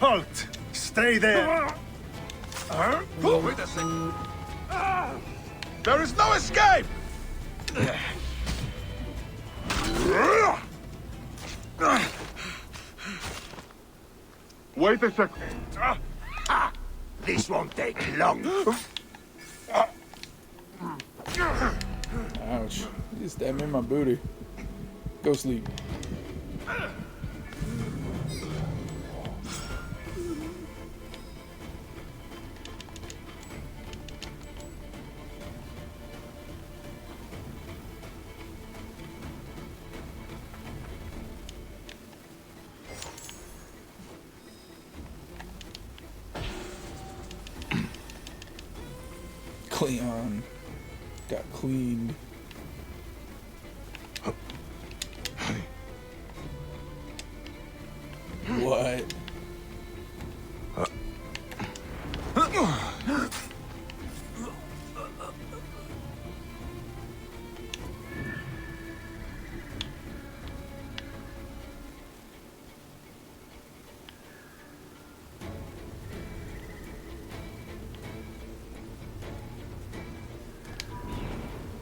Halt! Stay there! Wait a second. There is no escape! Wait a second. This won't take long. Ouch. You stabbed me in my booty. Go sleep. Cleon got cleaned. What?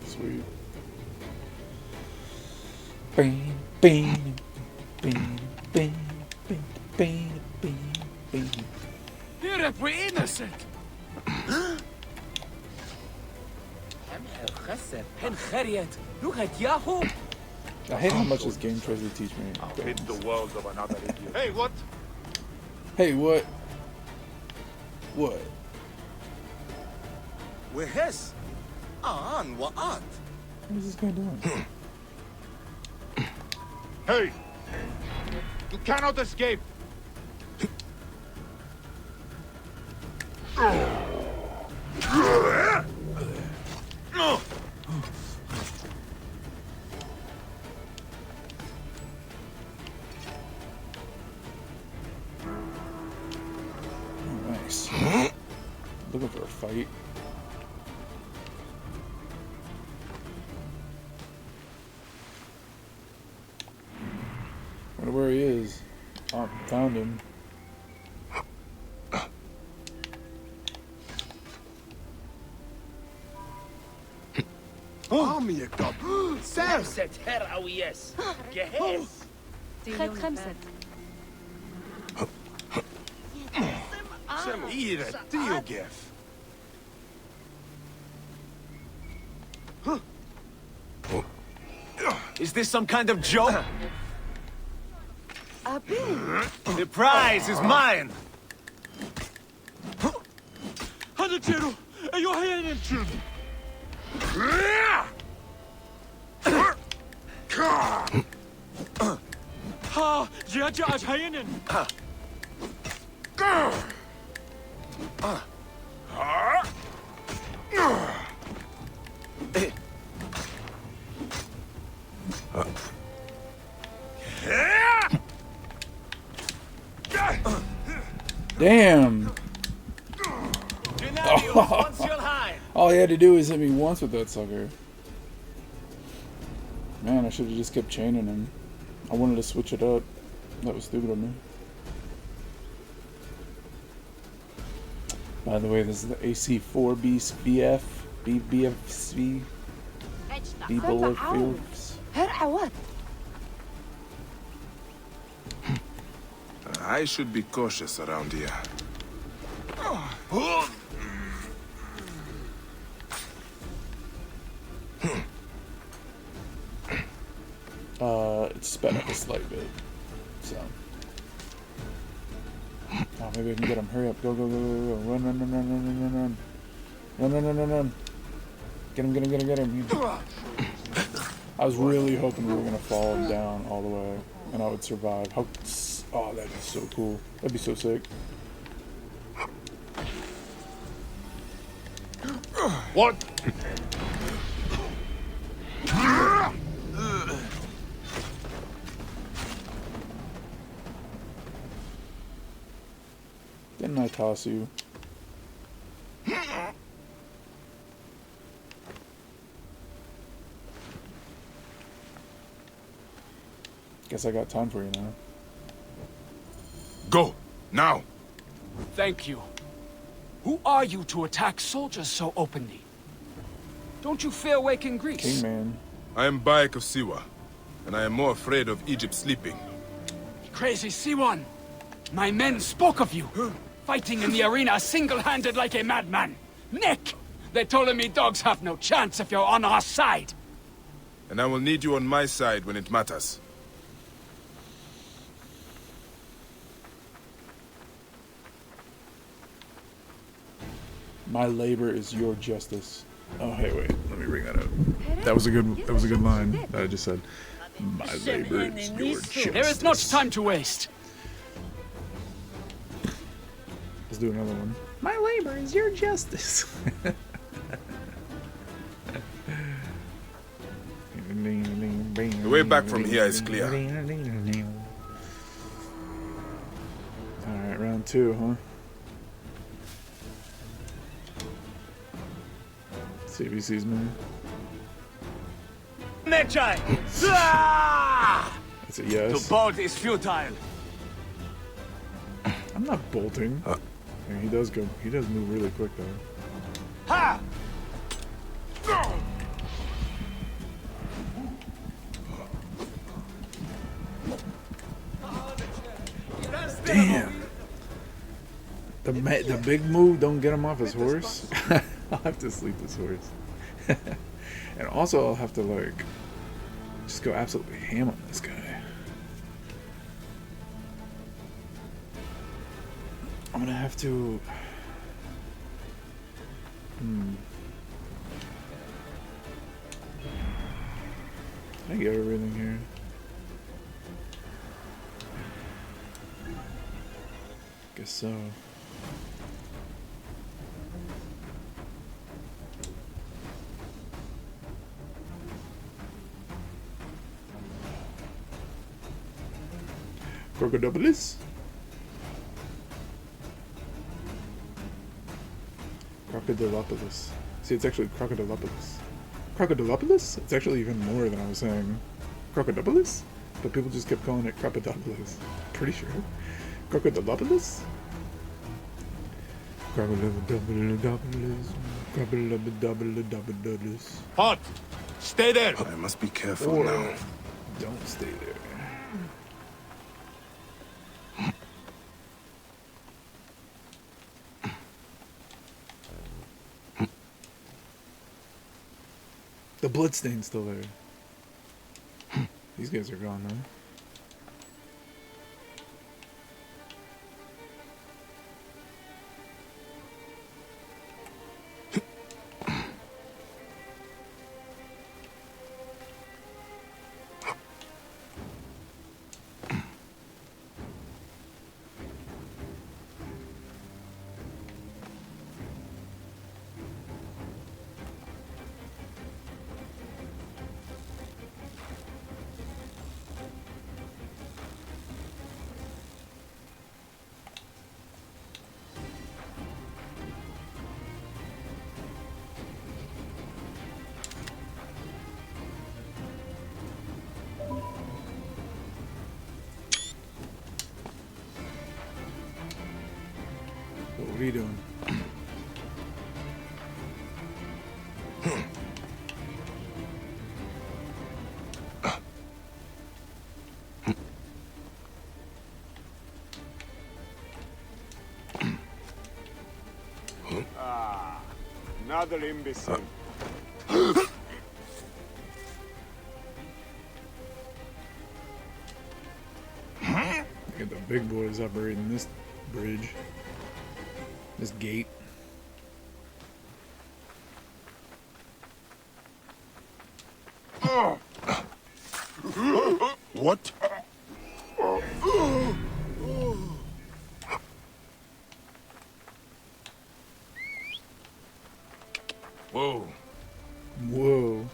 Sweet. Bing, bing, bing, bing, bing, bing, bing, bing. You're innocent. I hate how much this game tries to teach me. I'll rid the world of another idiot. Hey, what? Hey, what? What? وهس آن وآت. What is this guy doing? Hey! You cannot escape! Nice. Looking for a fight. Wonder where he is. Oh, found him. عمي قط. سام. خمسة هرعوياس جهاز. خد خمسة. سام إيرة تيوغيف. Is this some kind of joke? The prize is mine. هنجروا أيها ينجر. ها جاء هينن. Damn! Once you're high. All he had to do was hit me once with that sucker. Man, I should have just kept chaining him. I wanted to switch it up. That was stupid of me. By the way, this is the AC4 BF, BFC, B bullet fields. I should be cautious around here. It's sped up a slight bit, so. Oh, maybe I can get him. Hurry up! Go, go, go, go, go! Run, run, run, run, run, run, run, run! Run, run, run, run, run! Get him! Get him! Get him! Get him! I was really hoping we were gonna fall down all the way, and I would survive. How? Oh, that'd be so cool. That'd be so sick. What? Didn't I toss you? Guess I got time for you now. Go! Now! Thank you. Who are you to attack soldiers so openly? Don't you fear waking Greece? King man. I am Bayek of Siwa, and I am more afraid of Egypt sleeping. Crazy Siwan! My men spoke of you, fighting in the arena single-handed like a madman. Nick! They told me dogs have no chance if you're on our side. And I will need you on my side when it matters. My labor is your justice. Oh, hey, wait. Let me bring that up. That was a good line that I just said. My labor is your justice. There is not time to waste. Let's do another one. My labor is your justice. The way back from here is clear. Alright, round 2, huh? See if he sees me. Magi! That's a To yes. bolt is futile. I'm not bolting. Yeah, he does move really quick though. Ha! Damn. The big move don't get him off his horse. I'll have to sleep this horse. And also I'll have to like just go absolutely ham on this guy. I'm gonna have to Did I get everything here? Guess so. Crocodilopolis? Crocodilopolis. See, it's actually Crocodilopolis. Crocodilopolis? It's actually even more than I was saying. Crocodilopolis? But people just kept calling it Crocodilopolis. Pretty sure. Crocodilopolis? Crocodilopolis. Crocodilopolis. Halt! Stay there! I must be careful Or now. don't stay there. The bloodstain's still there. These guys are gone now. What are you doing? Another imbecile. Look at the big boys operating this bridge. This gate. What? Whoa. Whoa.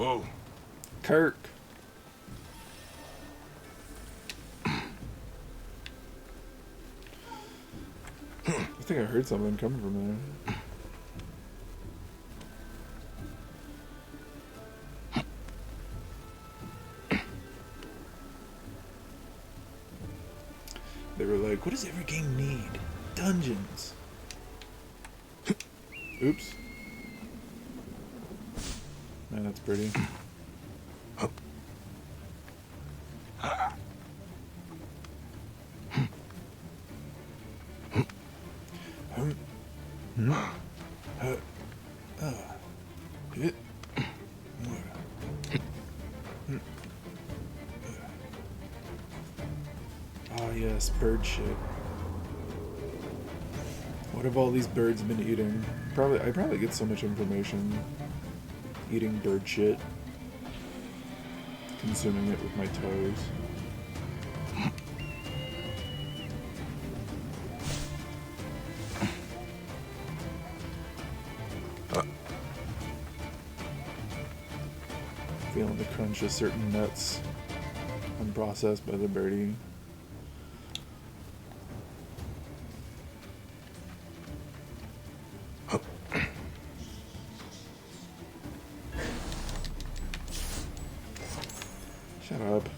Whoa. Kirk. I think I heard something coming from there. They were like, what does every game need? Dungeons. Oops. Man, that's pretty. Oh yes, bird shit. What have all these birds been eating? I probably get so much information eating bird shit, consuming it with my toes. Feeling the crunch of certain nuts unprocessed by the birdie. Shut up.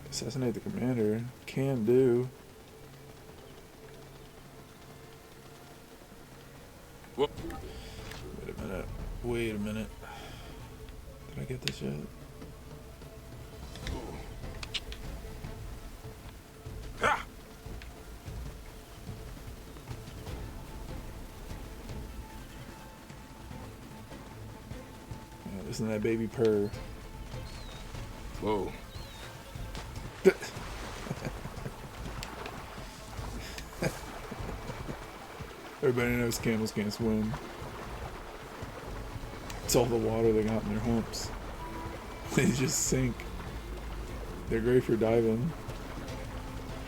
Assassinate the commander. Can do. Whoop. Wait a minute. Wait a minute. Did I get this yet? Ah! Yeah, listen to that baby purr. Whoa. Everybody knows camels can't swim. It's all the water they got in their humps. They just sink. They're great for diving.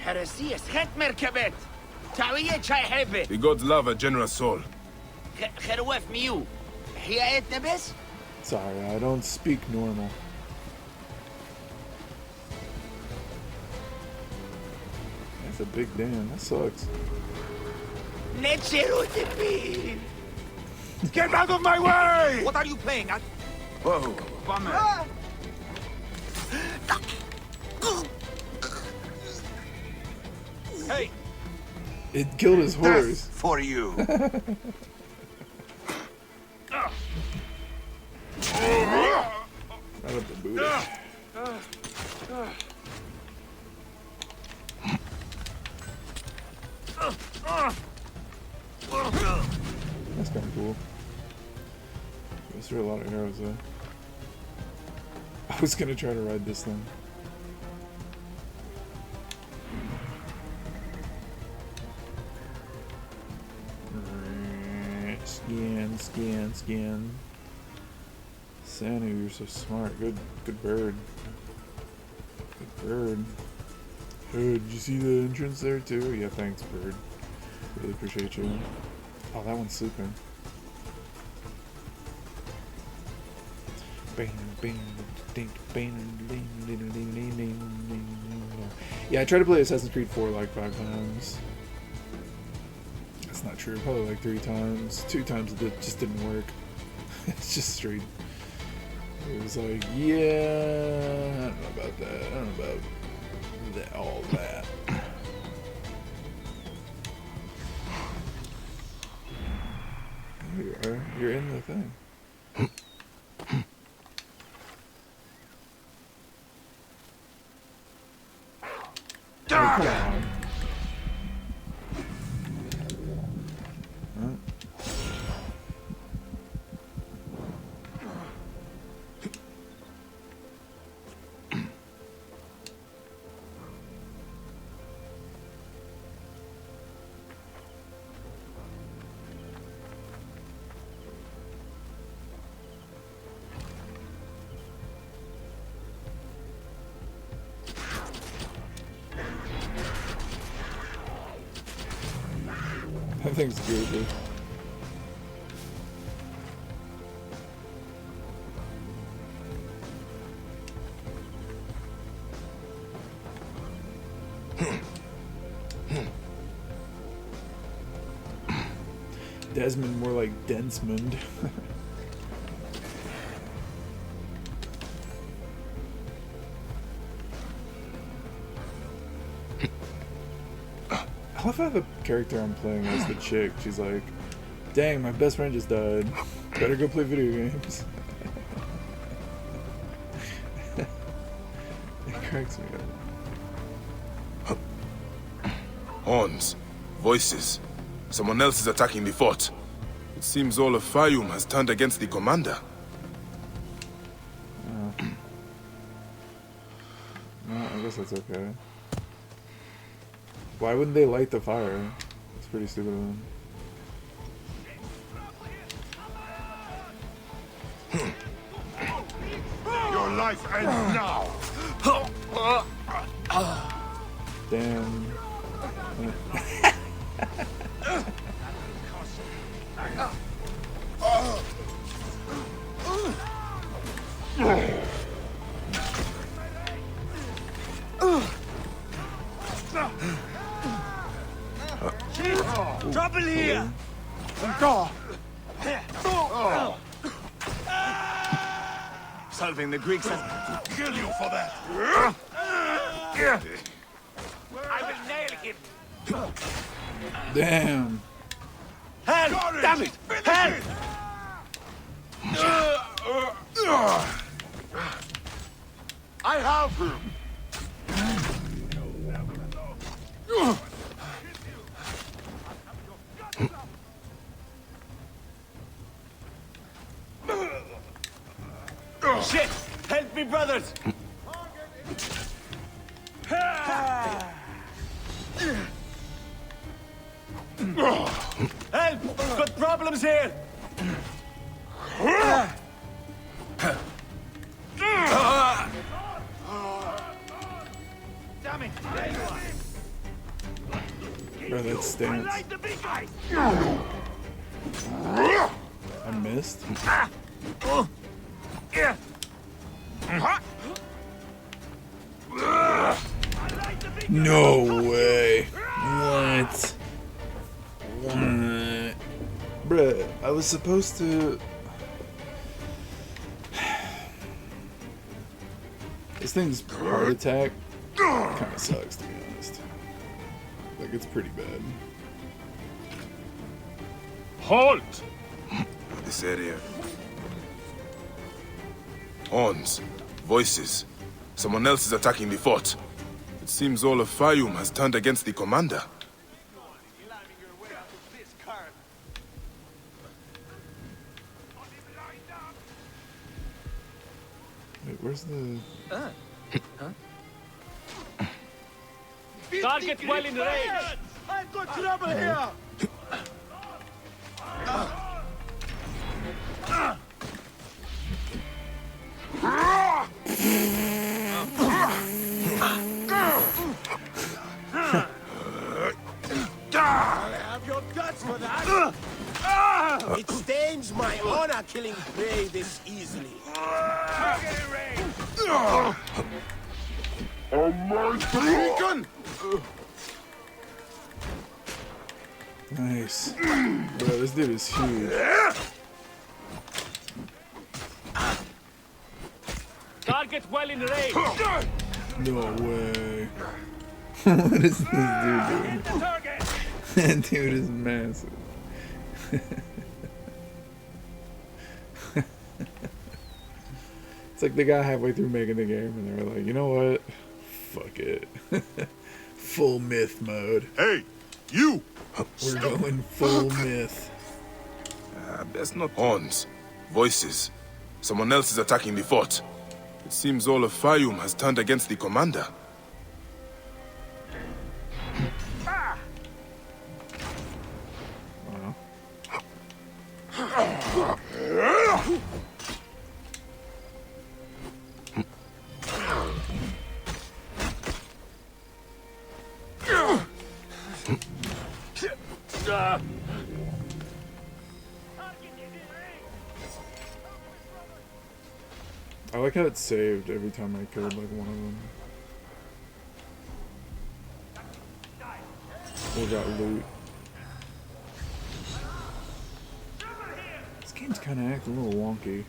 Heresias, het merkabet. Tawiye chai hebe. The gods love a generous soul. Kherwef miu. Hiya et nebes? Sorry, I don't speak normal. That's a big dam. That sucks. Netzerutepi. Get out of my way! What are you playing at? Whoa. Bummer. Hey, It killed his horse. for you. Right up the booty. That's kind of cool. Goes through a lot of arrows though. I was gonna try to ride this thing. Scan. Sanu, you're so smart. Good bird. Good bird. Oh, did you see the entrance there too? Yeah, thanks, bird. Really appreciate you. Oh, that one's sleeping. Yeah, I tried to play Assassin's Creed 4 like 5 times. That's not true. Probably like 3 times. 2 times it just didn't work. It's just straight. It was like, yeah, I don't know about that. I don't know about that, all that. There you are. You're in the thing. Oh, come on. Huh? That thing's good. Desmond, more like Densmond. I love how the character I'm playing is the chick. She's like, dang, my best friend just died. Better go play video games. It cracks me up. Horns. Voices. Someone else is attacking the fort. It seems all of Fayum has turned against the commander. No, I guess that's okay. Why wouldn't they light the fire? It's pretty stupid of them. Your life ends now. Damn. Trouble here! Solving the Greeks has kill you for that. I will nail him! Damn. Help! Damn it! Help! I have him. Shit! Help me, brothers! Help! Got problems here! Damn it! There you are! Bro, that stance. Light the big guy! I missed. No way. What? What? Bruh, I was supposed to... This thing's heart attack kind of sucks, to be honest. Like, it's pretty bad. Halt! This area. Horns. Voices. Someone else is attacking the fort. It seems all of Fayum has turned against the commander. Wait, where's the... Target well in range! I've got trouble here. I have your guts for that. It stains my honor killing prey this easily. Beacon! Nice. Bro, this dude is huge. Target well in range! No way. What is this dude doing? That dude is massive. It's like they got halfway through making the game and they were like, you know what? Fuck it. Full myth mode. Hey, you! We're going full myth. Best not. Horns. Voices. Someone else is attacking the fort. It seems all of Fayum has turned against the commander. Wow. like how it saved every time I killed like one of them. Or got loot. This game's kind of acting a little wonky. It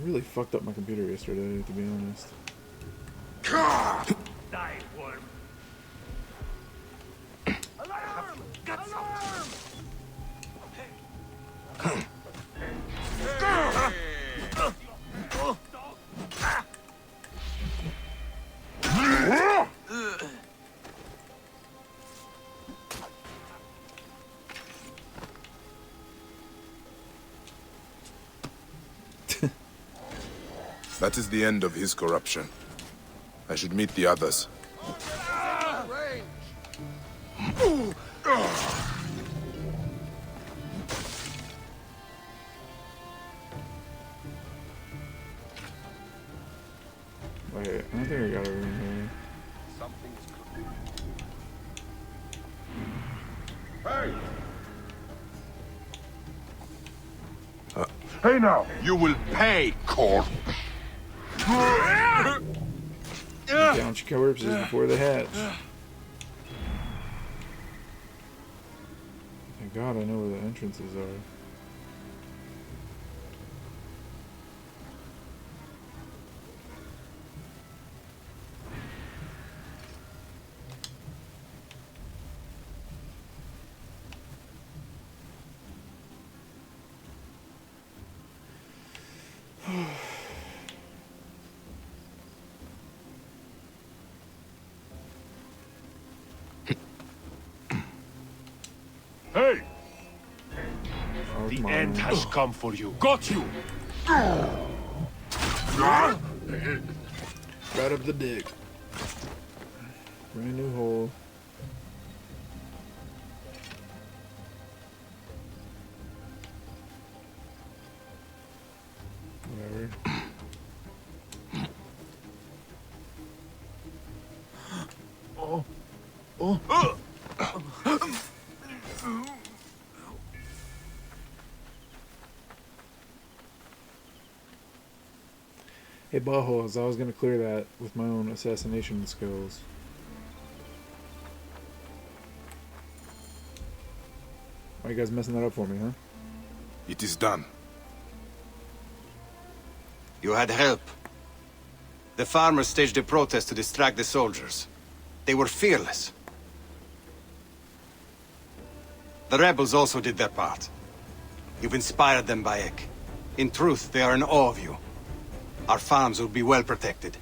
really fucked up my computer yesterday, to be honest. Die, worm. Alarm! Alarm! That is the end of his corruption. I should meet the others. Wait, I don't think I got a room here. Hey now! You will pay, corpse. Count your corpses before they hatch. Thank God I know where the entrances are. Hey! Oh, The come on. end has come for you. Got you! Right up the dick. Brand new hole. Whatever. Hey, buttholes, I was gonna clear that with my own assassination skills. Why are you guys messing that up for me, huh? It is done. You had help. The farmers staged a protest to distract the soldiers. They were fearless. The rebels also did their part. You've inspired them, Bayek. In truth, they are in awe of you. Our farms will be well protected.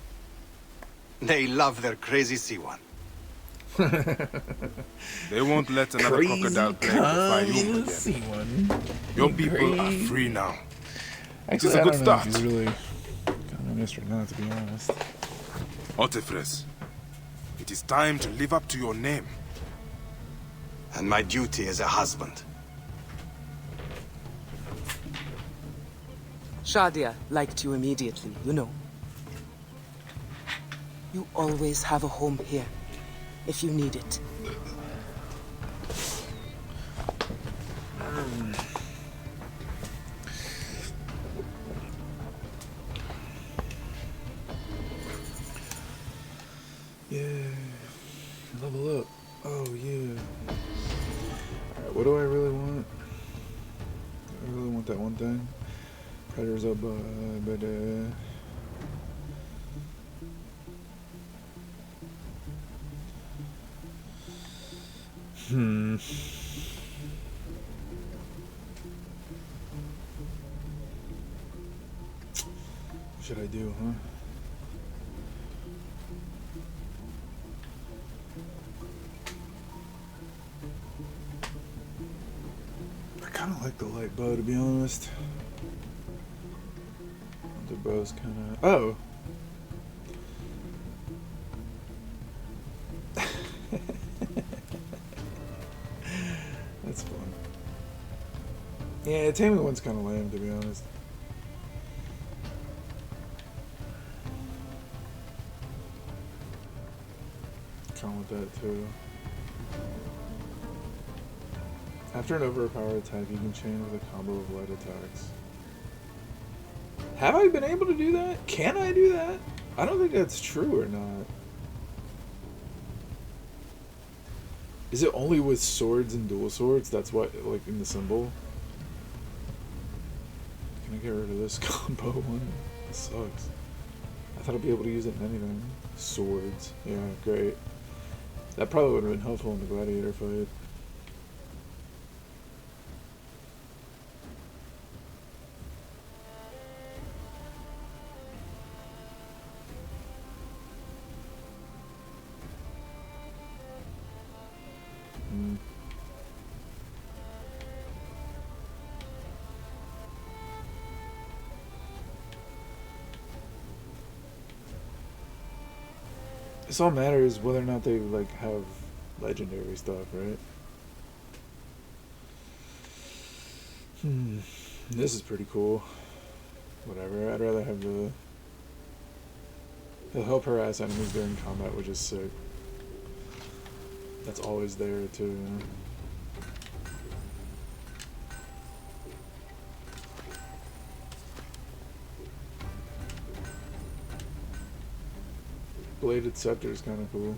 They love their crazy C1. They won't let another crocodile plague the Fayum again. Your people are free now. Actually, It's a I good don't know if start. he's really communist or not, to be honest. Otefres, it is time to live up to your name. And my duty as a husband. Shadia liked you immediately, you know. You always have a home here, if you need it. Yeah. Level up. Oh, yeah. Alright, what do I really want? I really want that one thing. Predators up, but what should I do, huh? I kind of like the light bow, to be honest. The bow's kind of... Oh! That's fun. Yeah, the taming one's kind of lame, to be honest. Kind of with that, too. After an overpowered attack, you can chain with a combo of light attacks. Have I been able to do that? Can I do that? I don't think that's true or not. Is it only with swords and dual swords? That's what, like, in the symbol? Can I get rid of this combo one? This sucks. I thought I'd be able to use it in anything. Swords. Yeah, great. That probably would have been helpful in the gladiator fight. This all matters whether or not they like have legendary stuff, right? This is pretty cool. Whatever. I'd rather have the. He'll help harass enemies during combat, which is sick. That's always there too. You know? Bladed scepter is kind of cool.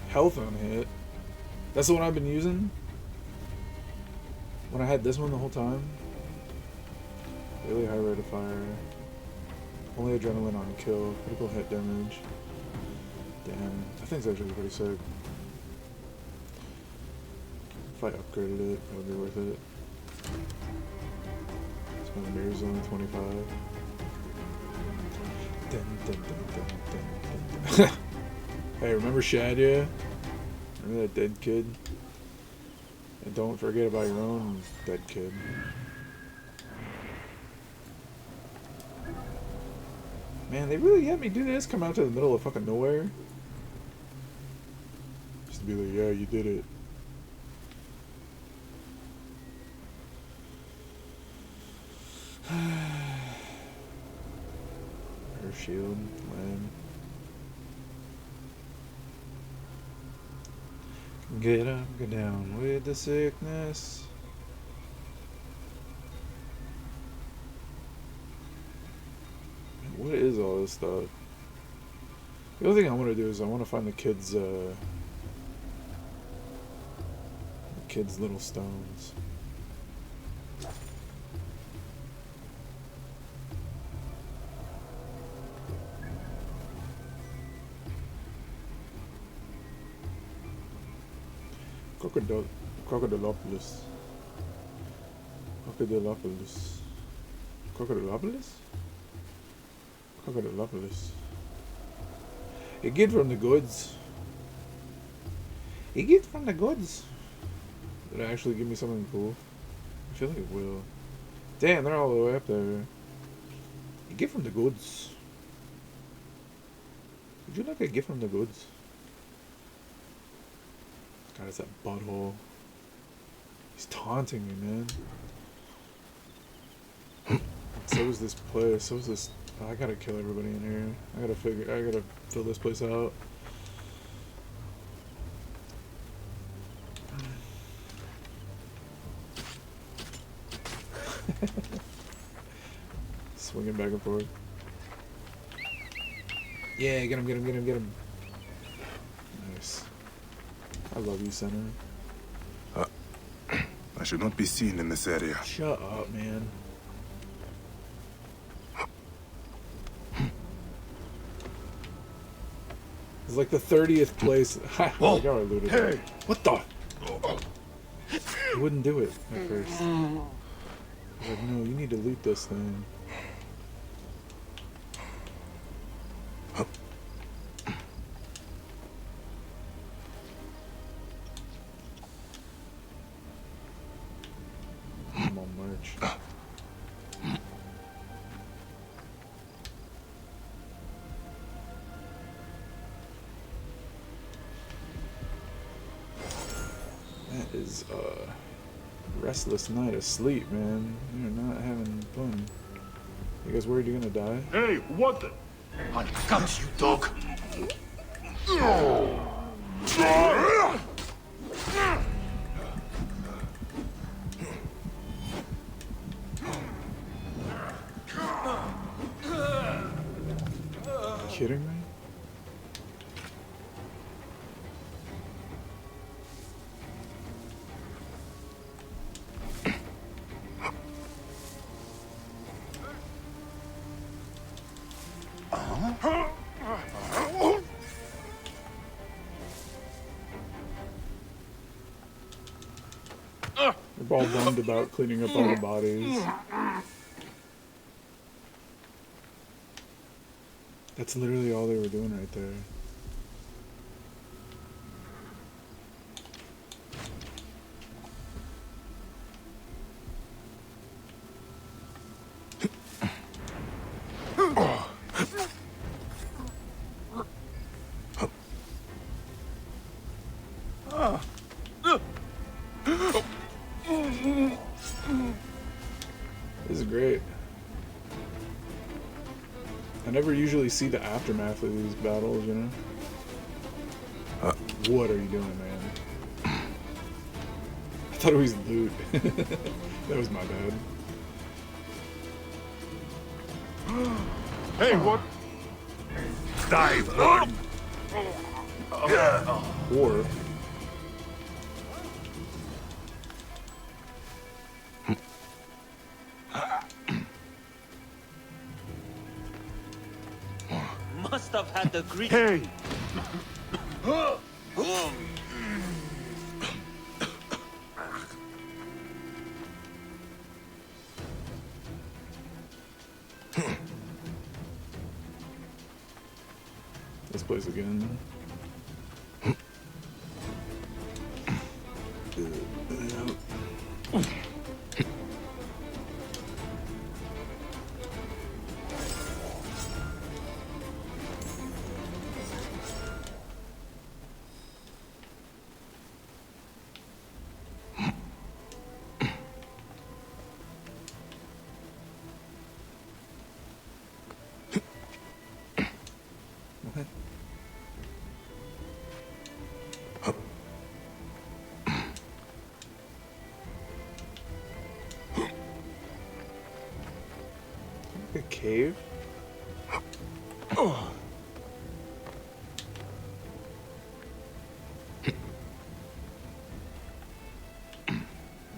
Health on hit. That's the one I've been using. When I had this one the whole time. Really high rate of fire. Only adrenaline on kill. Critical hit damage. Damn. That thing's actually pretty sick. If I upgraded it, that would be worth it. So my mirror's only 25. Dun, dun, dun, dun, dun, dun. Hey, remember Shadia? Remember that dead kid? And don't forget about your own dead kid. Man, they really had me do this? Come out to the middle of fucking nowhere? Just to be like, yeah, you did it. Her shield, lame. Get up, get down with the sickness. What is all this stuff? The other thing I want to do is I want to find the kids' little stones. Crocodilopolis. Crocodilopolis. Crocodilopolis? Crocodilopolis. You get from the goods. You get from the goods. Did it actually give me something cool? I feel like it will. Damn, they're all the way up there. You get from the goods. Would you like a gift from the goods? God, it's that butthole. He's taunting me, man. So is this place. So is this. Oh, I gotta kill everybody in here. I gotta fill this place out. Swinging back and forth. Yeah, get him, get him, get him, get him. Nice. I love you, Senator. I should not be seen in this area. Shut up, man. It's like the 30th place. Ha! I got looted. Hey. What the? He wouldn't do it at first. I was like, no, you need to loot this thing. I'm on merch. That is, Restless night of sleep, man. You're not having fun. You guys worried you're gonna die? Hey, what the? I got you, dog. Kidding me? They're all bummed about cleaning up all the bodies. That's literally all they were doing right there. This is great. I never usually see the aftermath of these battles, you know? What are you doing, man? I thought it was loot. That was my bad. Hey, what? Dive, Lord. Or Must have had the grease. Hey! this place again. What? A cave? Oh.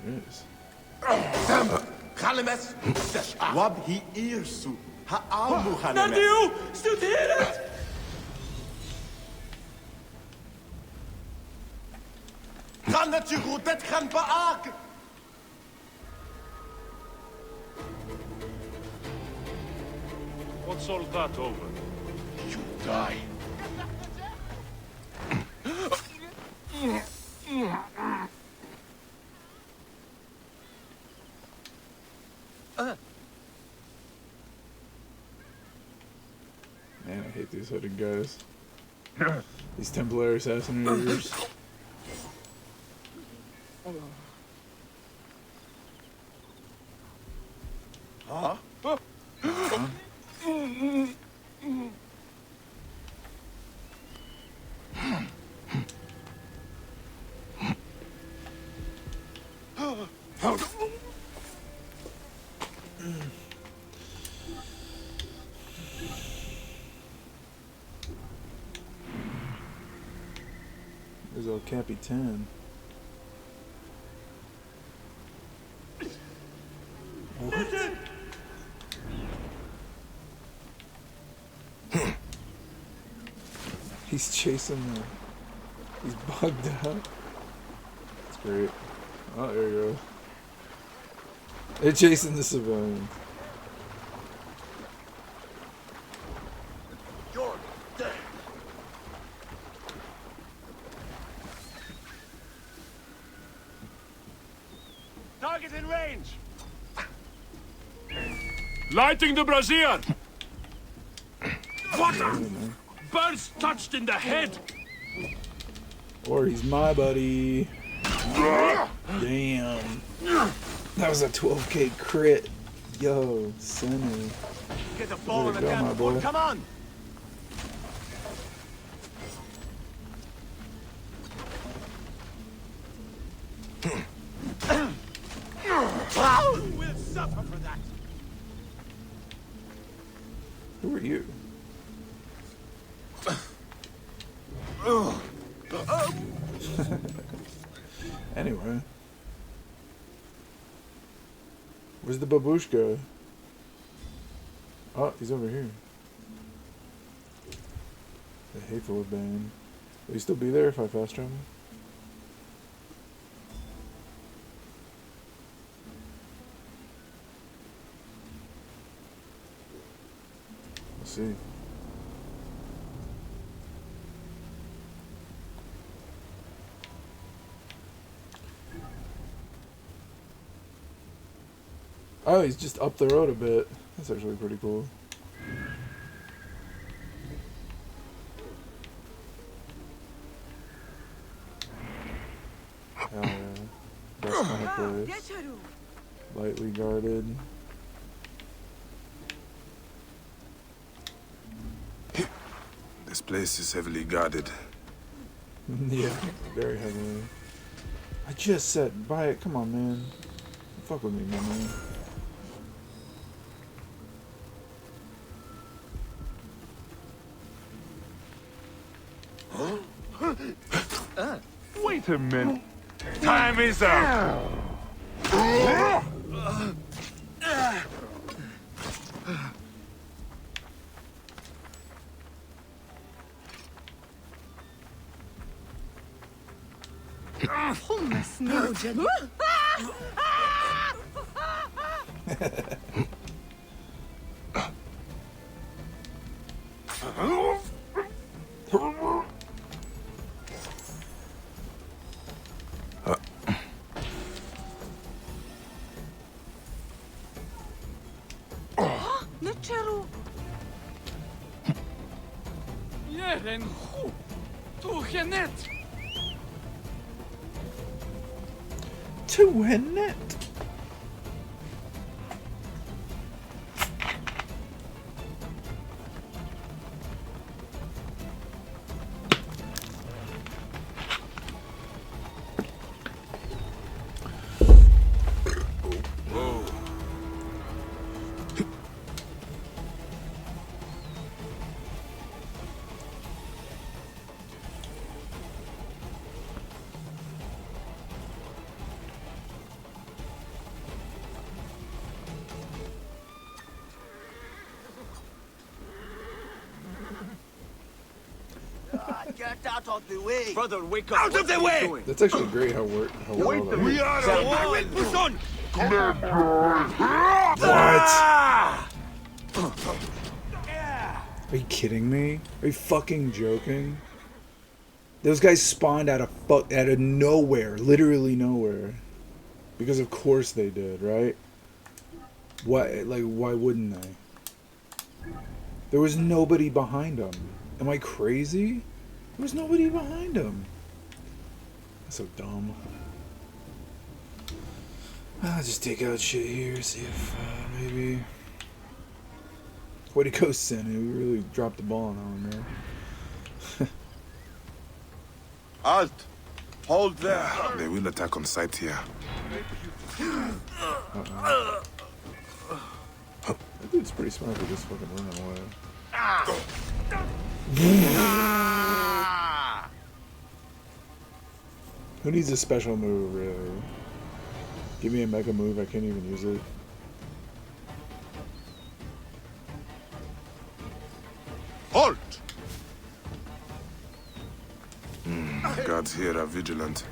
Yes. Kalimes, Wab hi irsu, ha'amu hanemes. Nadiu! Studeert! Gaan dat je goed, dat gaan beaken. What's all that over? You die. Man, I hate these hooded guys. These Templar assassinators. Huh? There's old Capitan. What? He's chasing the... He's bugged out. That's great. Oh, there you go. They're chasing the civilian. You're dead. Target in range! Lighting the brazier! Water! Burns touched in the head! Or he's my buddy. Damn. That was a 12k crit. Yo, Senna. Get the ball in the Way to go, my damn boy. foot. Come on. We'll suffer for that. Who are you? Anyway. Where's the babushka? Oh, he's over here. The hateful bane. Will he still be there if I fast travel? Let's see. Oh, he's just up the road a bit. That's actually pretty cool. Hell yeah. Best kind of place. Lightly guarded. This place is heavily guarded. Yeah, very heavily. I just said buy it. Come on, man. Fuck with me, man. Wait a minute. Time is up. حمص موجد. نتشرو. Jeren goed. Toegenet. To win it. Get out of the way. Brother, wake up. Out of the way! That's actually great how well that We works. are the one. Push on. Are you kidding me? Are you fucking joking? Those guys spawned out of nowhere, literally nowhere. Because of course they did, right? Why wouldn't they? There was nobody behind them. Am I crazy? There was nobody behind them. That's so dumb. I'll just take out shit here, see if maybe... Way to go, Senna. We really dropped the ball on that one there. Halt. Hold there. They will attack on sight here. That dude's pretty smart for just fucking running away. Who needs a special move, really? Give me a mega move, I can't even use it. Halt. Guards here are vigilant.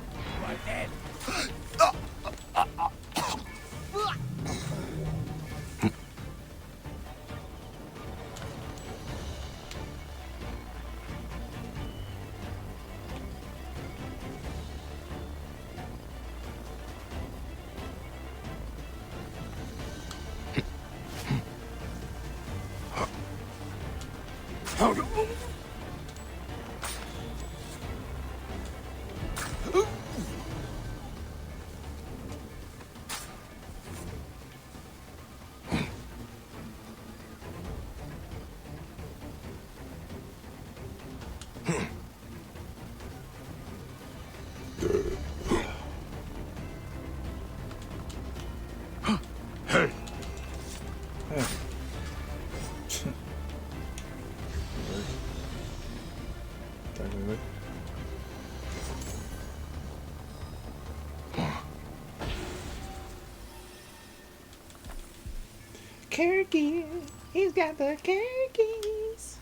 Hey. Hey. Technically. Kirky, he's got the Kirkies.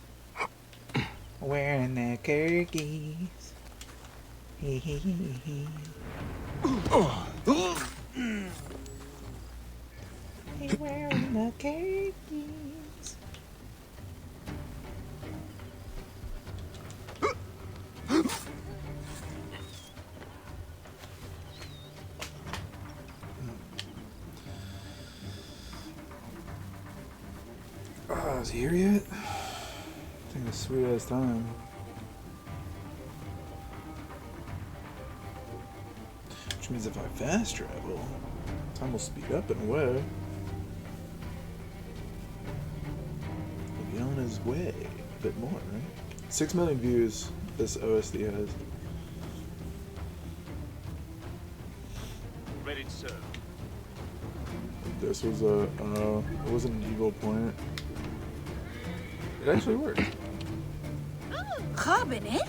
Wearing the Kirkies. Hee hee hee hee. He's wearing the Kirkies. Oh, is he here yet? Taking a sweet ass time. Which means if I fast travel, time will speed up in a way. He'll be on his way a bit more, right? 6 million views this OSD has. Ready to serve. This was a, it wasn't an evil point. It actually worked. Cabinet?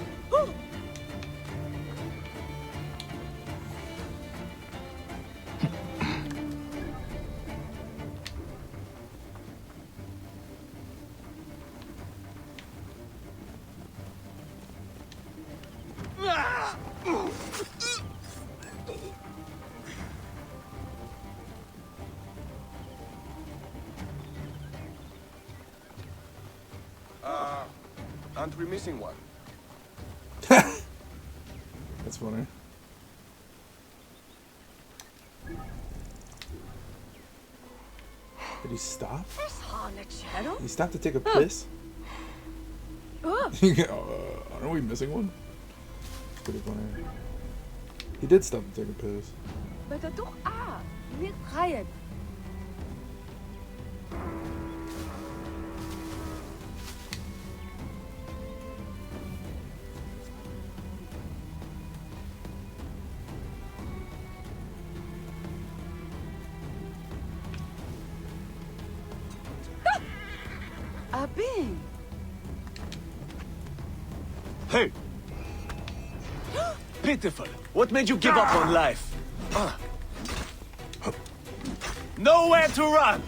Aren't we missing one? That's funny. Did he stop? He stopped to take a piss? Aren't we missing one? It's pretty funny. He did stop to take a piss. Abin. Hey! Pitiful. What made you give up on life? Nowhere to run!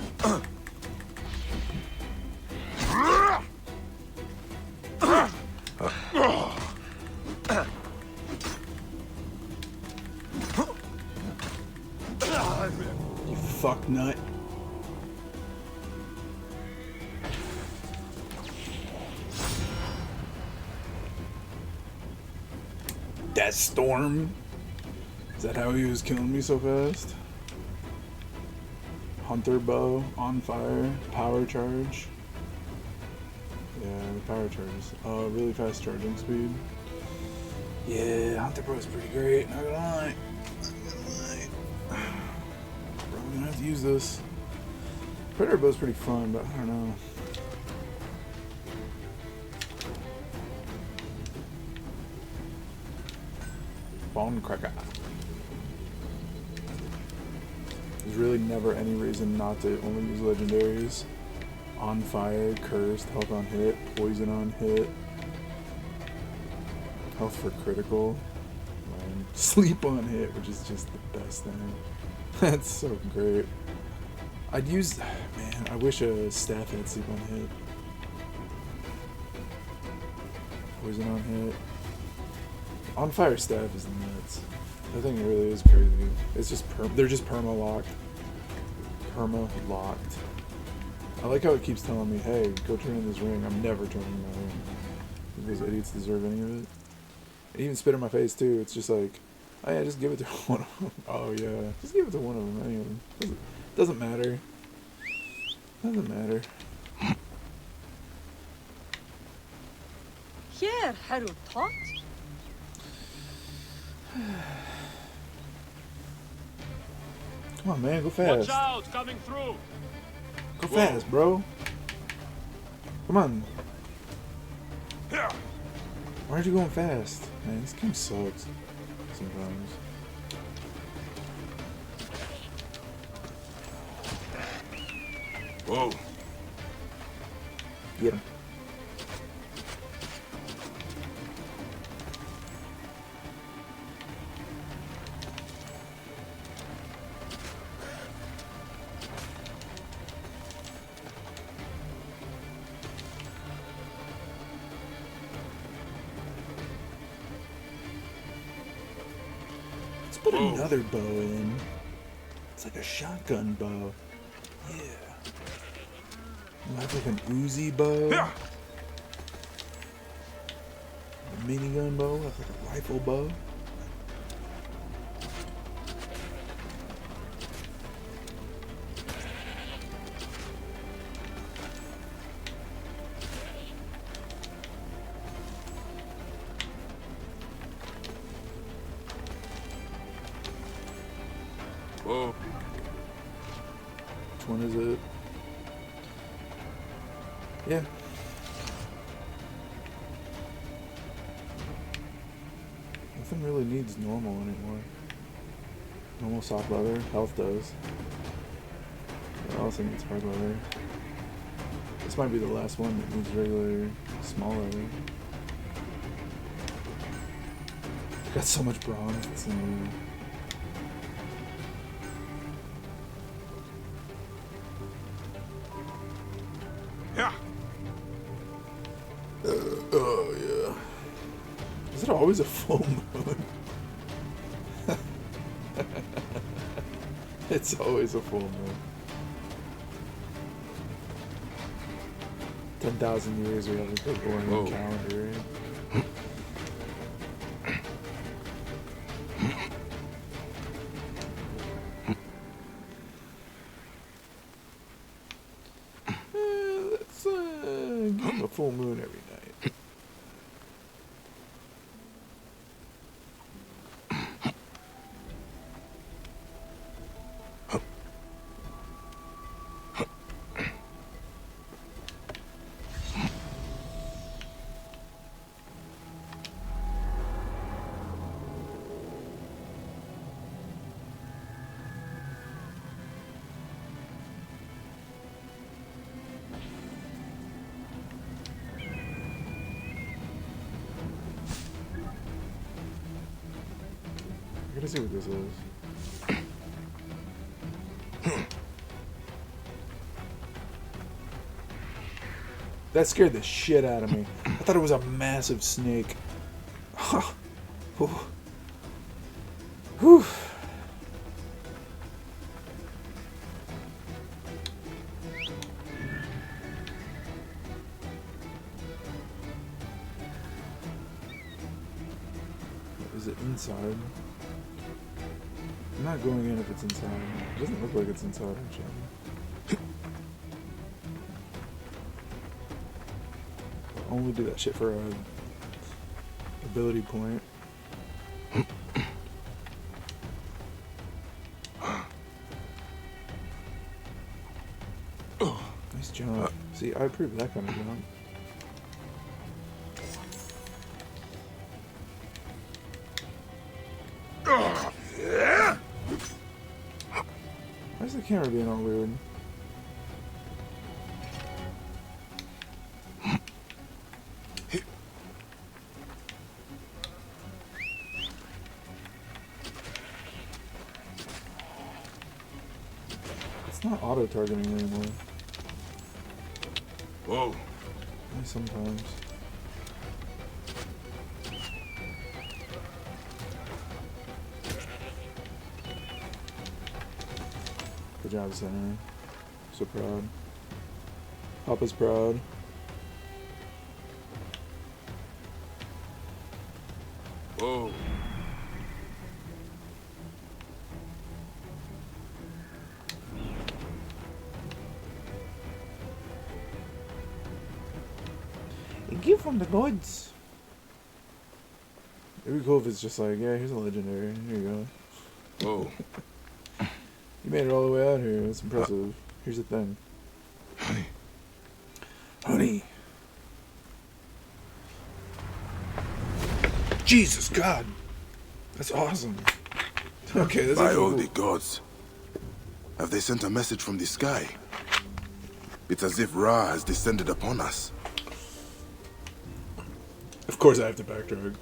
You fuck nut. Death Storm? Is that how he was killing me so fast? Hunter bow, on fire, power charge. Yeah, power charges. Really fast charging speed. Yeah, Hunter bow is pretty great, not gonna lie. Probably gonna have to use this. Predator bow's pretty fun, but I don't know. Bone cracker. There's really never any reason not to only use legendaries. On fire, cursed, health on hit, poison on hit, health for critical, and sleep on hit, which is just the best thing. That's so great. I'd use, man, I wish a staff had sleep on hit. Poison on hit. On fire staff is nuts. That thing really is crazy. It's just they're just perma-locked. Perma-locked. I like how it keeps telling me, hey, go turn in this ring. I'm never turning in my ring. Those idiots deserve any of it. It even spit in my face too. It's just like, oh yeah, just give it to one of them. Oh yeah, just give it to one of them. Any of them. Doesn't matter. Doesn't matter. Here, Haru Tot. Come on, man, go fast. Watch out, coming through. Go fast, bro. Come on. Here. Why Why aren't you going fast? Man, this game sucks sometimes. Whoa. Get him. Let's put another bow in. It's like a shotgun bow. Yeah. We'll have like an Uzi bow. A minigun bow. We'll have like a rifle bow. Whoa. Which one is it? Yeah. Nothing really needs normal anymore. Normal soft leather. Health does. What else needs hard leather? This might be the last one that needs regular small leather. Got so much bronze. It's unreal. Oh yeah. Is it always a full moon? It's always a full moon. 10,000 years we have a Gregorian calendar. Let's give him a full moon every night. I gotta see what this is. That scared the shit out of me. I thought it was a massive snake. Whew. Whew. Is it inside? I'm not going in if it's inside. It doesn't look like it's inside, actually. I'll only do that shit for a ability point. Nice jump. See, I approve that kind of jump. Why is the camera being all weird? It's not auto-targeting anymore. Whoa. Only sometimes. Good job, Center. So proud. Papa's proud. Whoa. A gift from the gods. It'd be cool if it's just like, yeah, here's a legendary. Here you go. Whoa. You made it all the way out here. That's impressive. Here's the thing. Honey. Honey. Jesus God. That's awesome. Okay, that's By actually all cool. the gods. Have they sent a message from the sky? It's as if Ra has descended upon us. Of course I have to backtrack.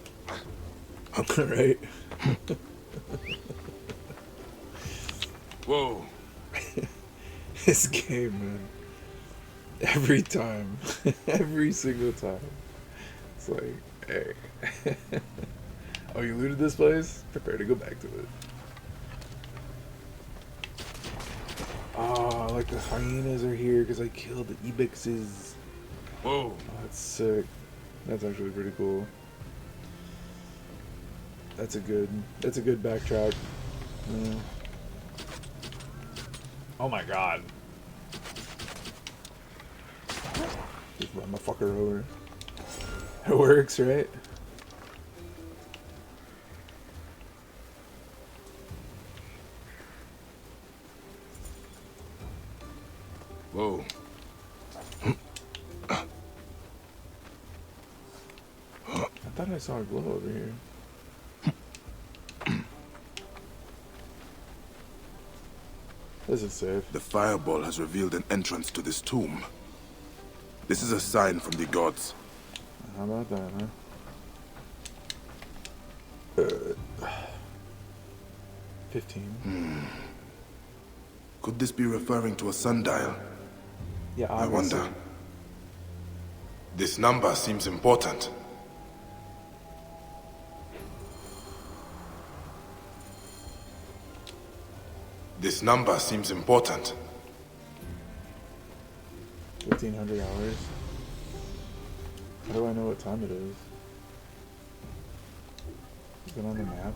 Right? Whoa. This game, man. Every time. Every single time. It's like, hey. Oh, you looted this place? Prepare to go back to it. Oh, like the hyenas are here because I killed the ibexes. Whoa. Oh, that's sick. That's actually pretty cool. That's a good backtrack. Yeah. Oh my god. Just run the fucker over. It works, right? Whoa. I thought I saw a glow over here. This is safe. The fireball has revealed an entrance to this tomb. This is a sign from the gods. How about that, huh? 15. Could this be referring to a sundial? Yeah, I obviously. wonder. This number seems important. This number seems important. 1,500 hours. How do I know what time it is? Is it on the map?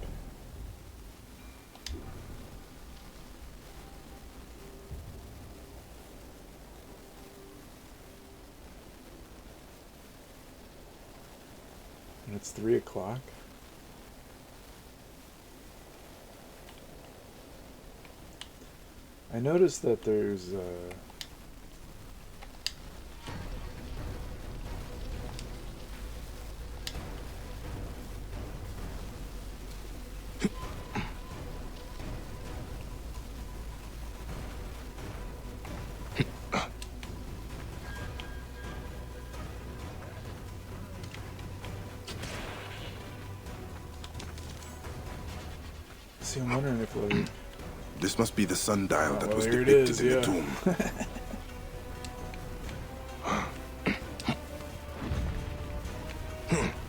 And it's 3 o'clock? I noticed that there's see, I'm wondering if like This must be the sundial that well, was here it depicted is, in yeah. the tomb.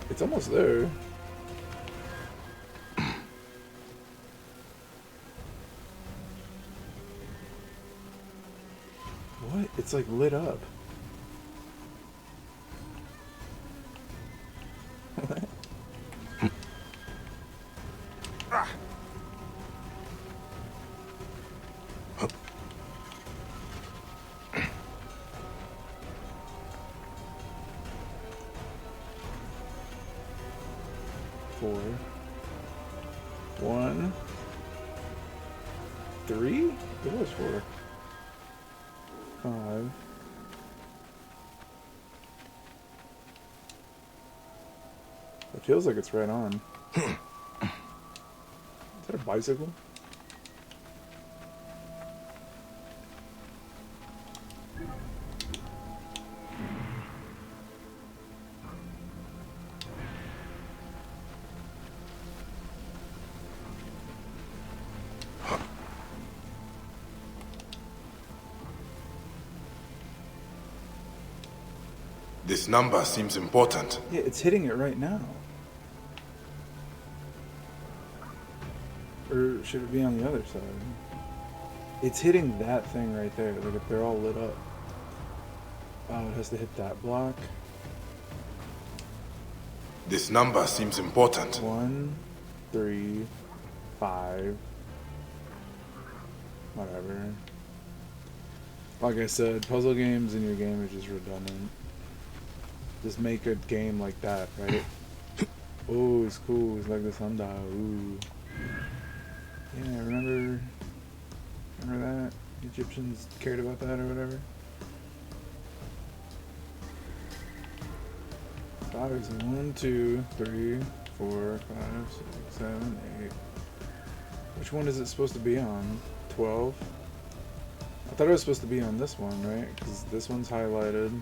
it's almost there. What? It's like lit up. Four. 1. 3? It was 4. 5. It feels like it's right on. Is that a bicycle? This number seems important. Yeah, it's hitting it right now. Or should it be on the other side? It's hitting that thing right there. Like if they're all lit up. Oh, it has to hit that block. This number seems important. 1, 3, 5. Whatever. Like I said, puzzle games in your game are just redundant. Just make a game like that, right? Oh, it's cool. It's like the sundial. Ooh. Yeah, remember that? Egyptians cared about that or whatever. So obviously 1, 2, 3, 4, 5, 6, 7, 8. Which one is it supposed to be on? 12? I thought it was supposed to be on this one, right? Because this one's highlighted.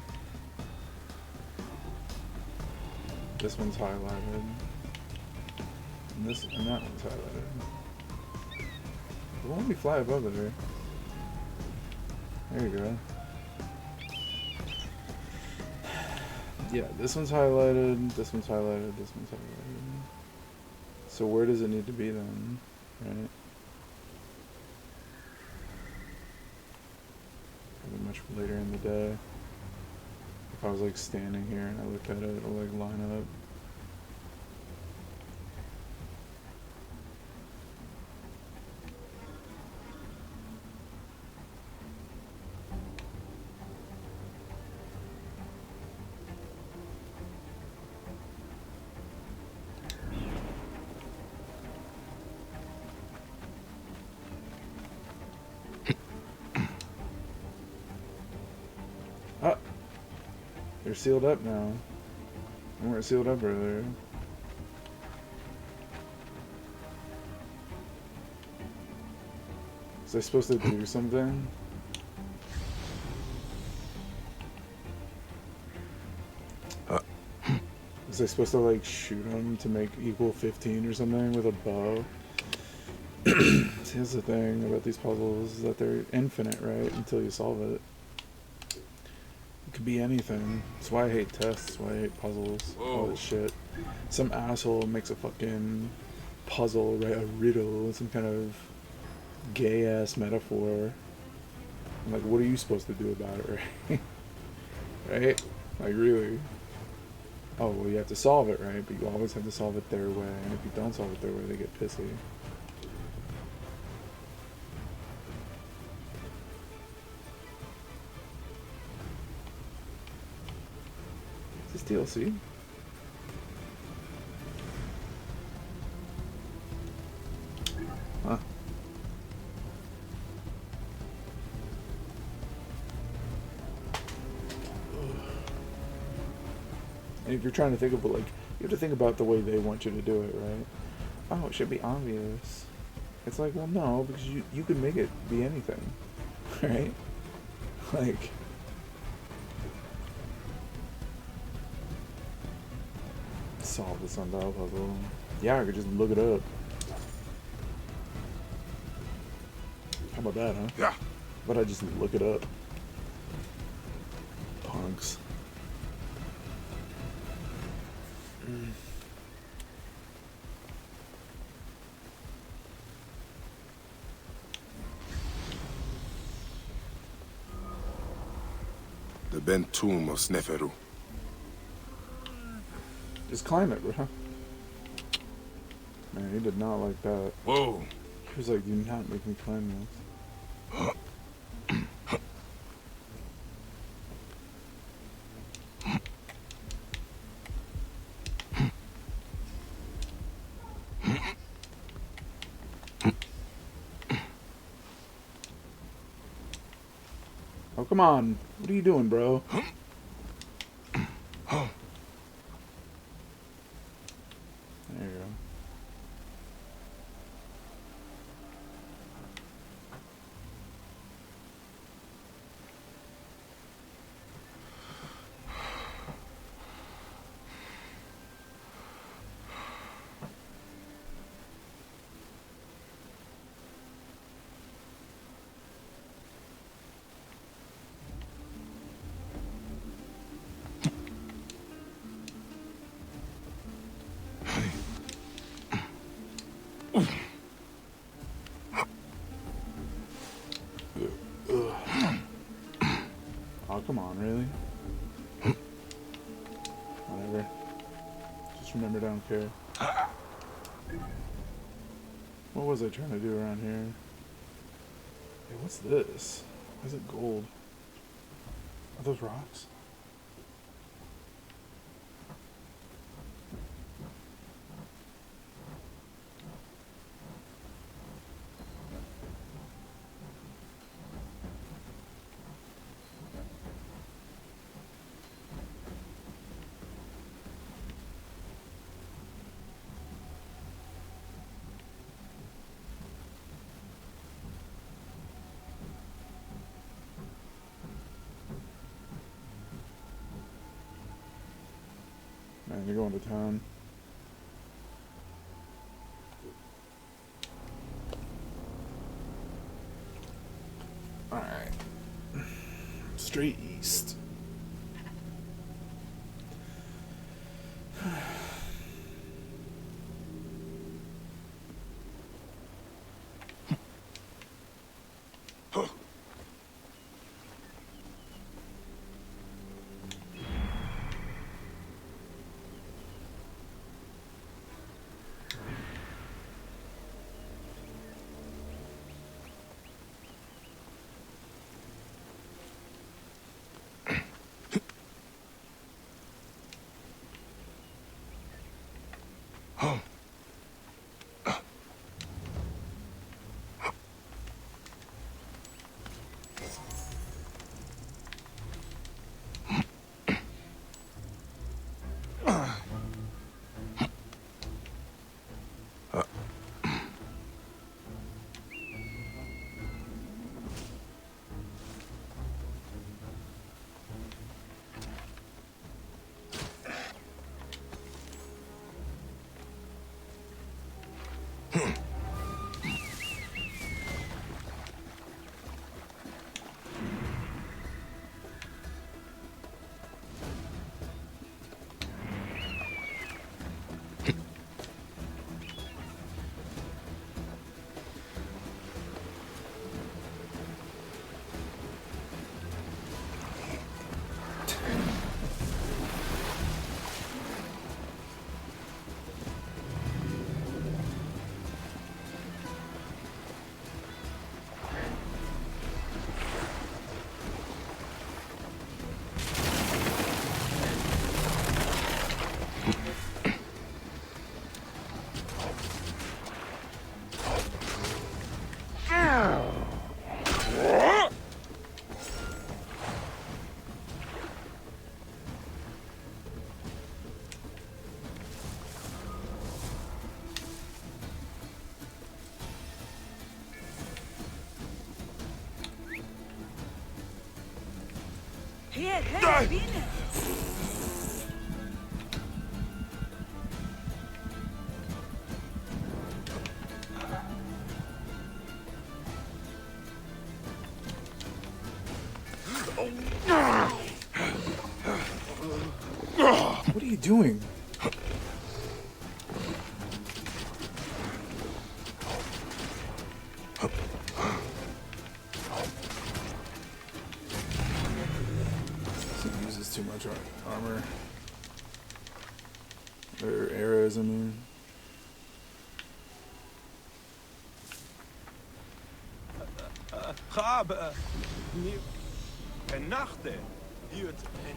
This one's highlighted. And that one's highlighted. Why don't we fly above there? There you go. Yeah, this one's highlighted, this one's highlighted, this one's highlighted. So where does it need to be then? Right? Probably much later in the day. If I was like standing here and I looked at it, it'll like line up. Oh, they're sealed up now. They weren't sealed up earlier. Was I supposed to do something? Was I supposed to like shoot them to make equal 15 or something with a bow? See, that's the thing about these puzzles, is that they're infinite, right? Until you solve it. It could be anything. That's why I hate tests, that's why I hate puzzles, all this shit. Some asshole makes a fucking puzzle, right? A riddle, some kind of gay-ass metaphor. I'm like, what are you supposed to do about it, right? Right? Like, really? Oh, well, you have to solve it, right? But you always have to solve it their way, and if you don't solve it their way, they get pissy. Is this DLC? Huh. And if you're trying to think of, like, you have to think about the way they want you to do it, right? Oh, it should be obvious. It's like, well, no, because you can make it be anything, right? Like, solve the sundial puzzle. Yeah, I could just look it up. How about that, huh? Yeah. But I just look it up. Punks. The bent tomb of Sneferu. Just climb it, bro. Man, he did not like that. Whoa. He was like, do not make me climb this. Oh, come on. What are you doing, bro? There you go. Oh, come on, really? Whatever. Just remember, I don't care. What was I trying to do around here? Hey, what's this? Why is it gold? Are those rocks? Man, they're going to town. Alright. Straight east. Hier, hey, binnen. What are you doing? He uses too much armor. Or arrows, I mean.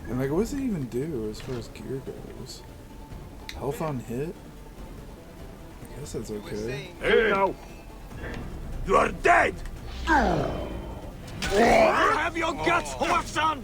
And like, what does it even do as far as gear goes? Health on hit? I guess that's okay. Hey, now! You are dead! Have your guts, Watson!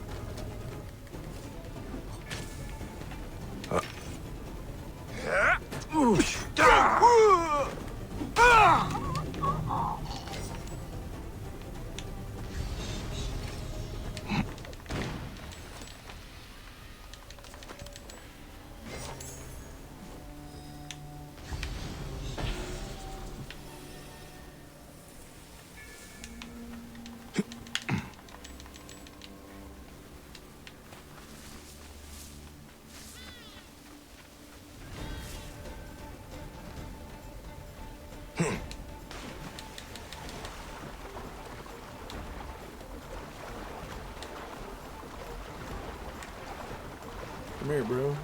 Come here, bro.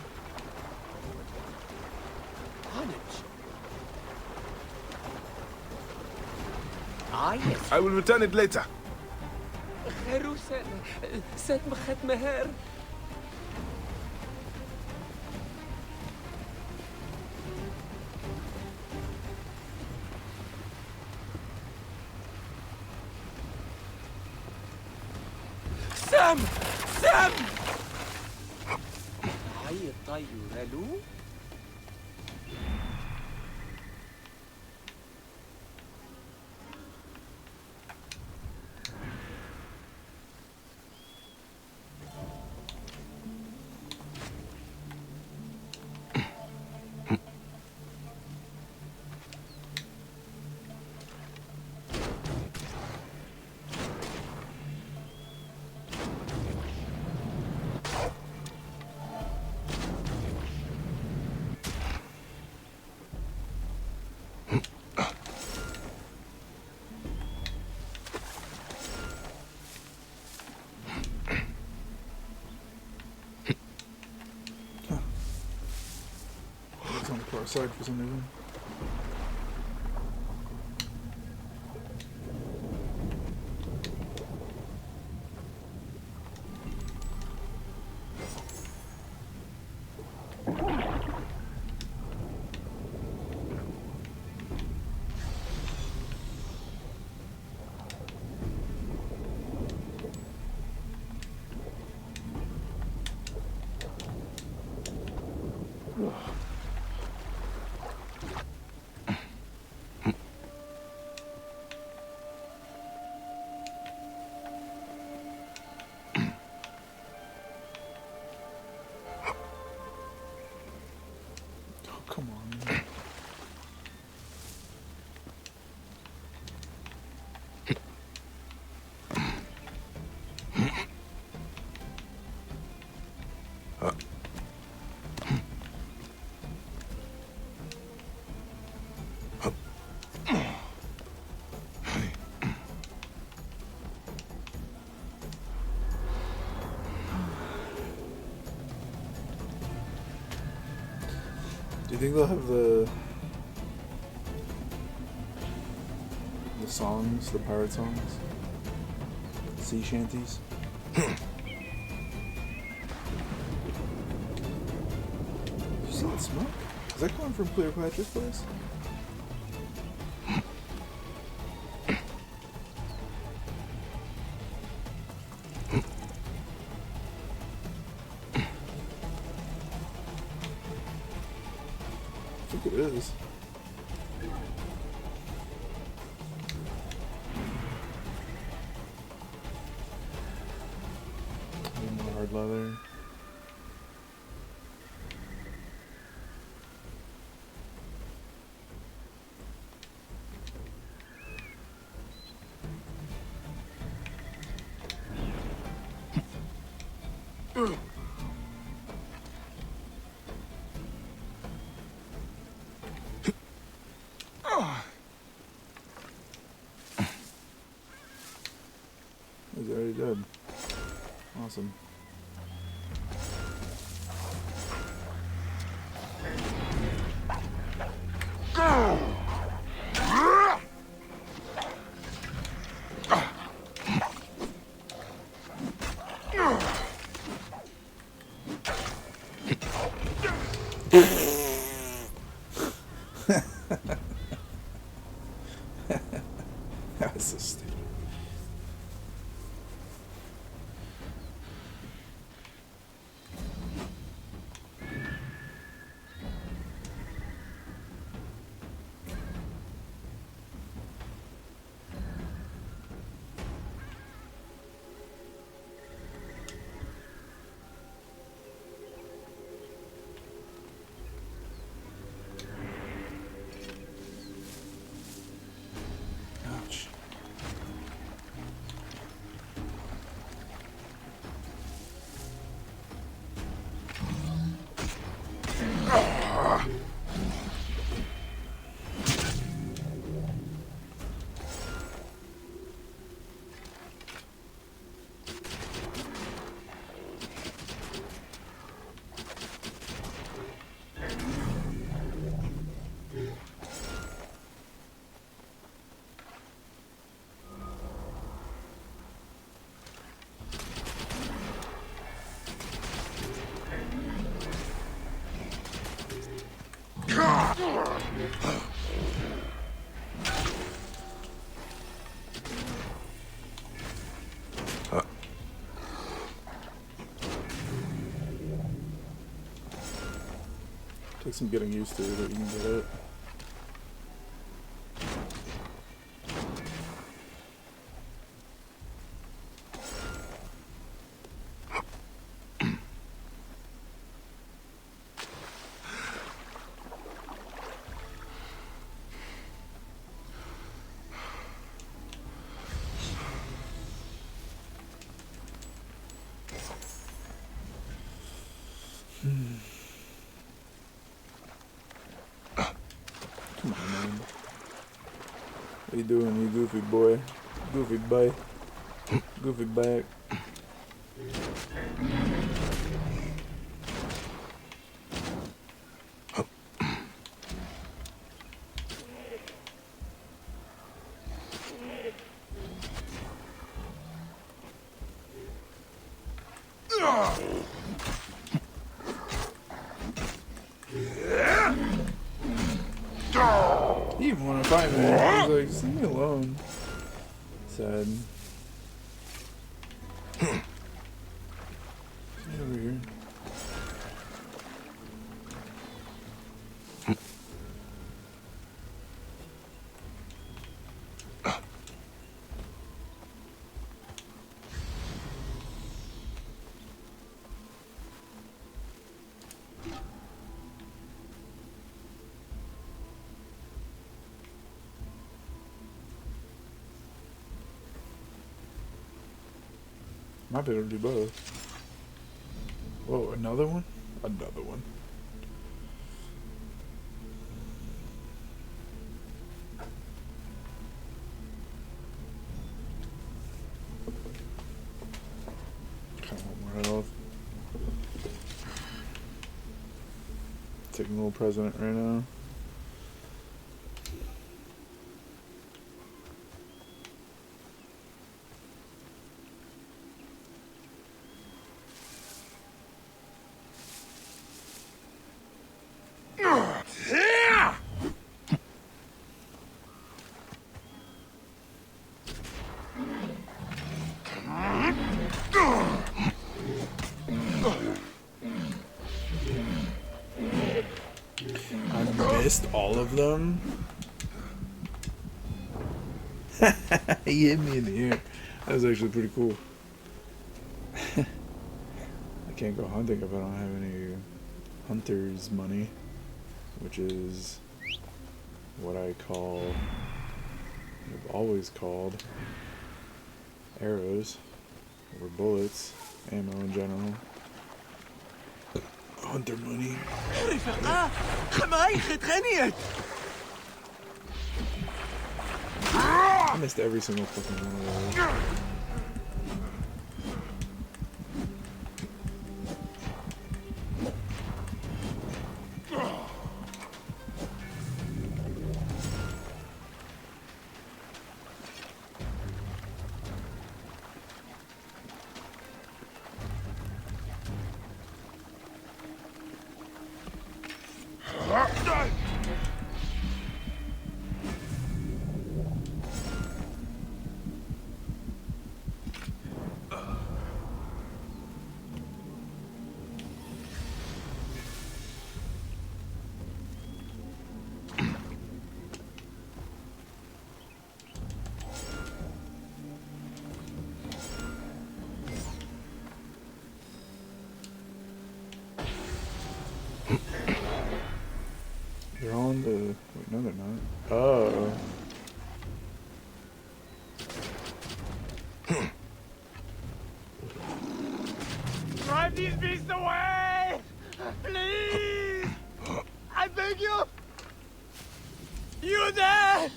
I will return it later. Sam! Sam! هاي الطيورة له؟ on the far side for some reason. Come on. Do you think they'll have the songs, the pirate songs? Sea shanties? Did you see that smoke? Is that coming from Cleopatra's place? I think it is. A little more hard leather. He's already dead. Awesome. That was so stupid. Ouch. Takes some getting used to, but you can get it. Come on, man. What you doing, you goofy boy? Goofy boy. Goofy back. He didn't want to fight me. He was like, just leave me alone. Sad. Get over here. Might be able to do both. Whoa, another one? Another one. Kind of want more health. Taking a little president right now. Missed all of them. He hit me in the air. That was actually pretty cool. I can't go hunting if I don't have any hunter's money, which is what I call, I've always called, arrows or bullets, ammo in general. Hunter money. رفقاء معي ختانية. I missed every single fucking one of those. They're on the... Wait, no, they're not. Oh. Drive these beasts away! Please! I beg you! You there!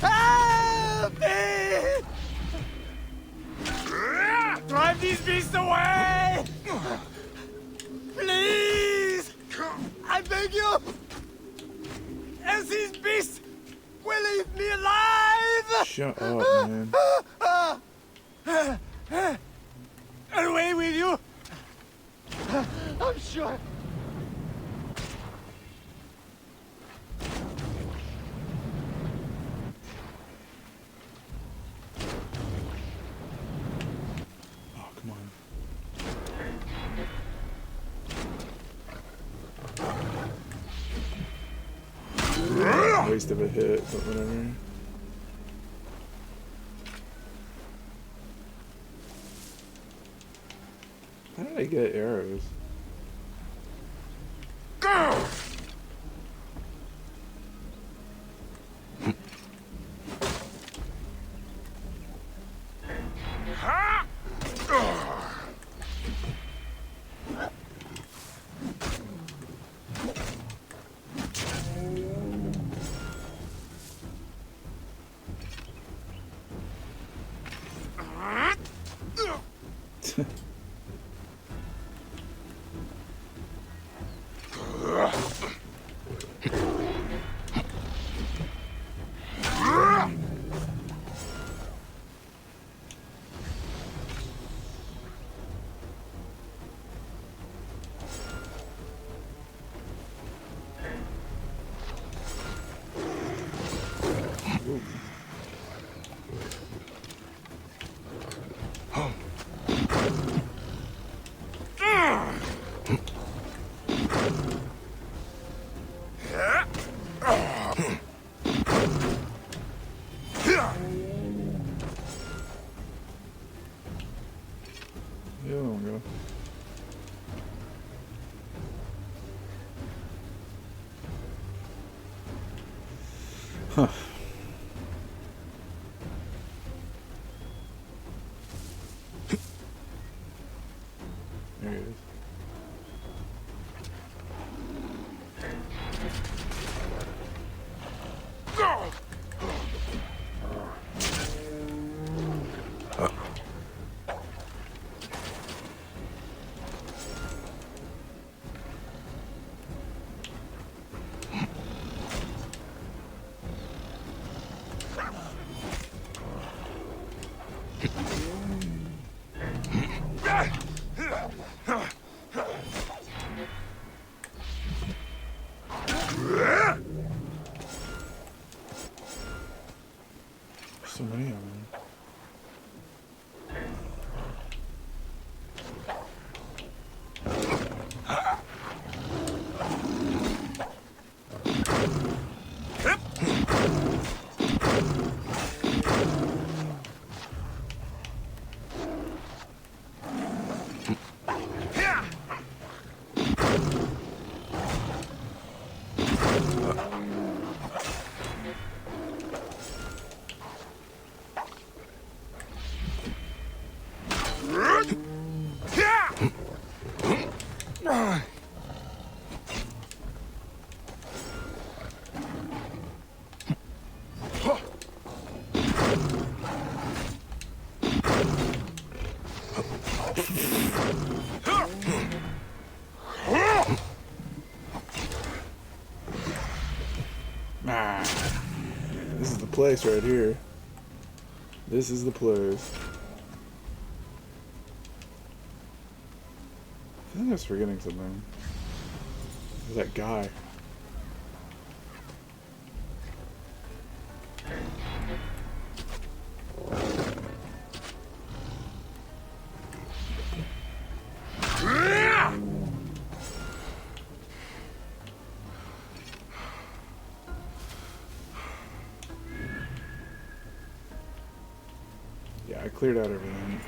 Help me! Drive these beasts away! Please! I beg you! Else these beasts will leave me alive! Shut up, man. Away with you! I'm sure. Oh, come on. Waste of a hit, but whatever. How did I get arrows? There he is. So many of them. This is the place right here. This is the place. I think I was forgetting something. There's that guy. Yeah, I cleared out everything.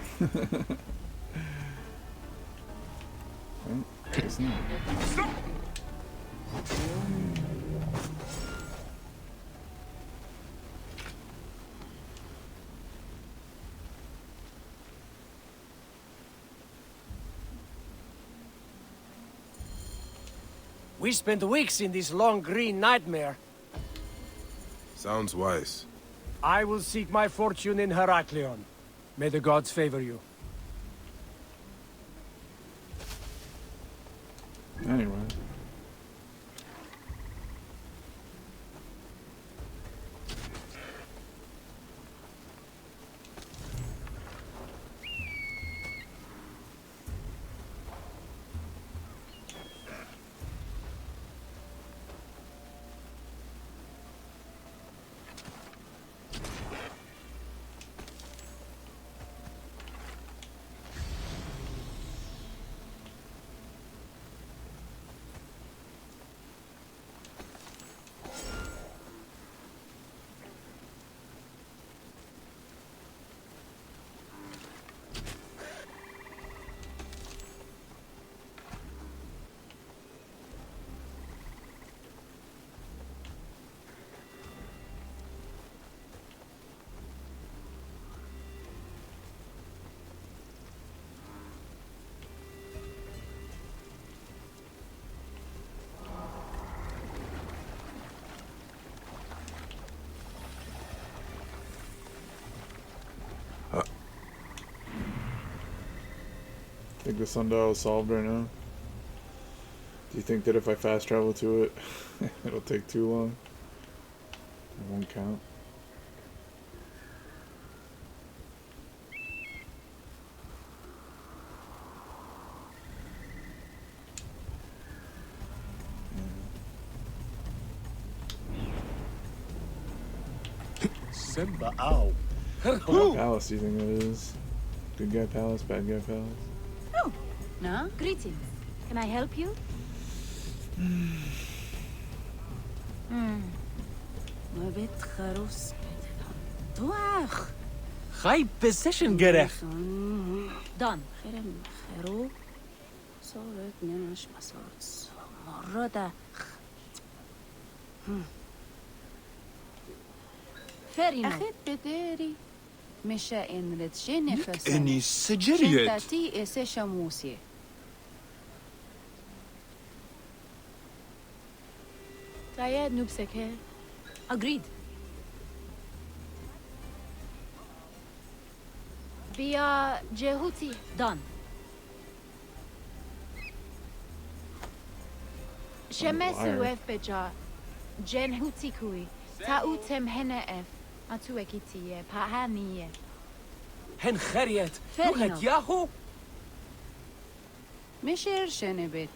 Well, guess not. We spent weeks in this long green nightmare. Sounds wise. I will seek my fortune in Heraklion. May the gods favor you. Anyway. Think the sundial is solved right now? Do you think that if I fast travel to it, it'll take too long? It won't count. Simba, ow. What palace do you think it is? Good guy palace, bad guy palace? Oh, no, greetings. Can I help you? High position gerecht. Done. Fair enough. أخذ بداري مشاء رتشين خسن إني سجريت. شنتاتي إسي شموسي Taya Nubseke. Agreed. Via Jehuti. Done. Shemesu F Beja. Jen Huti Kui. Tautem Hena F. Atuekiti. Pahani. هن خريت Fair لغة enough. ياهو مشير شنبت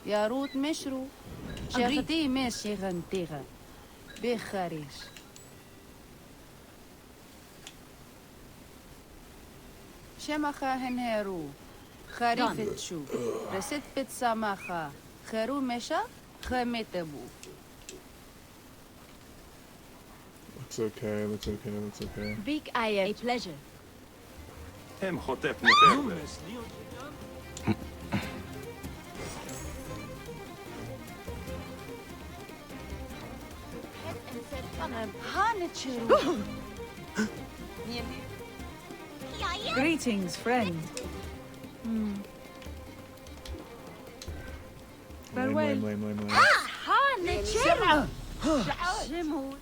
ياروت مشرو شغدي مشي غنتيغا بخاريش شمخا هنهرو خريفت شو رست بت سمخا خرو مشا خمتبو Looks okay, looks okay, looks okay. Big Aya. A pleasure. הם חוטף נפר. هانتشرو Greetings, friend. Farewell. Lame. هانتشرو جمود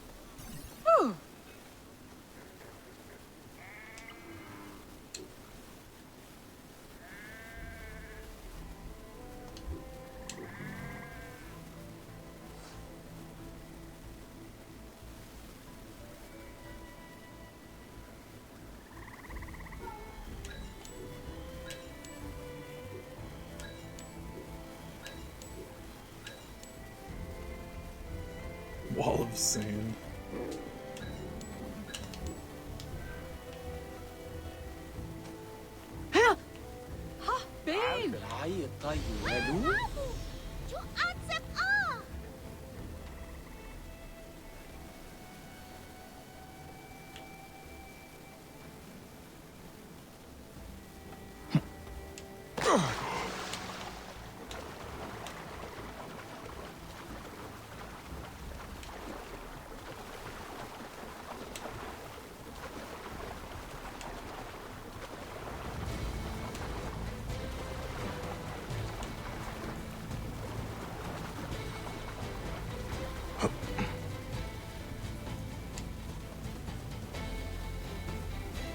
Wall of sand. Babe! العيط طيب هلو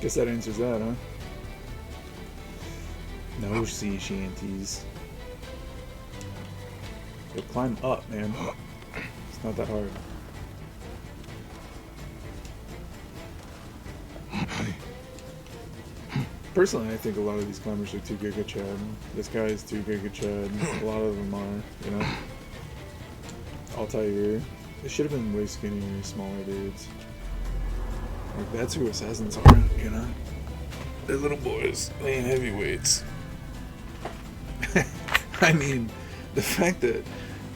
Guess that answers that, huh? No sea shanties. Yo, climb up, man. It's not that hard. Personally, I think a lot of these climbers are too giga chad. This guy is too giga chad. A lot of them are, you know? Altair. They should have been way skinnier, smaller dudes. Like, that's who assassins are, you know? They're little boys. They ain't heavyweights. I mean, the fact that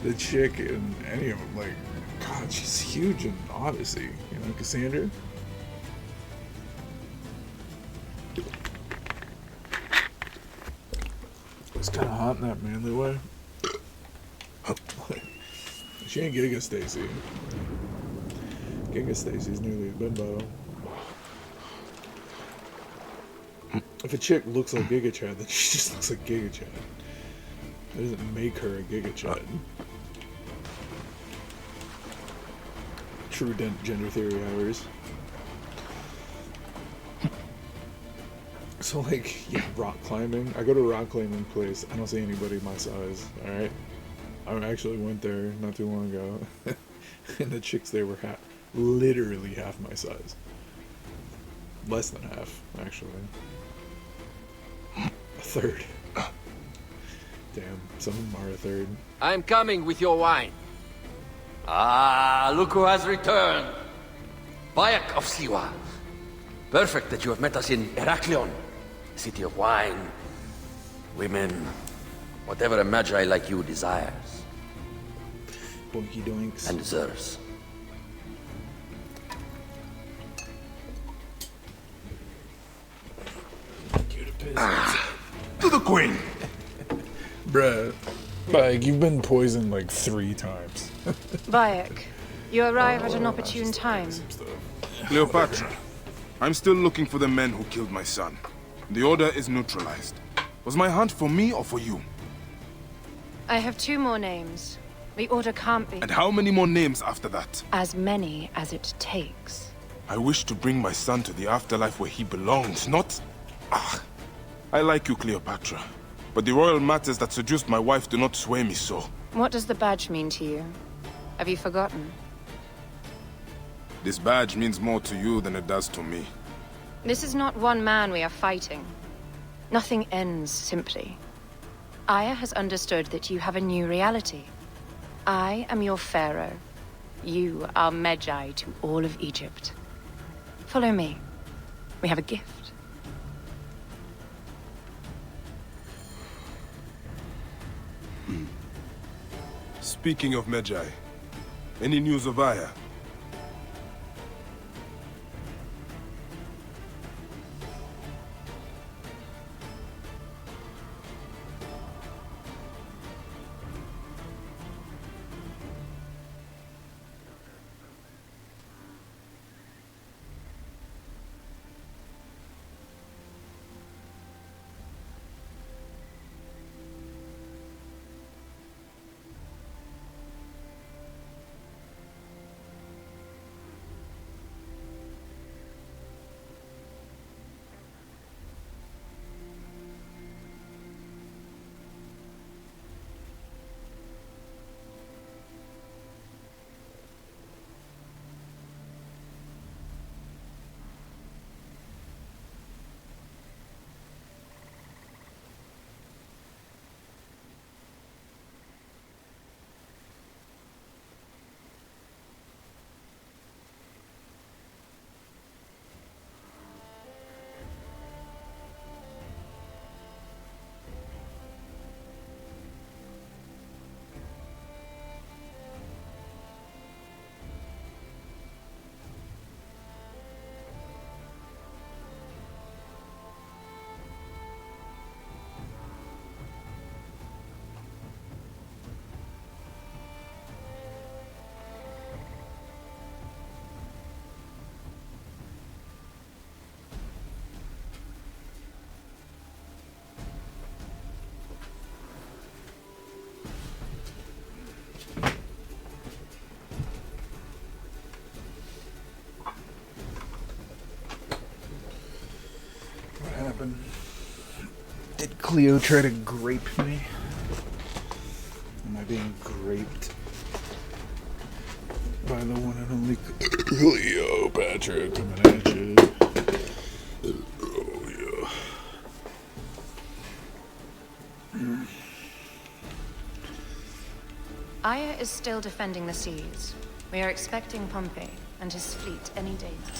the chick in any of them, like, God, she's huge in Odyssey, you know, Cassandra? It's kind of hot in that manly way. She ain't Giga Stacy. Giga Stacy's nearly a bimbo. If a chick looks like Giga Chad, then she just looks like Giga Chad. That doesn't make her a Giga Chad. True gender theory hours. So, like, yeah, rock climbing. I go to a rock climbing place. I don't see anybody my size, alright? I actually went there not too long ago. And the chicks there were literally half my size. Less than half, actually. A third. Damn, some of them are a third. I'm coming with your wine. Ah, look who has returned. Bayek of Siwa. Perfect that you have met us in Heraklion, city of wine, women, whatever a magi like you desires. Boinky doinks. And deserves. To the queen! Bruh. Like, you've been poisoned like 3 times. Bayek You arrive at an opportune time. Cleopatra, I'm still looking for the men who killed my son. The order is neutralized. Was my hunt for me or for you? I have 2 more names. The order can't be... And how many more names after that? As many as it takes. I wish to bring my son to the afterlife where he belongs, not... I like you, Cleopatra. But the royal matters that seduced my wife do not sway me so. What does the badge mean to you? Have you forgotten? This badge means more to you than it does to me. This is not one man we are fighting. Nothing ends simply. Aya has understood that you have a new reality. I am your pharaoh. You are Medjay to all of Egypt. Follow me. We have a gift. Speaking of Medjay, any news of Aya? Did Cleo try to grape me? Am I being graped by the one and only Cleopatra coming at you? Oh, yeah. Aya is still defending the seas. We are expecting Pompey and his fleet any day now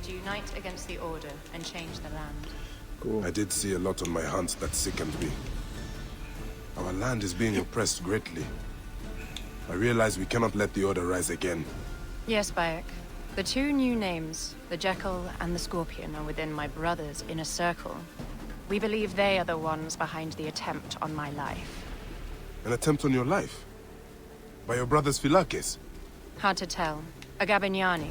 to unite against the Order and change the land. Cool. I did see a lot on my hunts that sickened me. Our land is being oppressed greatly. I realize we cannot let the Order rise again. Yes, Bayek. The 2 new names, the Jekyll and the Scorpion, are within my brother's inner circle. We believe they are the ones behind the attempt on my life. An attempt on your life? By your brother's Phylakes? Hard to tell. A Gabignani.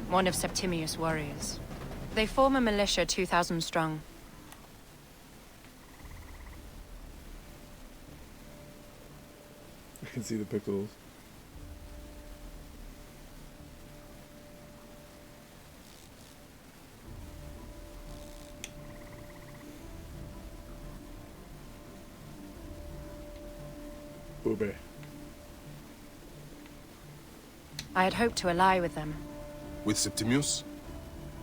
One of Septimius' warriors. They form a militia 2,000 strong. I can see the pickles. Booby. I had hoped to ally with them. With Septimius?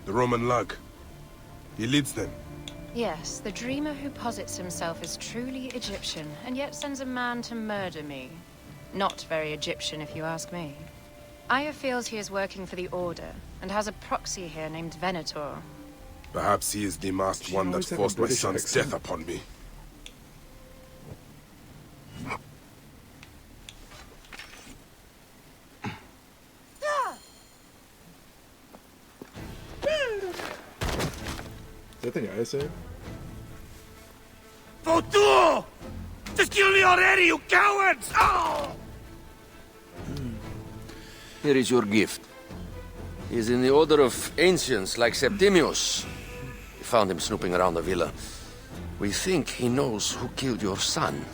The Roman lug? He leads them? Yes, the dreamer who posits himself as truly Egyptian, and yet sends a man to murder me. Not very Egyptian, if you ask me. Aya feels he is working for the Order, and has a proxy here named Venator. Perhaps he is the masked one that forced my son's death upon me. that thing I said? Fotuo! Just kill me already, you cowards! Oh! Here is your gift. He is in the order of ancients like Septimius. We found him snooping around the villa. We think he knows who killed your son.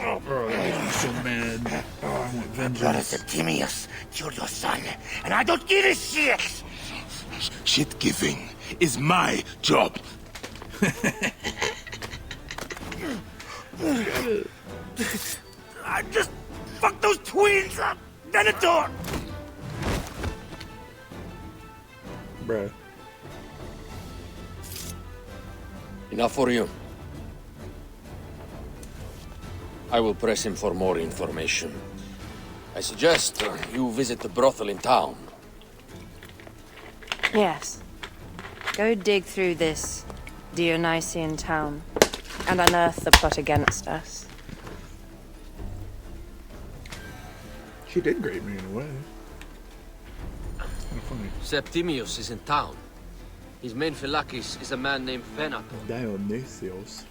Oh, bro, that makes me so mad. Oh, I want vengeance. Brother Septimius killed your son, and I don't give a shit! Shit giving is my job. I just fucked those twins up, Venator! Bruh. Enough for you. I will press him for more information. I suggest you visit the brothel in town. Yes. Go dig through this Dionysian town and unearth the plot against us. She did grade me in a way. Kind of funny. Septimius is in town. His main Phylakis is a man named Venator. Dionysios.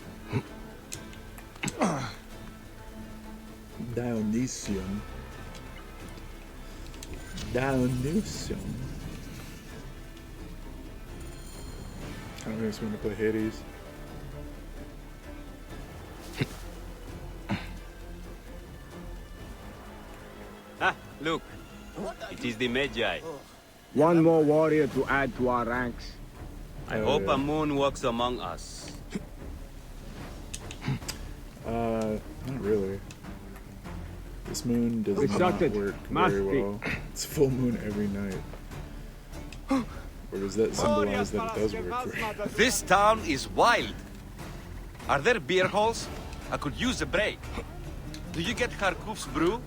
Dionysian. Dionysian. Kind of makes me want to play Hades. Ah, look. It is the Magi. One more warrior to add to our ranks. I hope a moon walks among us. Not really. This moon does not work very well. It's full moon every night. Or does that symbolize that it does work for This town is wild. Are there beer halls? I could use a break. Do you get Kharkov's brew?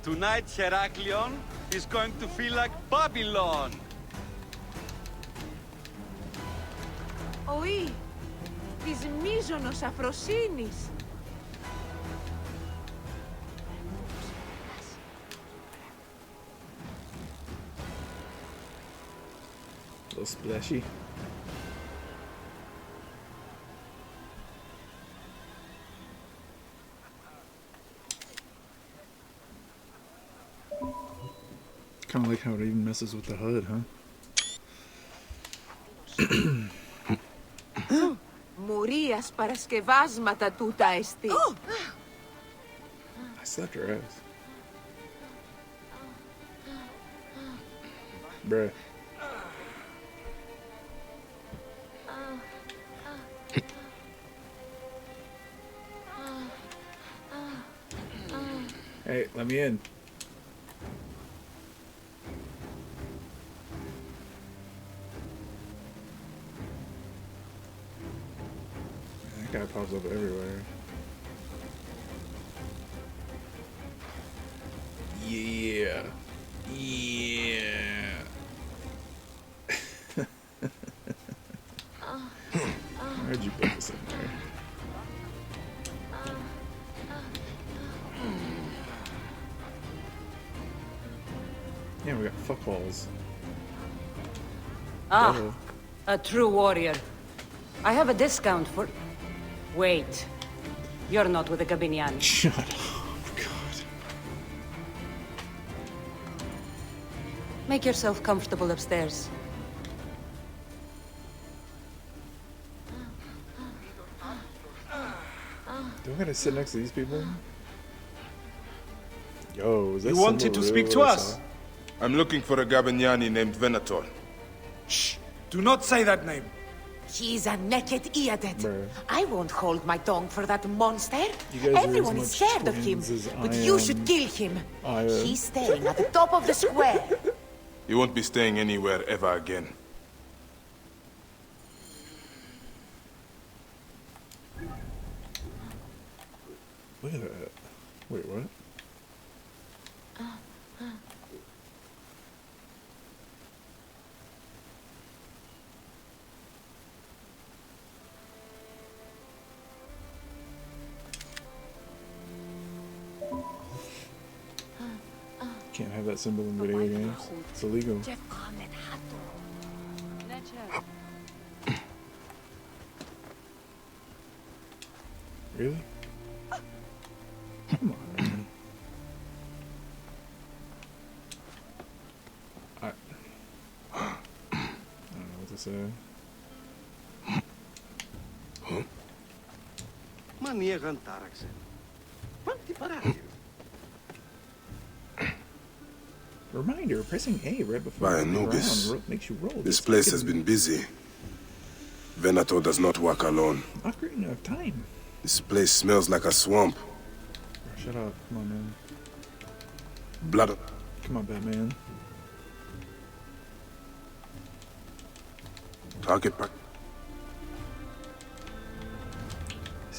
Tonight, Heraklion is going to feel like Babylon. Οή, της μίζωνος αφροσύνης. a little splashy? Kind of like how it even messes with the HUD, huh? Μουρίας παρασκευάσματα τούτα εστί. I slapped her ass. Bruh. Hey, let me in. That guy pops up everywhere. Yeah. Yeah. Where'd you put this in there? Yeah, we got fuckholes. Ah, Duh. a true warrior. I have a discount for... Wait. You're not with the Gabinian. Shut up, God. Make yourself comfortable upstairs. Do I gotta sit next to these people? Yo, is that You wanted to speak to us? Saw? I'm looking for a Gabignani named Venator. Shh! Do not say that name. He's a naked idiot. Bruh. I won't hold my tongue for that monster. You guys are Everyone as is much scared of him, twins as but I you am. should kill him. I am. He's staying at the top of the square. You won't be staying anywhere ever again. Look at that. Wait, what? Can't have that symbol in video games. It's illegal. Really? Come on, man. I don't know what to say. Μανιέγαν τάραξε. Πάντι παράθυρο. Reminder, pressing A right before By the Anubis, ground makes you roll. this place has been busy. Venator does not work alone. Not great enough time. This place smells like a swamp. Shut up. Come on, man. Blood. Come on, Batman. Target pack.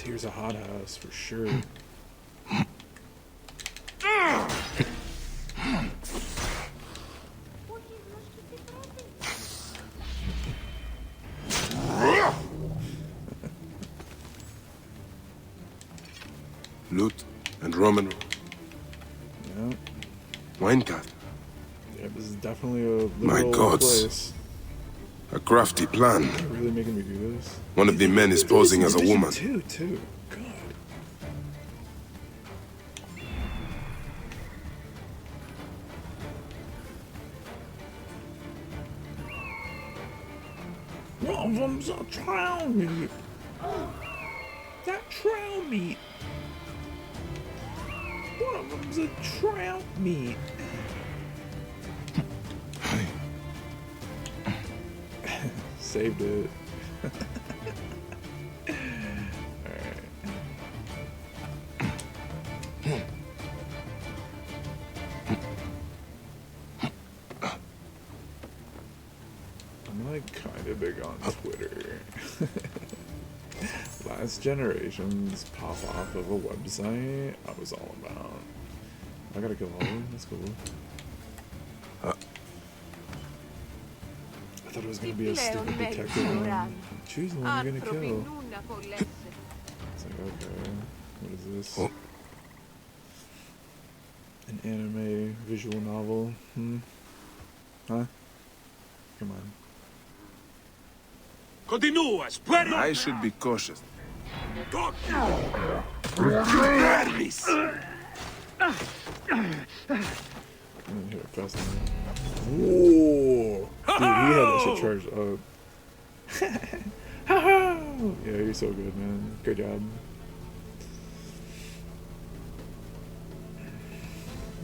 Here's a hothouse for sure. Loot and Roman. Yeah. Wine cart. Yeah, this is definitely a My literal gods. place. A crafty plan. You're really making me do this. One of the men is posing as a Division woman. 2, too. God. One of them's a trout meat. That trout meat. One of them's a trout meat. Saved it. Alright. I'm like kinda big on Twitter. Last Generations pop off of a website I was all about. I gotta kill all of them, that's cool. I thought it was gonna be a stupid detective one. Choose the one you're gonna kill. It's like, okay, what is this? An anime visual novel? Huh? Come on. I should be cautious. I didn't hit it fast enough. Whoa! Dude, he had that shit charged up. Yeah, you're so good, man. Good job.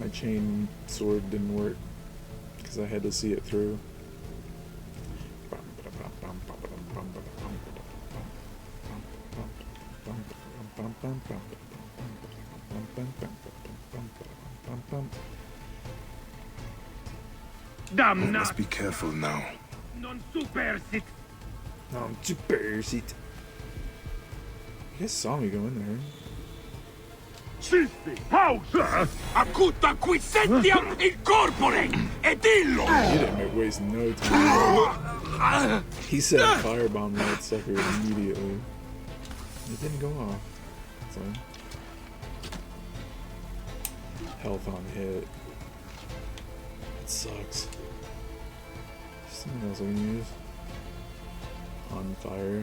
My chain sword didn't work because I had to see it through. I must be careful now. Non super sit. You guys saw me go in there. Pausa! Acuta qui sentiam incorpore! E dillo! You didn't waste no time. He said firebomb that sucker immediately. It didn't go off. So health on hit. It sucks. Something else I can use. On fire.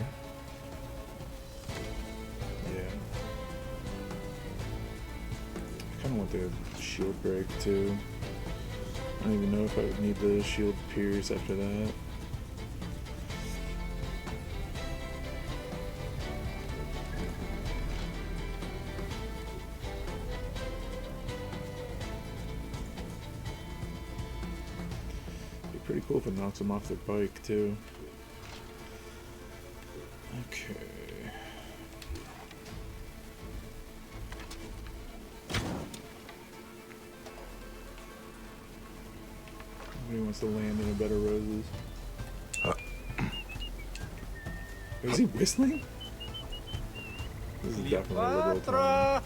Yeah. I kinda want the shield break too. I don't even know if I would need the shield pierce after that. Be pretty cool if it knocks them off their bike too. Okay. Nobody wants to land in a bed of roses. Is he whistling? This is definitely a liberal time.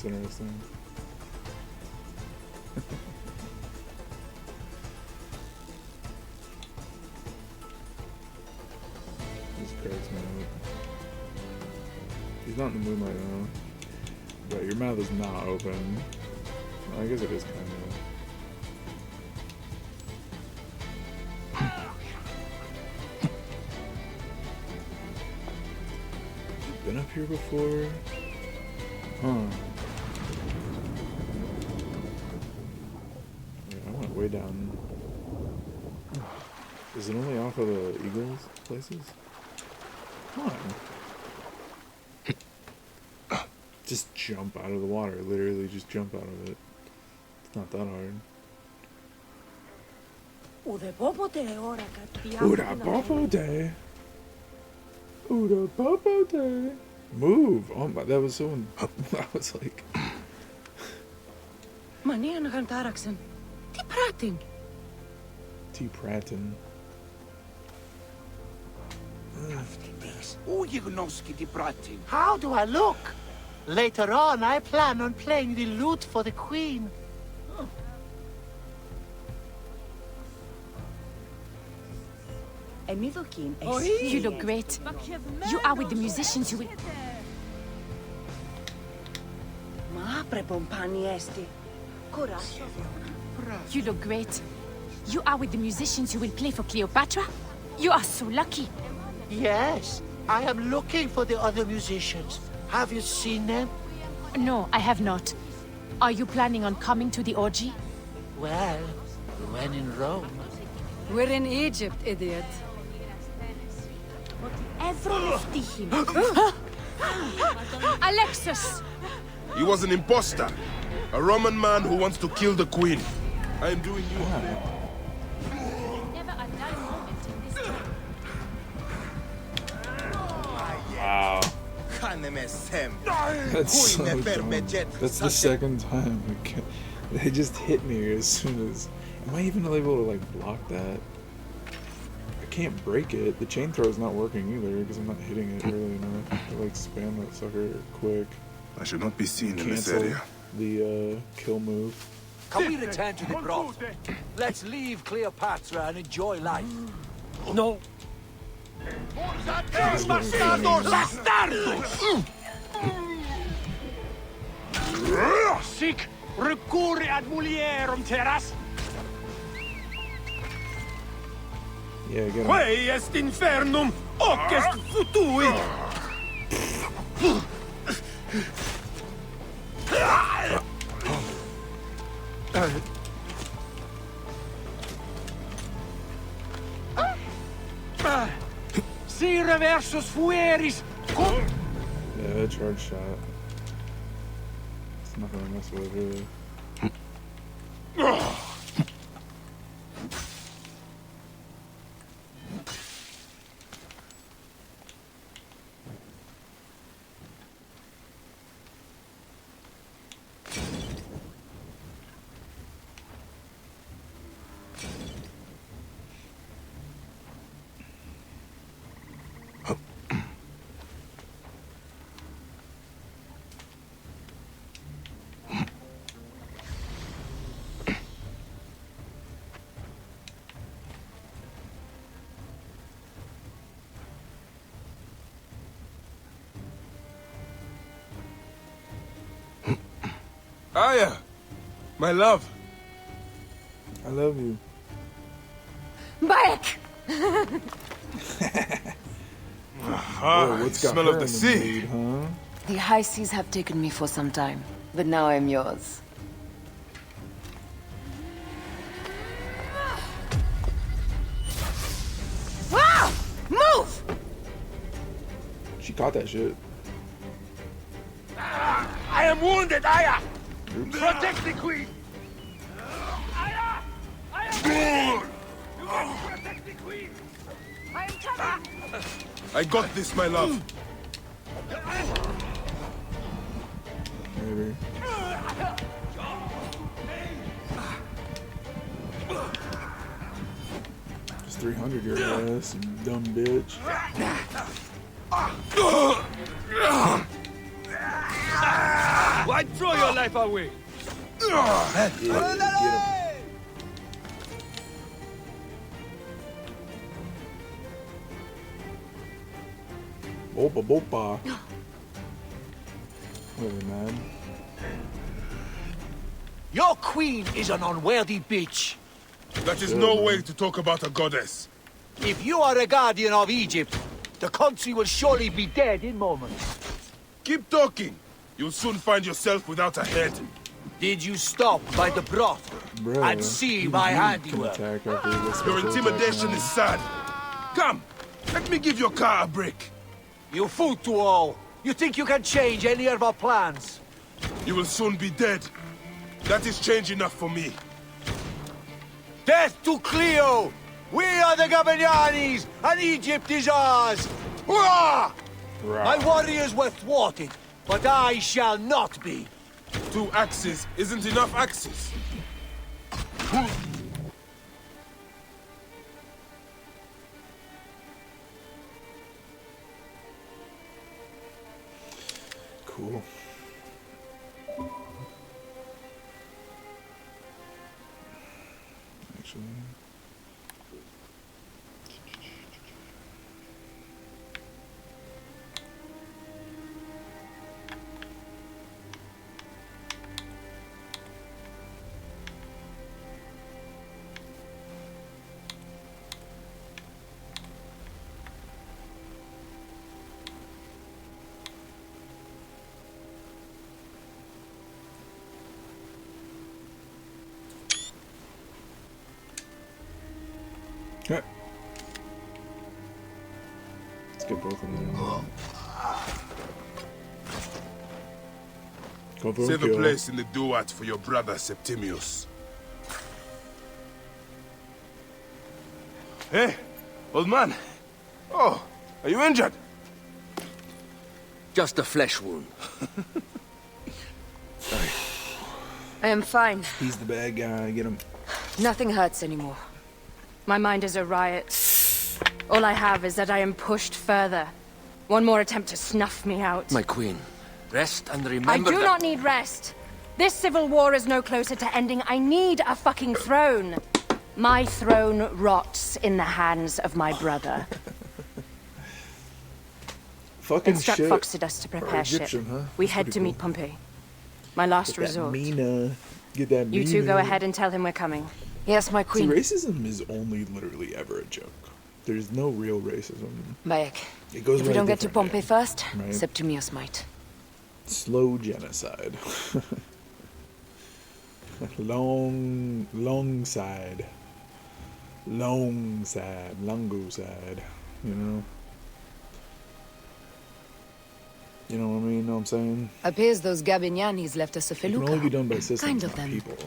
That's interesting. This cracks me up. He's not in the moonlight though. But your mouth is not open. Well, I guess it is kind of. Been up here before? Huh. Yeah, I went way down. Is it only off of the Eagles places? Huh. Just jump out of the water. Literally just jump out of it. It's not that hard. Ura popo day. Ura popo day. Move! Oh my, that was so. I was like. Mania na kantaraksen. Ti prating. T. Pratton. How do I look? Later on, I plan on playing the lute for the queen. You look great. You are with the musicians who will... You look great. You are with the musicians who will play for Cleopatra? You are so lucky. Yes, I am looking for the other musicians. Have you seen them? No, I have not. Are you planning on coming to the orgy? Well, when in Rome. We're in Egypt, idiot. Alexis! He was an imposter. A Roman man who wants to kill the queen. I am doing you a favor. Wow. That's so dumb. That's the second time. They just hit me as soon as... Am I even able to, like, block that? I can't break it. The chain throw is not working either because I'm not hitting it early enough to, like, spam that sucker quick. I should not be seen in this Cancel area. The, kill move. Can we return to the broth? Let's leave Cleopatra and enjoy life. No. Sic recurre ad mulierum terras. Yeah, get him. Quae est infernum, hoc est futui. Si reversus fueris. Yeah, charge shot. It's nothing to mess with, really. Aya! My love! I love you. Back! What's got smell her of the in sea. mood, huh? The high seas have taken me for some time, but now I'm yours. Wow! Move! She caught that shit. I am wounded, Aya! Protect the queen! Aya! Aya! You must protect the queen! I am coming! I got this, my love. Maybe. Just 300 your ass, you dumb bitch. I'd throw your life away. Yeah, get him. Bopa, bopa. Really, man. Your queen is an unworthy bitch. That is no way to talk about a goddess. If you are a guardian of Egypt, the country will surely be dead in moments. Keep talking. You'll soon find yourself without a head. Did you stop by the broth and see my handiwork? Your intimidation is sad. Come, let me give your car a break. You fool to all. You think you can change any of our plans? You will soon be dead. That is change enough for me. Death to Cleo! We are the Gabanianis, and Egypt is ours! Hurrah! My warriors were thwarted, but I shall not be. 2 axes isn't enough axes. Cool. Actually. Okay. Let's get both of them. Go for Save a kill. place in the duat for your brother Septimius. Hey, old man. Oh, are you injured? Just a flesh wound. I am fine. He's the bad guy. Get him. Nothing hurts anymore. My mind is a riot. All I have is that I am pushed further. One more attempt to snuff me out. My queen, rest and remember I do not need rest. This civil war is no closer to ending. I need a fucking throne. My throne rots in the hands of my brother. Fucking Instruct shit. Foxidas to prepare Egyptian, ship. huh? We That's head pretty to cool. meet Pompey. My last Get that resort. Mina. Get that You Mina. two go ahead and tell him we're coming. Yes, my See, queen. racism is only literally ever a joke. There's no real racism. Bayek. It goes If we right don't get to different, Pompey first, right? Septimius might. Slow genocide. long side. Longo side, you know? You know what I mean? Know what I'm saying? Appears those Gabinianis left us a It can only be Phylaka. done by systems, Kind of not them. people.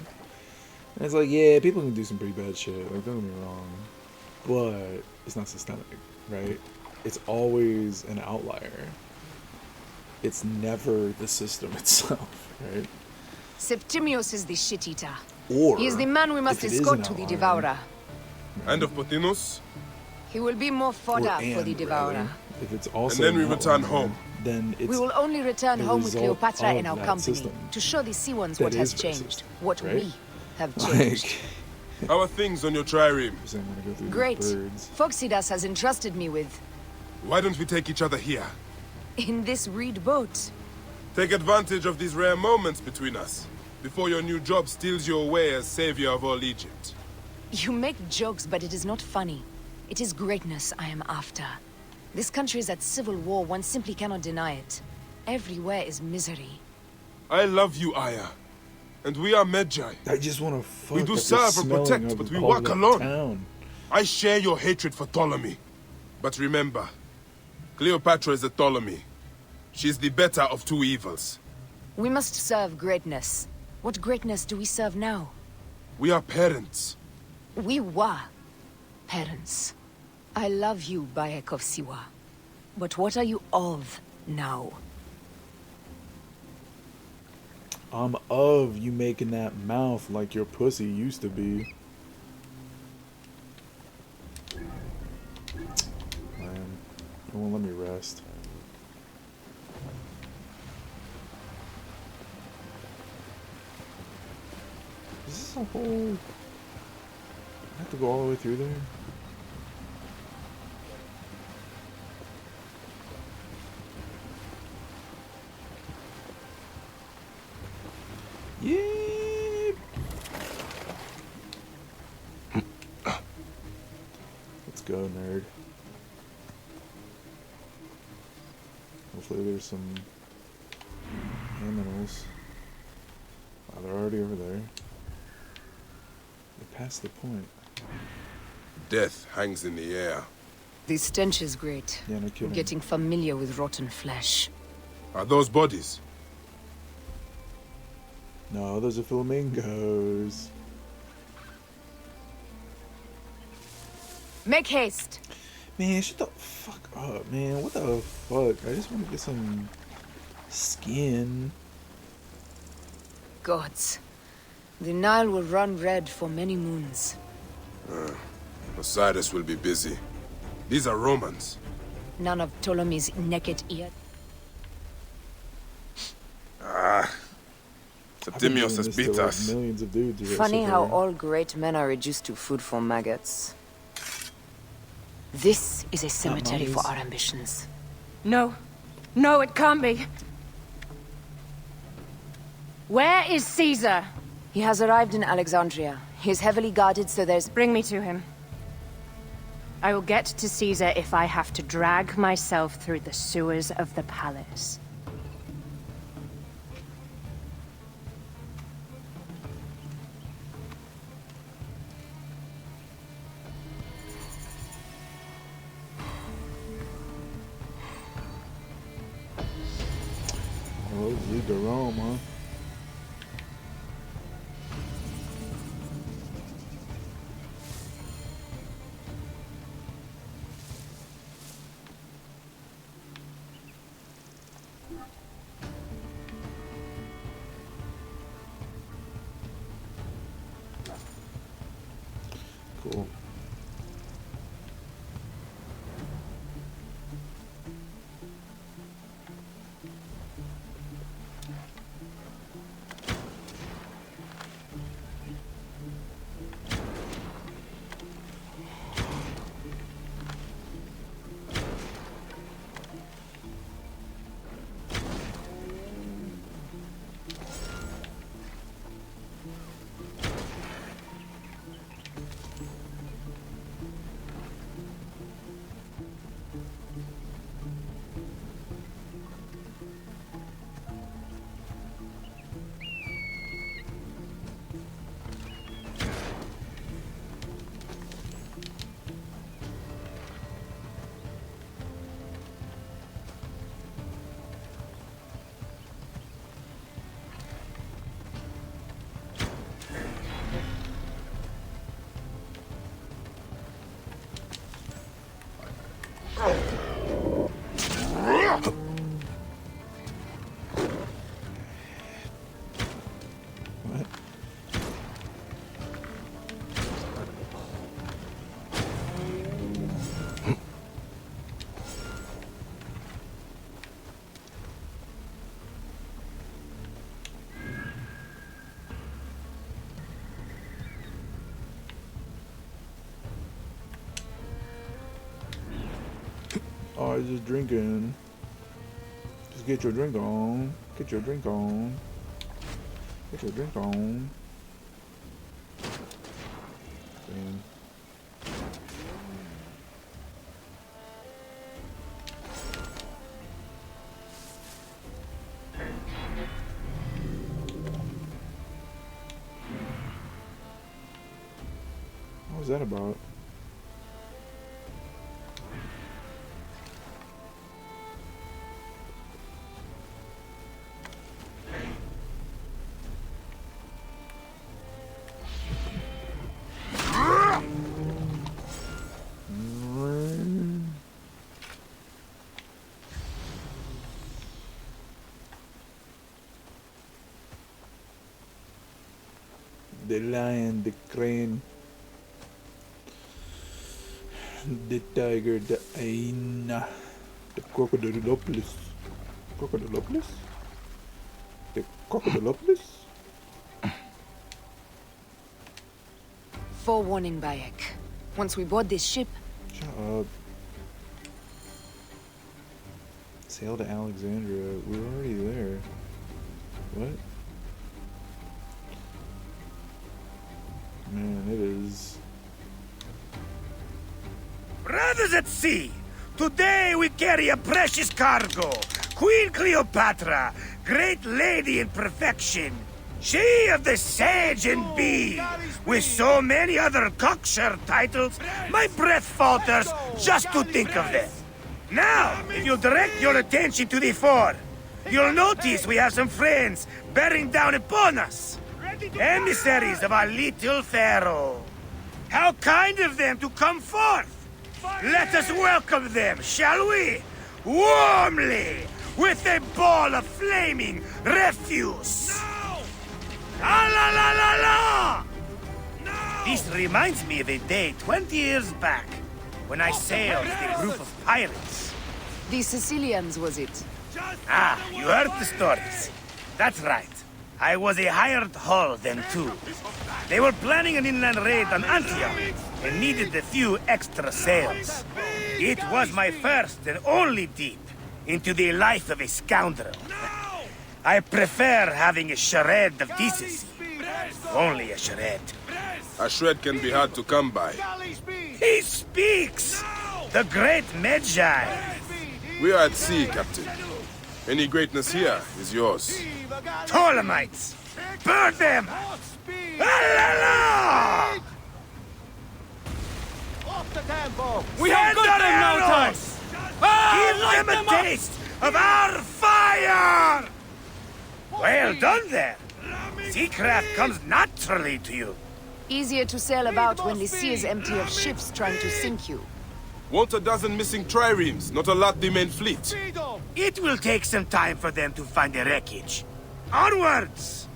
And it's like, yeah, people can do some pretty bad shit, like, don't get me wrong. But it's not systemic, right? It's always an outlier. It's never the system itself, right? Septimius is the shit-eater. Or He is the man we must if it is escort an to the outlier, Devourer. And of Pothinus? He will be more fodder or for the and, Devourer. rather, if it's also And then we an return outlier, home. Then it's We will only return the home with result Cleopatra in of our that company system to show the sea ones that what has is changed, racist, what right? we have changed. Like, How are things on your trireme? I'm gonna go through these Great. birds. Foxidas has entrusted me with, Why don't we take each other here? in this reed boat. Take advantage of these rare moments between us, before your new job steals you away as savior of all Egypt. You make jokes, but it is not funny. It is greatness I am after. This country is at civil war, one simply cannot deny it. Everywhere is misery. I love you, Aya. And we are Medjay. I just want to fuck. We do after serve and smelling protect, of but we all work that alone. Town. I share your hatred for Ptolemy. But remember, Cleopatra is a Ptolemy. She's the better of two evils. We must serve greatness. What greatness do we serve now? We are parents. We were parents. I love you, Bayek of Siwa. But what are you of now? I'm of you making that mouth like your pussy used to be. Man, it won't let me rest. Is this a whole... I have to go all the way through there? Yeah. Let's go, nerd. Hopefully there's some animals. Wow, they're already over there. They're past the point. Death hangs in the air. This stench is great. Yeah, no kidding. I'm getting familiar with rotten flesh. Are those bodies? No, those are flamingos. Make haste! Man, shut the fuck up, man. What the fuck? I just want to get some skin. Gods. The Nile will run red for many moons. Osiris will be busy. These are Romans. None of Ptolemy's naked ear. Septimius has beat us. Millions of dudes. Funny how all great men are reduced to food for maggots. This is a cemetery for our ambitions. No. No, it can't be. Where is Caesar? He has arrived in Alexandria. He is heavily guarded, so there's... Bring me to him. I will get to Caesar if I have to drag myself through the sewers of the palace. Oh, lead to Rome, huh? Cool. Oh, just drinking. Just get your drink on. Get your drink on. Get your drink on. Damn. What was that about? The lion, the crane, the tiger, the hyena, the crocodilopoulos. Crocodilopoulos? The crocodilopoulos? forewarning, Bayek. Once we board this ship... Shut up. Sail to Alexandria. We're already there. What? Man, it is... Brothers at sea, today we carry a precious cargo. Queen Cleopatra, great lady in perfection. She of the Sage and Bee. With so many other cocksure titles, my breath falters just to think of them. Now, if you'll direct your attention to the fore, you'll notice we have some friends bearing down upon us. Emissaries of our little pharaoh. How kind of them to come forth. Let us welcome them, shall we? Warmly, with a ball of flaming refuse. No! Ah la la la la! No! This reminds me of a day 20 years back, when I sailed with a group of pirates. The Sicilians, was it? Ah, you heard the stories. That's right. I was a hired hull then too. They were planning an inland raid on Antioch and needed a few extra sails. It was my first and only dip into the life of a scoundrel. I prefer having a shred of decency. Only a shred. A shred can be hard to come by. He speaks! The great Magi! We are at sea, Captain. Any greatness here is yours. Ptolemites! Burn them! La! Off the tempo! We have got them now, time! Give them a taste of our fire! Well done there. Seacraft comes naturally to you. Easier to sail about when the sea is empty of ships trying to sink you. Want a dozen missing triremes, not a lot the main fleet. It will take some time for them to find the wreckage. Onwards!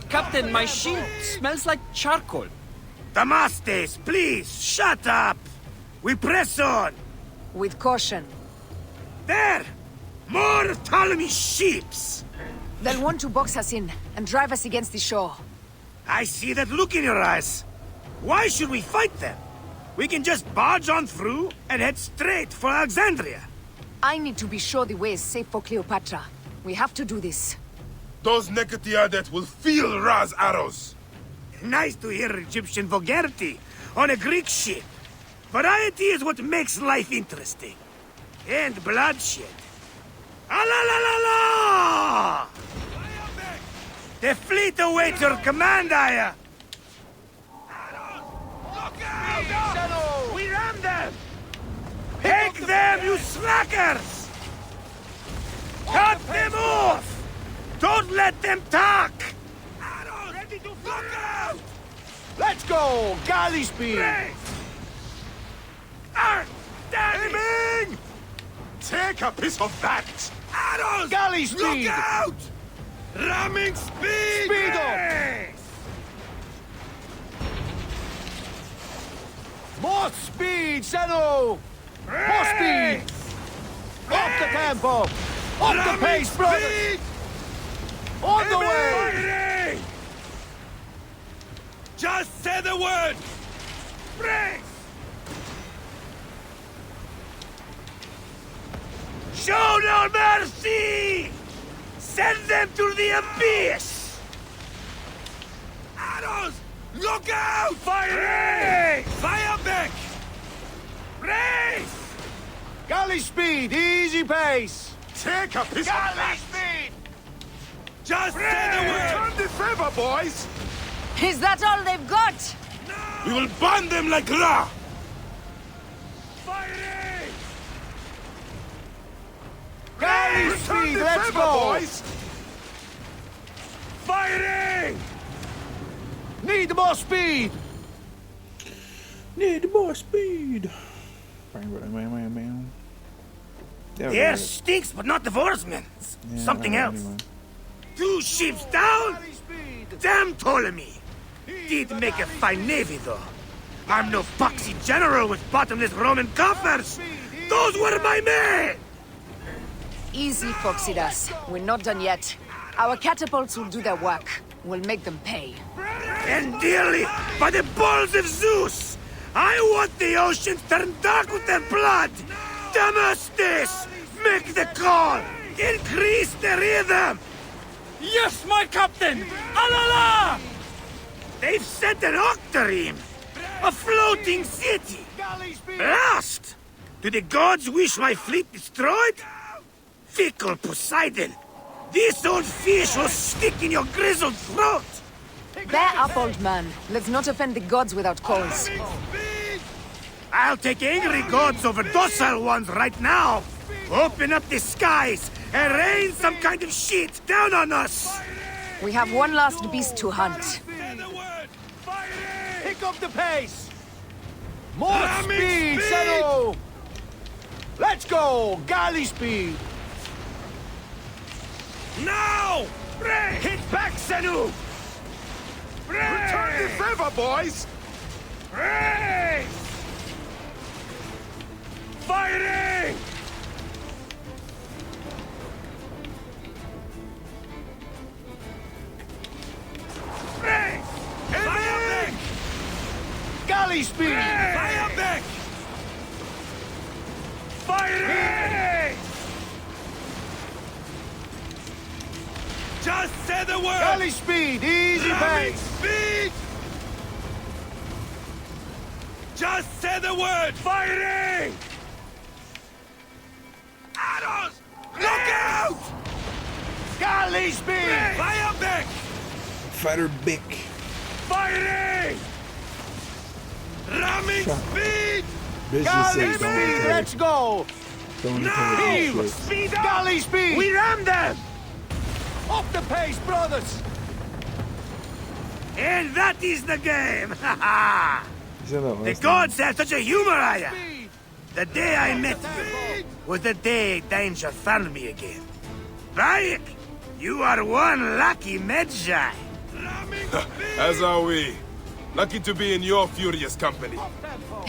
Captain, my shield smells like charcoal. Damastes, please, shut up! We press on! With caution. There! More Ptolemy ships! They'll want to box us in and drive us against the shore. I see that look in your eyes. Why should we fight them? We can just barge on through and head straight for Alexandria. I need to be sure the way is safe for Cleopatra. We have to do this. Those Nekatiadet will feel Ra's arrows. Nice to hear Egyptian vulgarity on a Greek ship. Variety is what makes life interesting. And bloodshed. Ah la la la la! The fleet awaits your command, Aya! We ram them! Take them, you slackers! Cut them off! Don't let them talk! Ready to look out! Let's go! Galley speed! Aiming! Take a piece of that! Arrows! Galley speed! Look out! Ramming speed! Speed up! More speed, Seno! More speed! Off the tempo! Off the pace, brothers! On the way! Just say the word! Brace! Show no mercy! Send them to the abyss! Arrows! Look out! Fire! Fire back! Brace! Galley speed, easy pace! Take a piece of Galley that! speed! Just say the word! Return the favor, boys! Is that all they've got? We will burn them like Ra! Firing! Galley Return speed, the let's favor, go! boys! Firing! Need more speed! Need more speed. The air stinks, but not the horsemen. Something else. Anyway. 2 ships down? Damn Ptolemy! Did make a fine navy, though. I'm no foxy general with bottomless Roman coffers. Those were my men! Easy, Foxidas. We're not done yet. Our catapults will do their work. We'll make them pay. And dearly, by the balls of Zeus, I want the oceans turned dark with their blood! Damastis! Make the call! Increase the rhythm! Yes, my captain! Alala! They've sent an octarine! A floating city! Lost! Do the gods wish my fleet destroyed? Fickle Poseidon! This old fish will stick in your grizzled throat! Bear up, old man. Let's not offend the gods without cause. I'll take angry gods over docile ones right now! Open up the skies and rain some kind of shit down on us! We have one last beast to hunt. Pick up the pace! More speed, Zeno! Let's go! Galley speed! Now! Hit back, Senu! Return the favor, boys! Fighting! Fire! Galley speed! Fire back! Fighting! Just say the word! Galley speed! Easy pace! Speed! Just say the word! Fighting! Arrows! Look out! Galley speed! Fire back! Fighter Bick. Fighting! Ramming speed! Bitch just Galley says don't speed! retard. Let's go! Don't No! retard this shit. Speed up! Galley speed! We ram them! Up the pace, brothers! And that is the game! Ha ha! You said that The last gods have such a humor, Aya! The day I met you was the day danger found me again. Bayek, you are one lucky Medjay. As are we. Lucky to be in your furious company.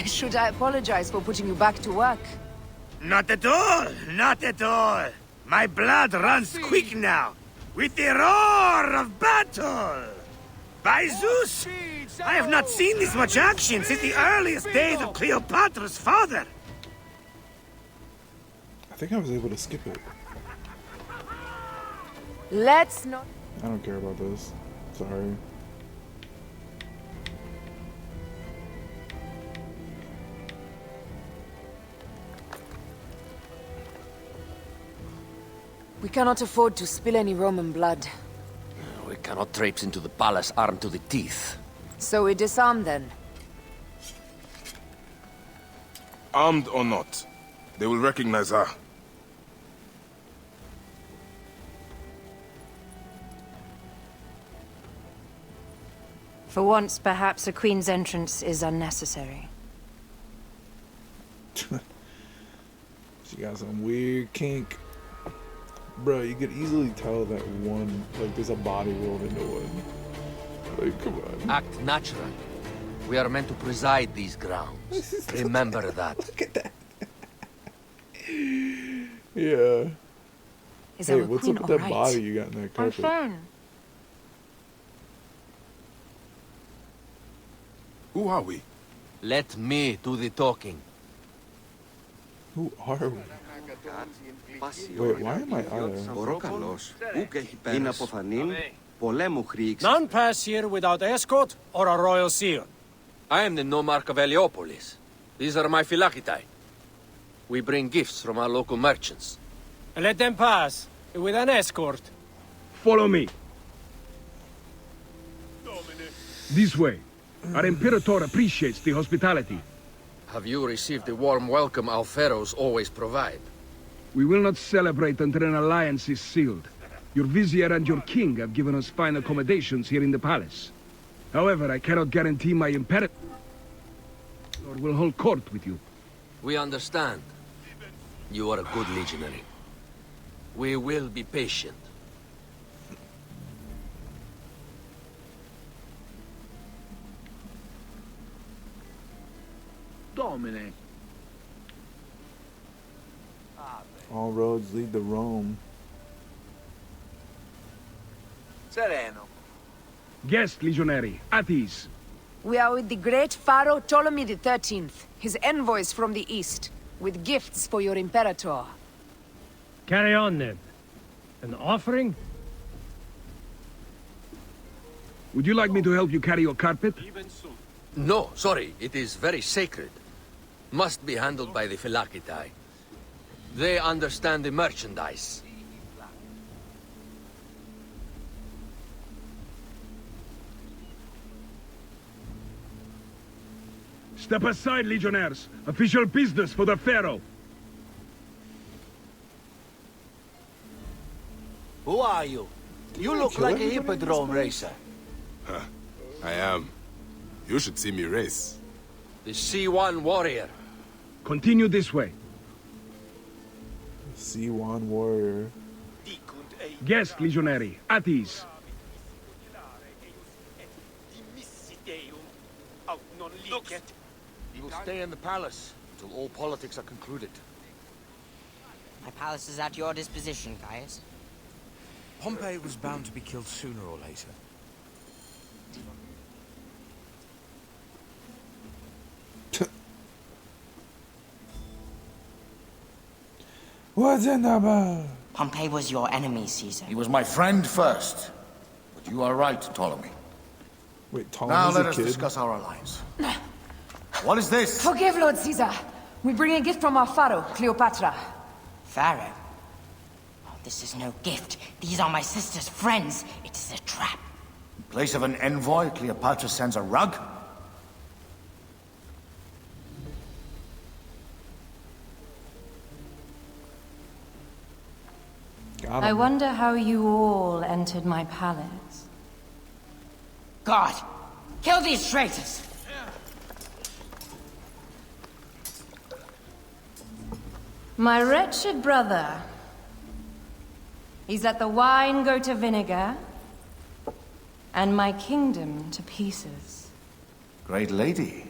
Should I apologize for putting you back to work? Not at all, not at all. My blood runs quick now, with the roar of battle. By Zeus, I have not seen this much action since the earliest days of Cleopatra's father. I think I was able to skip it. Let's not... I don't care about this. Sorry. We cannot afford to spill any Roman blood. We cannot traipse into the palace armed to the teeth. So we disarm then. Armed or not, they will recognize her. For once, perhaps a queen's entrance is unnecessary. She got some weird kink. Bro, you could easily tell that one, like, there's a body rolled into one. Like, come on. Act natural. We are meant to preside these grounds. Remember that. Look at that. Yeah. Is hey, our what's queen up with that alright? body you got in that carpet? I'm fine. Who are we? Let me do the talking. Who are we? Wait, why am I None pass here without escort or a royal seal. I am the nomarch of Heliopolis. These are my Phylakitae. We bring gifts from our local merchants. Let them pass, with an escort. Follow me. This way. Our Imperator appreciates the hospitality. Have you received the warm welcome our pharaohs always provide? We will not celebrate until an alliance is sealed. Your vizier and your king have given us fine accommodations here in the palace. However, I cannot guarantee my Imperator will hold court with you. We understand. You are a good legionary. We will be patient. Domine. All roads lead to Rome. Sereno. Guest legionary, at ease. We are with the great Pharaoh Ptolemy XIII, his envoys from the east, with gifts for your Imperator. Carry on, then. An offering? Would you like me to help you carry your carpet? No, sorry. It is very sacred. Must be handled by the Phylaki. They understand the merchandise. Step aside, legionnaires. Official business for the Pharaoh. Who are you? You look like a hippodrome racer. Huh. I am. You should see me race. The C1 warrior. Continue this way. C1 warrior. Guest legionary, at ease. You will stay in the palace until all politics are concluded. My palace is at your disposition, Gaius. Pompey was bound to be killed sooner or later. What's in the bag? Pompey was your enemy, Caesar. He was my friend first. But you are right, Ptolemy. Wait, Now Ptolemy's let a us kid? discuss our alliance. What is this? Forgive, Lord Caesar. We bring a gift from our Pharaoh, Cleopatra. Pharaoh? Oh, this is no gift. These are my sister's friends. It is a trap. In place of an envoy, Cleopatra sends a rug? I wonder how you all entered my palace. God, kill these traitors! My wretched brother. He's let the wine go to vinegar, and my kingdom to pieces. Great lady.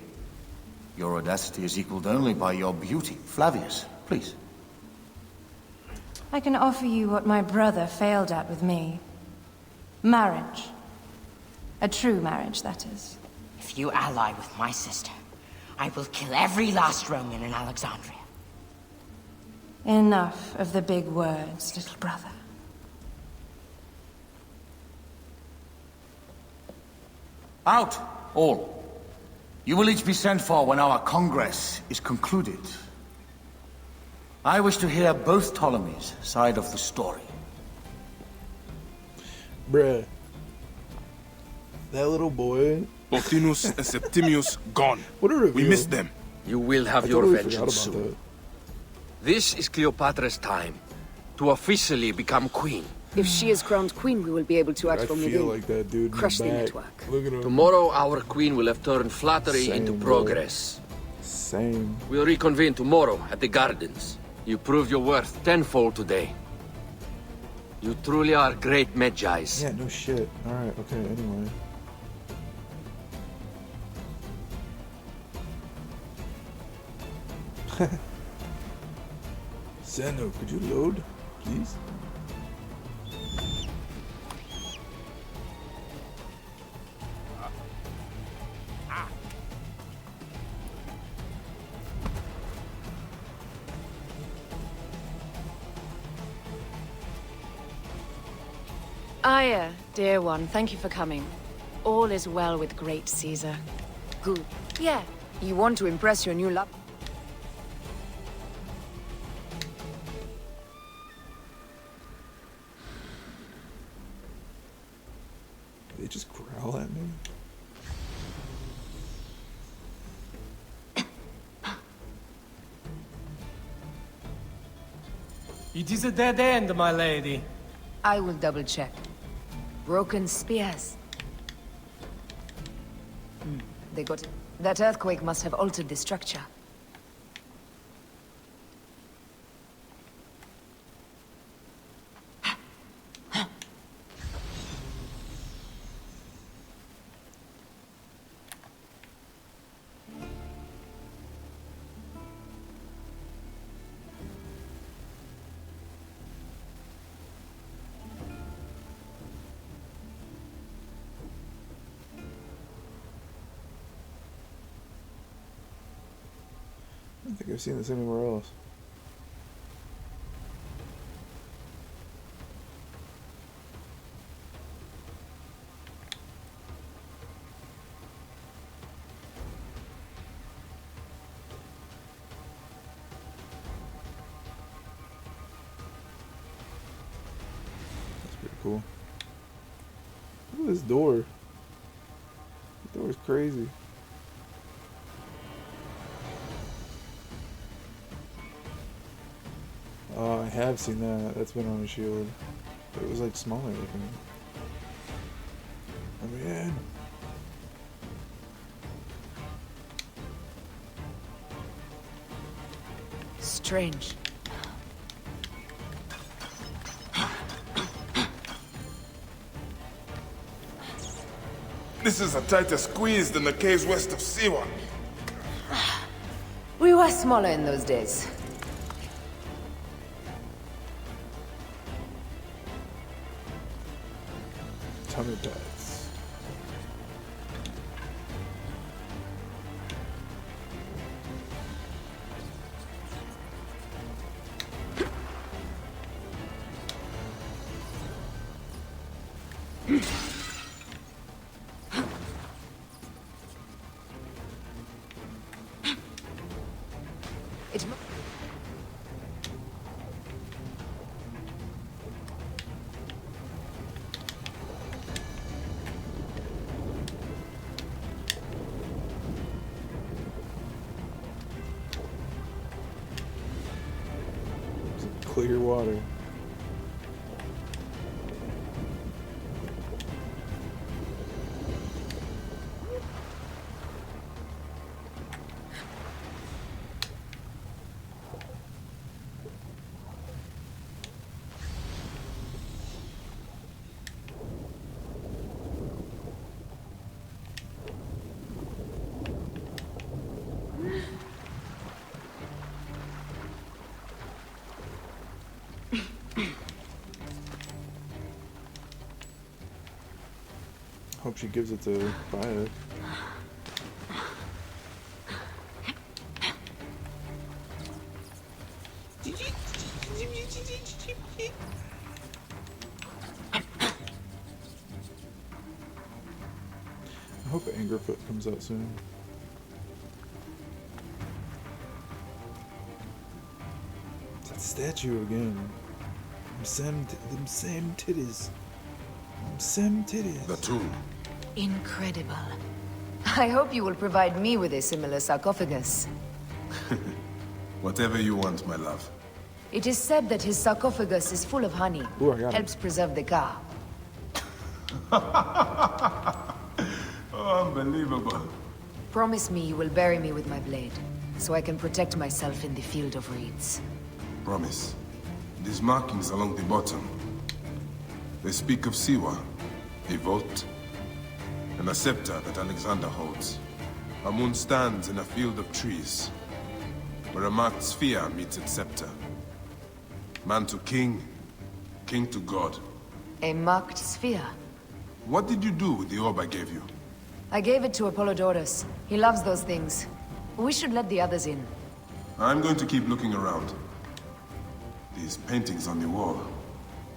Your audacity is equaled only by your beauty. Flavius, please. I can offer you what my brother failed at with me. Marriage. A true marriage, that is. If you ally with my sister, I will kill every last Roman in Alexandria. Enough of the big words, little brother. Out, all. You will each be sent for when our congress is concluded. I wish to hear both Ptolemy's side of the story. Bruh. That little boy. Pothinus and Septimius gone. What a reveal. We missed them. You will have I your totally vengeance forgot about soon. This is Cleopatra's time to officially become queen. If she is crowned queen, we will be able to act I from feel within. like that dude in Crush the the back. network. Look at him. Tomorrow, our queen will have turned flattery Same, into bro. progress. Same. We'll reconvene tomorrow at the gardens. You proved your worth tenfold today. You truly are great Medjais. Yeah, no shit. Alright, okay, anyway. Zeno, could you load, please? Aya, dear one, thank you for coming. All is well with great Caesar. Good. Yeah. You want to impress your new love? They just growl at me. It is a dead end, my lady. I will double check. Broken spears. They got... That earthquake must have altered the structure. don't think I've seen this anywhere else. That's pretty cool. Look at this door. This door is crazy. Oh, I have seen that. That's been on a shield. But it was like smaller looking. Oh man. Strange. This is a tighter squeeze than the caves west of Siwa. We were smaller in those days. Tummy pads. It Clear water. Hope she gives it to Bayek. I hope Angerfoot comes out soon. It's that statue again. Them same titties. Them titties. The tomb. Incredible. I hope you will provide me with a similar sarcophagus. Whatever you want, my love. It is said that his sarcophagus is full of honey. Ooh, I got it. Helps preserve the car. Oh, unbelievable. Promise me you will bury me with my blade, so I can protect myself in the field of reeds. Promise. These markings along the bottom. They speak of Siwa, a vault, and a scepter that Alexander holds. A moon stands in a field of trees, where a marked sphere meets its scepter. Man to king, king to god. A marked sphere. What did you do with the orb I gave you? I gave it to Apollodorus. He loves those things. We should let the others in. I'm going to keep looking around. These paintings on the wall.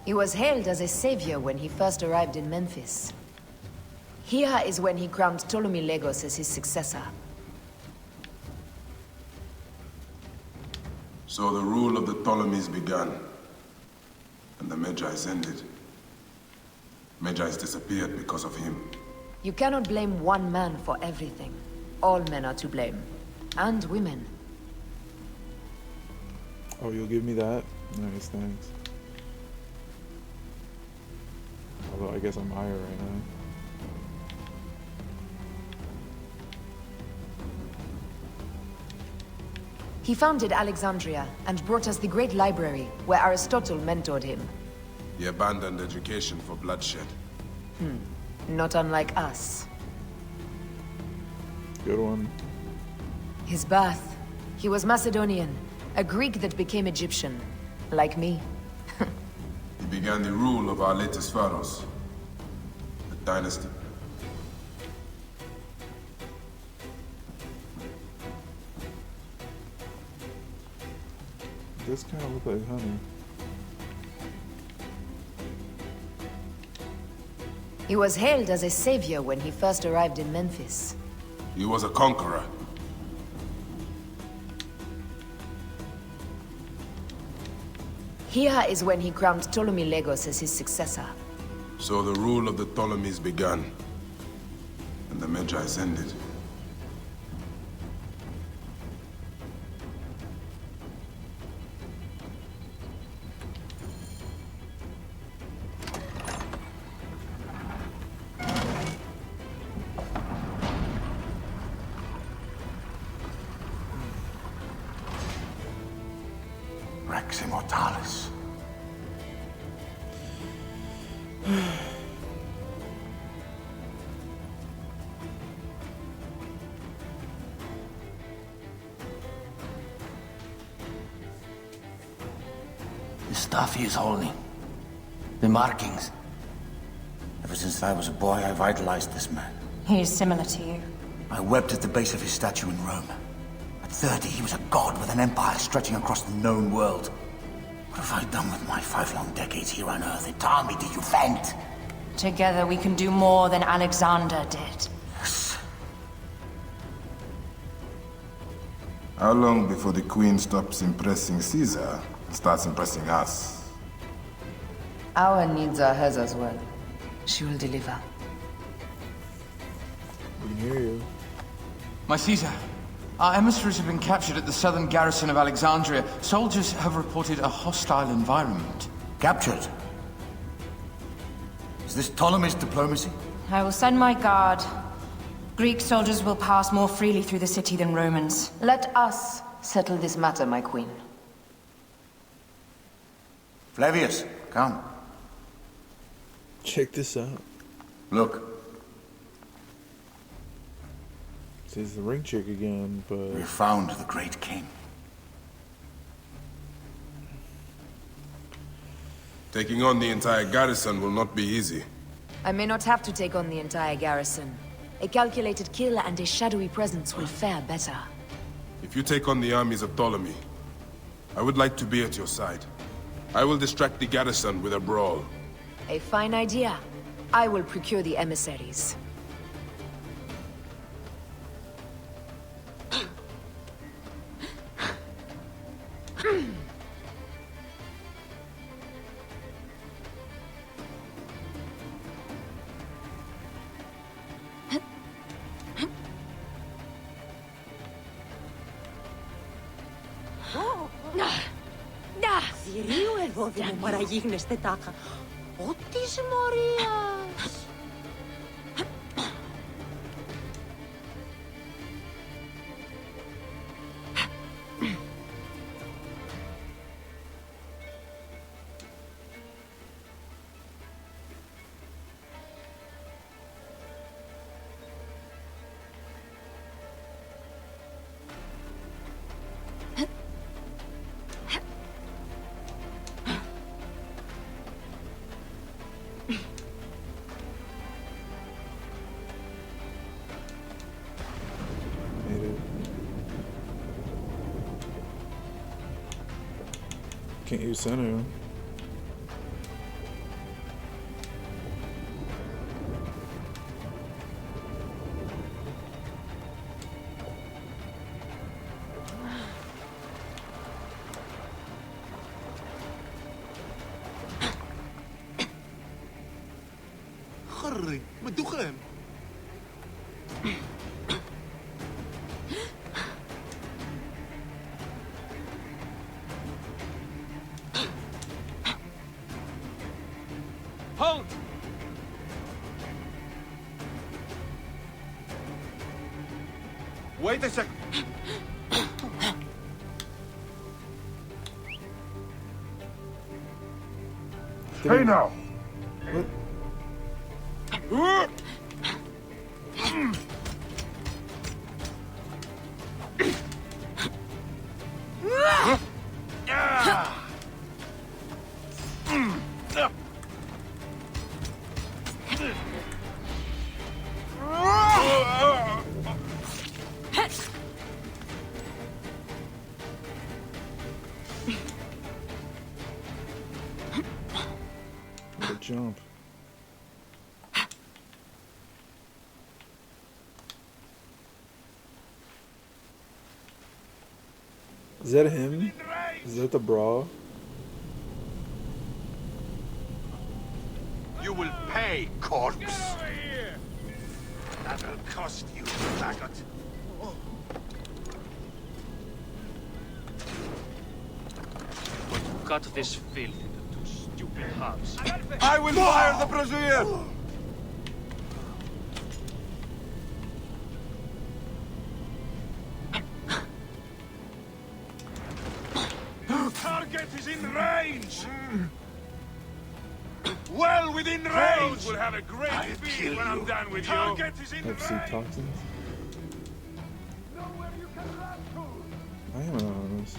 He was hailed as a savior when he first arrived in Memphis. Here is when he crowned Ptolemy Legos as his successor. So the rule of the Ptolemies began, and the Magi's ended. Magi's disappeared because of him. You cannot blame one man for everything. All men are to blame. And women. Oh, you'll give me that? Nice, thanks. Although I guess I'm higher right now. He founded Alexandria and brought us the great library where Aristotle mentored him. He abandoned education for bloodshed. Not unlike us. Good one. His birth. He was Macedonian, a Greek that became Egyptian. Like me. He began the rule of our latest pharaohs. The dynasty. does kind of look like honey. He was hailed as a savior when he first arrived in Memphis. He was a conqueror. Here is when he crowned Ptolemy Legos as his successor. So the rule of the Ptolemies began, and the Magi's ended. Rex Immortalis. The stuff he is holding. The markings. Ever since I was a boy, I've idolized this man. He is similar to you. I wept at the base of his statue in Rome. At 30, he was a god with an empire stretching across the known world. What have I done with my 5 long decades here on Earth? An army to defend? Together we can do more than Alexander did. Yes. How long before the Queen stops impressing Caesar and starts impressing us? Our needs are hers as well. She will deliver. We can hear you. My Caesar, our emissaries have been captured at the southern garrison of Alexandria. Soldiers have reported a hostile environment. Captured? Is this Ptolemy's diplomacy? I will send my guard. Greek soldiers will pass more freely through the city than Romans. Let us settle this matter, my queen. Flavius, come. Check this out. Look. It's the ring chick again, but... We found the great king. Taking on the entire garrison will not be easy. I may not have to take on the entire garrison. A calculated kill and a shadowy presence will fare better. If you take on the armies of Ptolemy, I would like to be at your side. I will distract the garrison with a brawl. A fine idea. I will procure the emissaries. Θηρίου ευώδη μου παραγίγνεστε τάχα. Ό της μορίας. Can't use Senu. خري ما الدخان Hold! Wait a second. Hey now! Is that him? Is that the bra? You will pay, corpse. That'll cost you, faggot. Cut this filth into two stupid halves. I will fire the brazier! Target is in range! Well within range! Will have a great feed when I'm done with you. Target is in FC range! toxins. I am anonymous.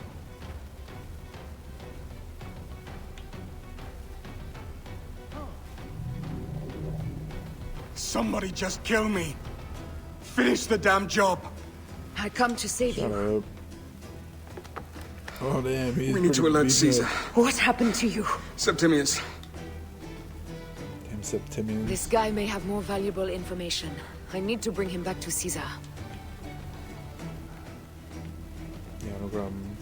Somebody just kill me. Finish the damn job. I come to save Shut you. up. Oh damn, he's We need to alert Caesar. What happened to you? Septimius. Damn Septimius. This guy may have more valuable information. I need to bring him back to Caesar. Yeah, no problem.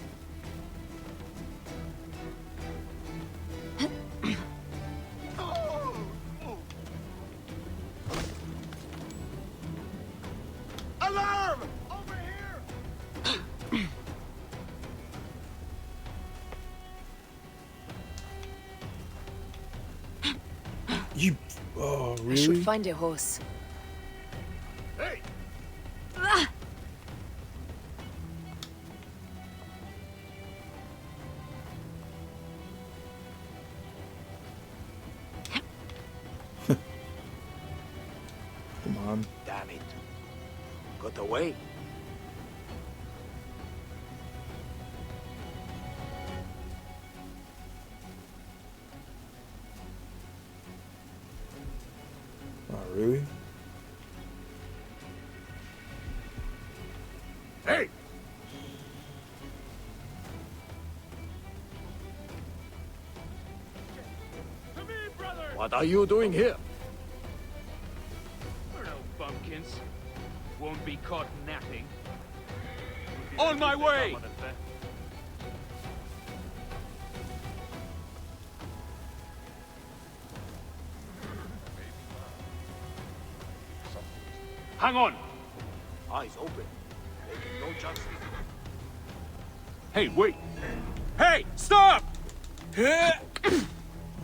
Alarm! Over here! You. Oh, I should really? find a horse. Hey! Come on. Damn it. Got away. Oh, really? Hey! What are you doing here? We're no bumpkins. Won't be caught napping. On my way! Hang on! Eyes open. Making no justice. Hey, wait! Hey, stop!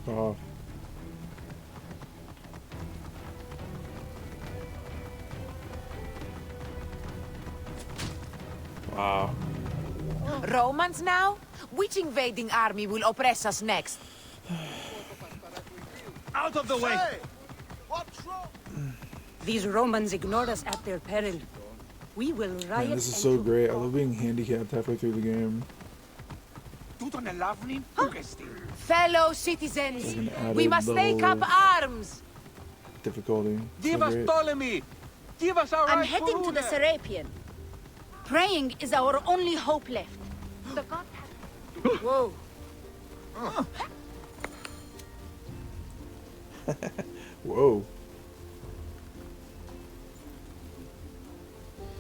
Oh. Wow. Romans now? Which invading army will oppress us next? Out of the way! These Romans ignore us at their peril. We will riot. Man, this is so great. I love being handicapped halfway through the game. Fellow citizens, Like an added we must take up level arms. difficulty. Give So us great. Ptolemy! Give us our I'm right heading to the ruler. Serapion. Praying is our only hope left. The god Whoa. Whoa.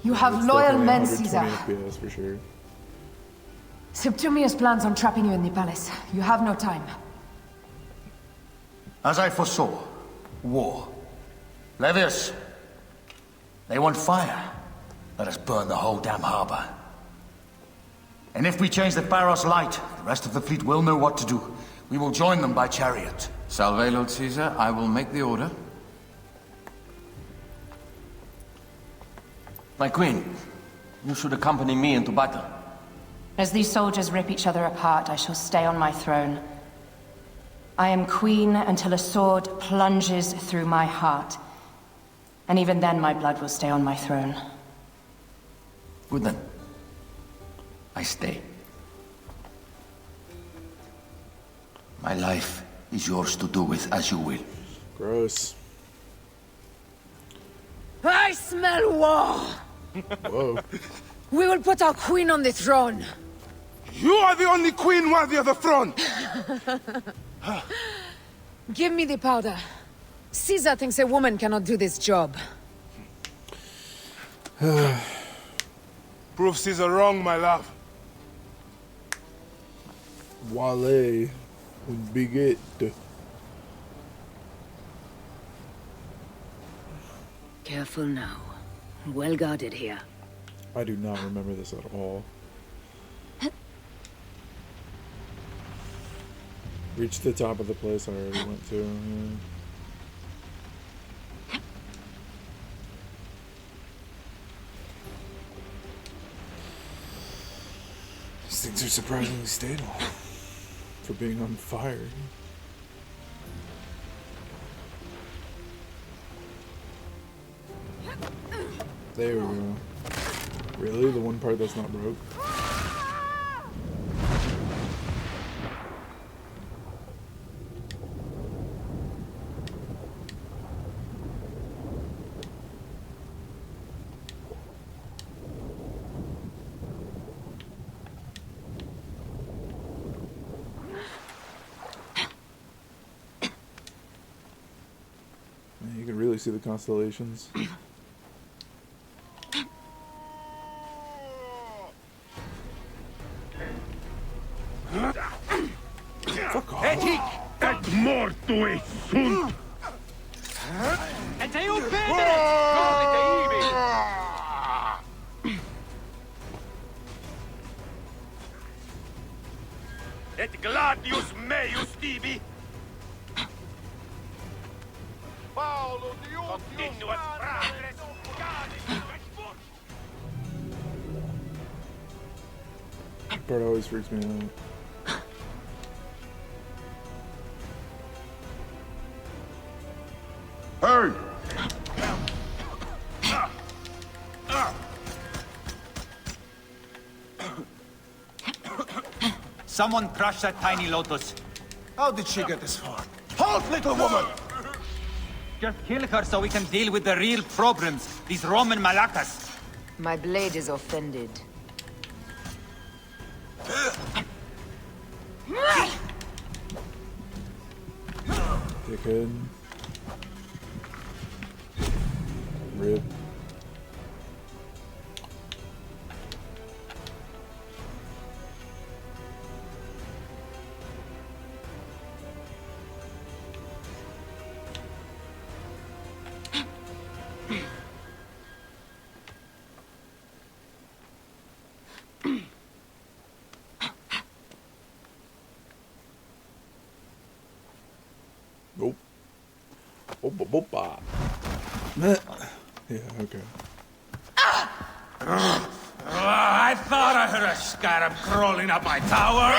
You have It's loyal definitely men, 120 Caesar. FPS for sure. Septimius plans on trapping you in the palace. You have no time. As I foresaw, war. Levius, they want fire. Let us burn the whole damn harbor. And if we change the Pharos light, the rest of the fleet will know what to do. We will join them by chariot. Salve, Lord Caesar. I will make the order. My queen, you should accompany me into battle. As these soldiers rip each other apart, I shall stay on my throne. I am queen until a sword plunges through my heart. And even then my blood will stay on my throne. Good then. I stay. My life is yours to do with as you will. Gross. I smell war! Whoa. We will put our queen on the throne. You are the only queen worthy of the throne! Give me the powder. Caesar thinks a woman cannot do this job. Prove Caesar wrong, my love. Wale. Un bigot. Careful now. Well guarded here. I do not remember this at all. Reached the top of the place I already went to. Yeah. These things are surprisingly stable for being on fire. There we go. Really? The one part that's not broke? You can really see the constellations. Fuck off. Et mortui sunt! Et eo bene! Et gladius meius tibi! Continuat fratres, That part always freaks me out. Hey! Someone crush that tiny lotus. How did she get this far? Halt, little woman! Just kill her so we can deal with the real problems, these Roman Malakas. My blade is offended. Dickhead. Rip. Nope. Opa. Yeah, okay. I thought I heard a scarab crawling up my tower!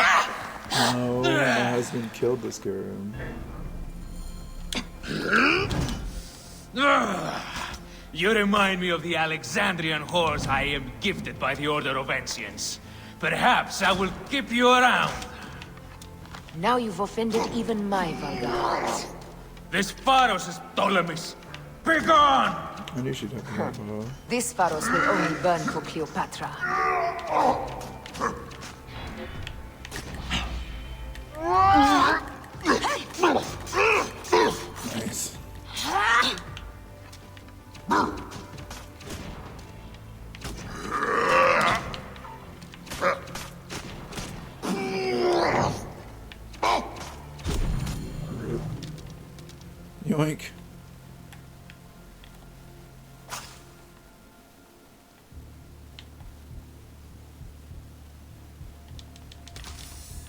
No, my husband killed this girl. You remind me of the Alexandrian whores I am gifted by the Order of Ancients. Perhaps I will keep you around. Now you've offended even my vulgar heart. This Pharos is Ptolemy's. Be gone! I knew she'd have to help her. This Pharos will only burn for Cleopatra. Nice. Yoink.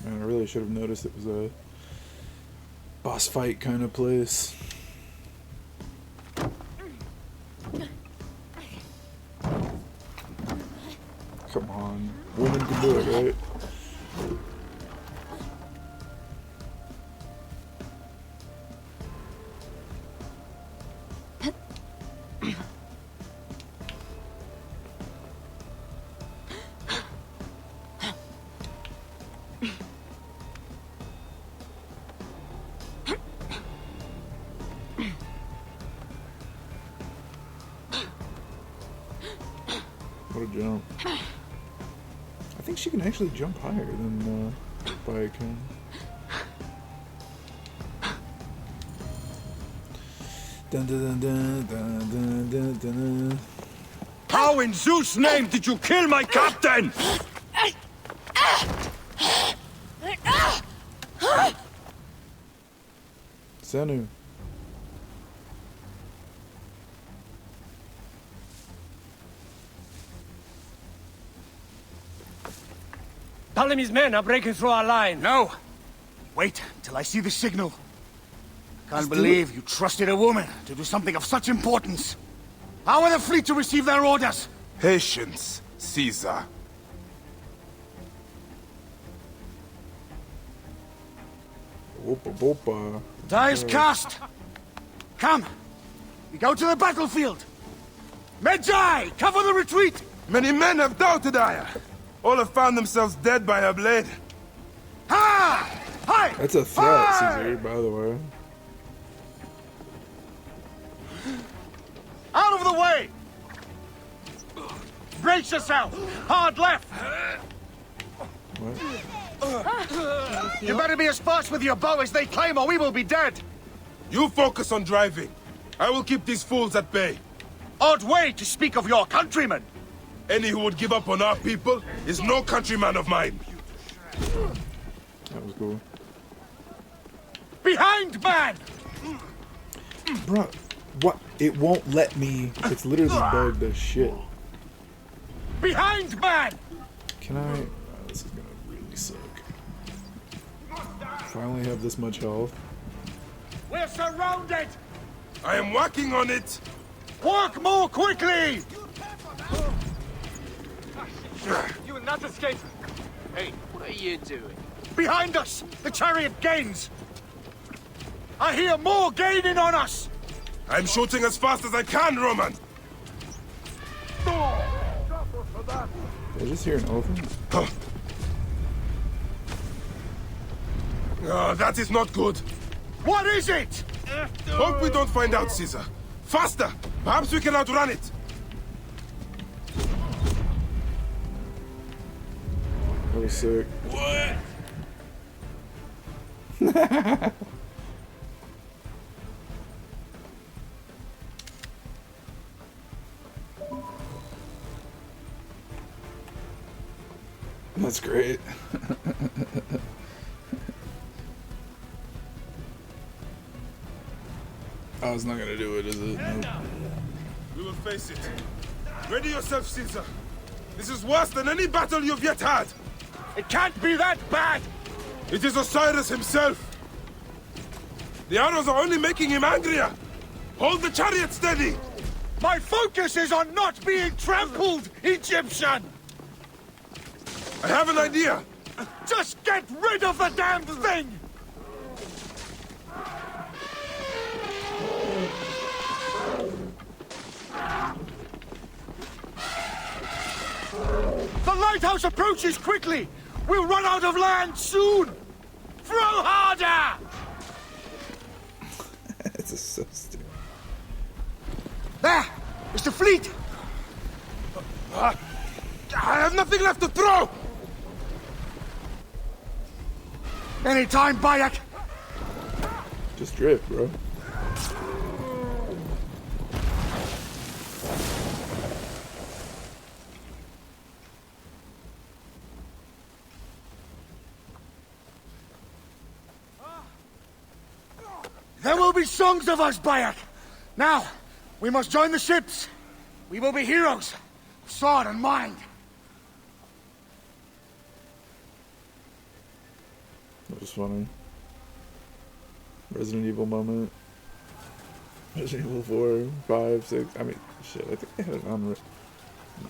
Man, I really should have noticed it was a boss fight kind of place. Come on. Women can do it, right? What a jump. I think she can actually jump higher than Phylaka can. Dun, dun, dun, dun, dun, dun, dun, dun. How in Zeus' name did you kill my captain? Senu. Ptolemy's men are breaking through our line. No! Wait till I see the signal. Can't believe you trusted a woman to do something of such importance. How are the fleet to receive their orders? Patience, Caesar. Whoopa whoopa. Die is cast! Come! We go to the battlefield! Medjay! Cover the retreat! Many men have doubted Aya. All have found themselves dead by her blade. Ha! Hi! That's a threat, Caesar, by the way. Out of the way! Brace yourself! Hard left! What? You better be as fast with your bow as they claim or we will be dead! You focus on driving. I will keep these fools at bay. Odd way to speak of your countrymen! Any who would give up on our people is no countryman of mine. That was cool. Behind, man! Bruh, what? It won't let me. It's literally bugged as shit. Behind, man! Can I? Oh, this is gonna really suck. If I only have this much health. We're surrounded! I am working on it! Work more quickly! You will not escape! Hey, what are you doing? Behind us! The chariot gains! I hear more gaining on us! I'm shooting as fast as I can, Roman! Did I just hear an elephant? Oh, that is not good. What is it? Hope we don't find out, Caesar. Faster! Perhaps we can outrun it! That was sick. What? That's great. Oh, it's not gonna do it, is it? Nope. We will face it. Ready yourself, Caesar. This is worse than any battle you've yet had. It can't be that bad! It is Osiris himself. The arrows are only making him angrier. Hold the chariot steady. My focus is on not being trampled, Egyptian! I have an idea. Just get rid of the damn thing! The lighthouse approaches quickly! We'll run out of land soon! Throw harder! This is so stupid. There! It's the fleet! I have nothing left to throw! Anytime, Bayek! Just drift, bro. There will be songs of us, Bayek! Now, we must join the ships. We will be heroes, sword and mind. That was funny. Resident Evil moment. Resident Evil 4, 5, 6. I mean, shit, I think they had an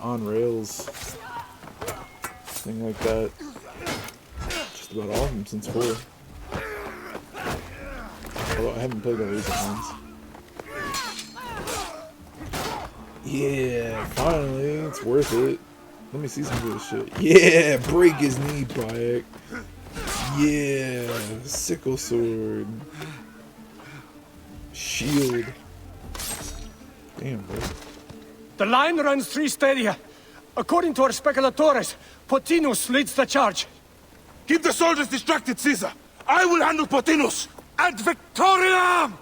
on rails thing like that. Just about all of them since 4. Although I haven't played the recent ones. Yeah, finally, it's worth it. Let me see some of this shit. Yeah, break his knee, Bayek. Yeah, sickle sword. Shield. Damn, bro. The line runs 3 stadia. According to our speculatores, Pothinus leads the charge. Keep the soldiers distracted, Caesar. I will handle Pothinus. Ad Victoriam!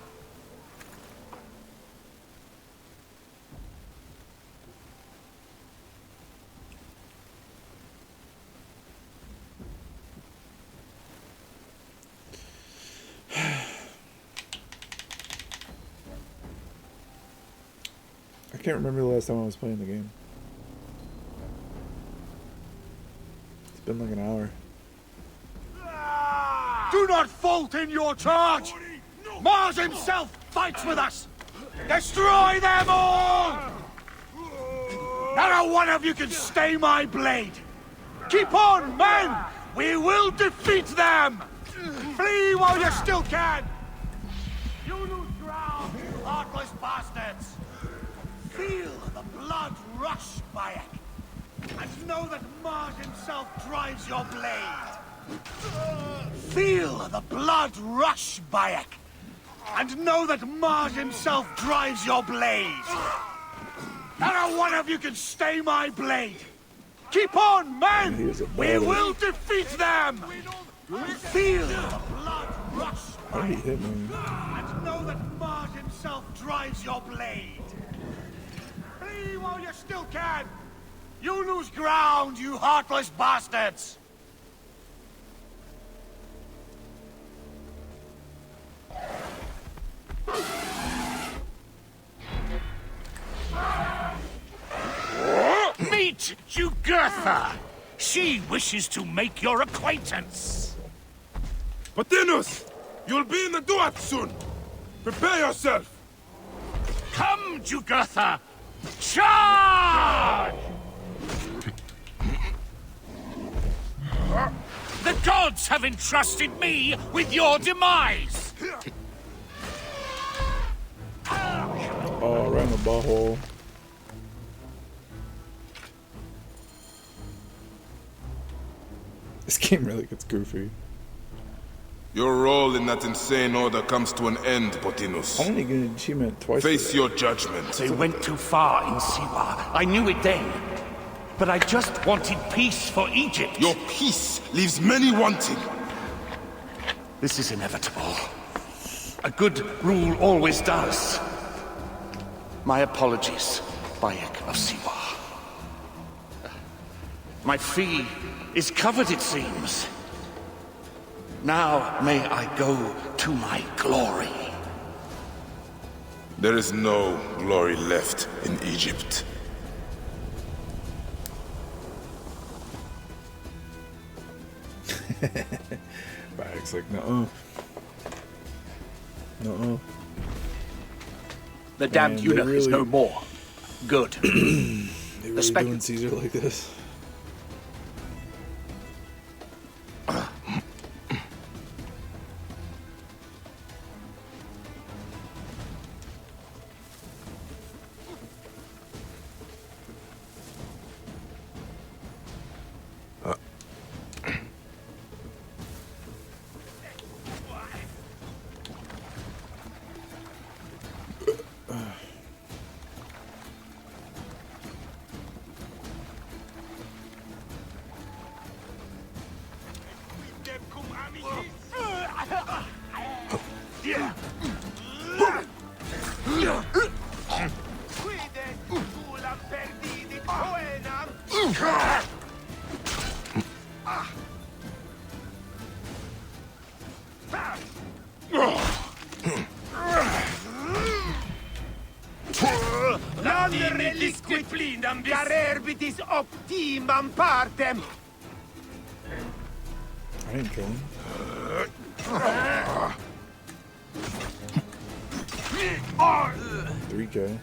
I can't remember the last time I was playing the game. It's been like an hour. Do not fault in your charge! Mars himself fights with us! Destroy them all! Not a one of you can stay my blade! Keep on, men! We will defeat them! Flee while you still can! You lose ground, you heartless bastards! Feel the blood rush, Bayek, and know that Mars himself drives your blade! Feel the blood rush, Bayek, and know that Mars himself drives your blade! Not a one of you can stay my blade! Keep on, men! We will defeat them! Feel the blood rush, Bayek, and know that Mars himself drives your blade! Flee while you still can! You lose ground, you heartless bastards! Meet Jugurtha! She wishes to make your acquaintance! Patinus! You'll be in the Duat soon! Prepare yourself! Come, Jugurtha! Charge! The gods have entrusted me with your demise! Oh, right in the butthole. This game really gets goofy. Your role in that insane order comes to an end, Potinus. I didn't get an achievement twice. Face your judgment. They went too far in Siwa. I knew it then. But I just wanted peace for Egypt. Your peace leaves many wanting. This is inevitable. A good rule always does. My apologies, Bayek of Siwa. My fee is covered, it seems. Now may I go to my glory. There is no glory left in Egypt. Bayek's like, no. No. The damned eunuch is no more. Good. They really doing Caesar like this? Carerbitis optimam partem! I didn't kill him. 3K.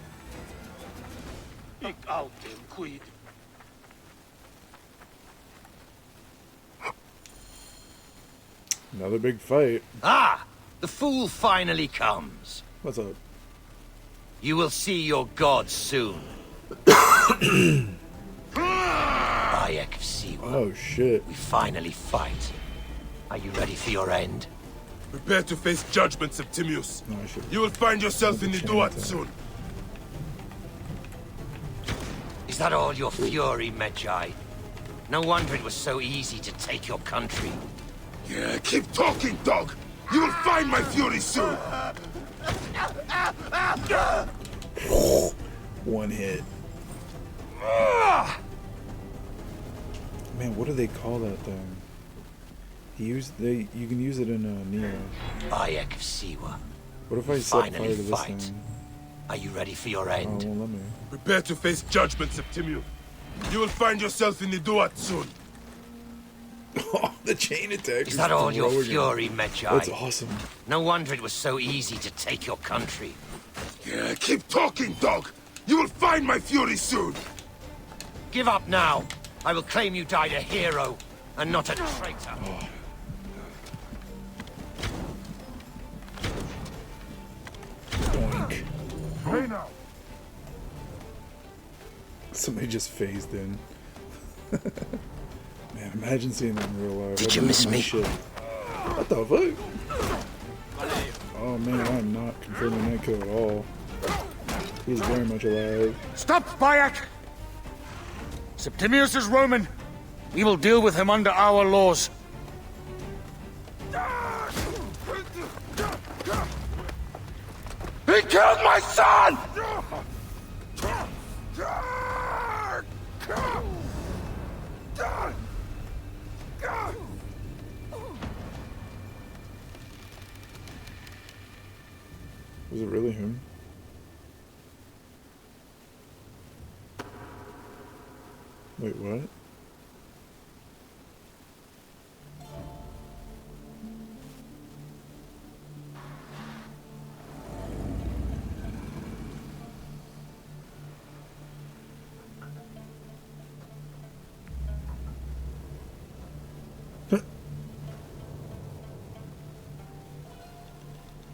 Another big fight. Ah! The fool finally comes. What's up? You will see your gods soon. Bayek of Siwa. Oh shit. We finally fight. Are you ready for your end? Prepare to face judgment, Septimius. You will find yourself in the Duat soon. Is that all your fury, Medjay? No wonder it was so easy to take your country. Yeah, keep talking, dog! You will find my fury soon! One hit. Man, what do they call that thing? You can use it in Neo. Bayek of Siwa. What if I set fire to this thing? Are you ready for your end? Oh, well, let me. Prepare to face judgment, Septimius. You will find yourself in the Duat soon. Oh, the chain attack. Is that all your fury, Medjay? That's awesome. No wonder it was so easy to take your country. Yeah, keep talking, dog. You will find my fury soon. Give up now. I will claim you died a hero, and not a traitor. Boink. Hey now. Somebody just phased in. Man, imagine seeing that in real life. Did you miss me? Shit. What the fuck? Oh man, I'm not confirming that kill at all. He's very much alive. Stop, Bayek! Septimius is Roman. We will deal with him under our laws. He killed my son! Was it really him? Wait, what?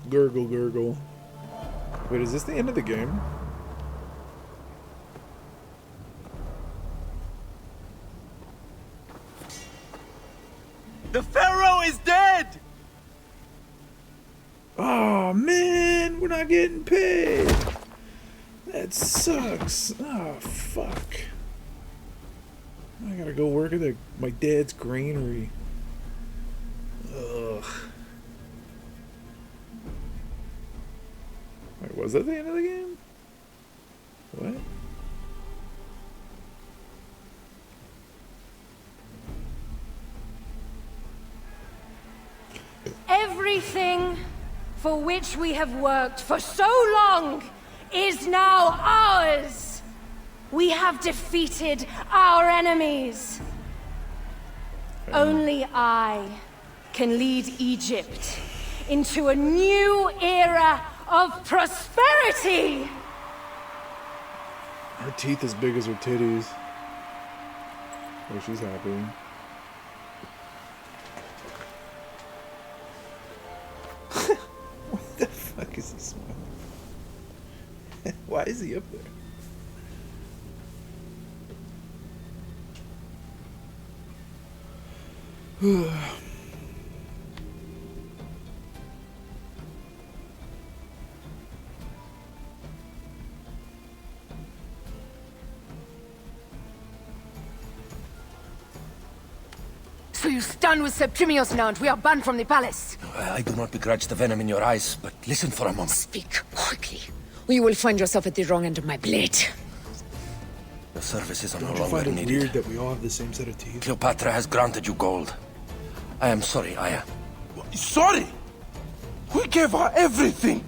Gurgle, gurgle. Wait, is this the end of the game? The Pharaoh is dead! Oh man, we're not getting paid. That sucks. Oh fuck. I gotta go work at my dad's granary. Ugh. Wait, was that the end of the game? What? Everything for which we have worked for so long is now ours. We have defeated our enemies. Only I can lead Egypt into a new era of prosperity. Her teeth as big as her titties. Oh, she's happy. What the fuck is he smiling? Why is he up there? So you stand with Septimius now and we are banned from the palace. I do not begrudge the venom in your eyes, but listen for a moment. Speak quickly, or you will find yourself at the wrong end of my blade. Your services are Don't no you longer find it needed. weird that we all have the same set of teeth? Cleopatra has granted you gold. I am sorry, Aya. Sorry? We gave her everything.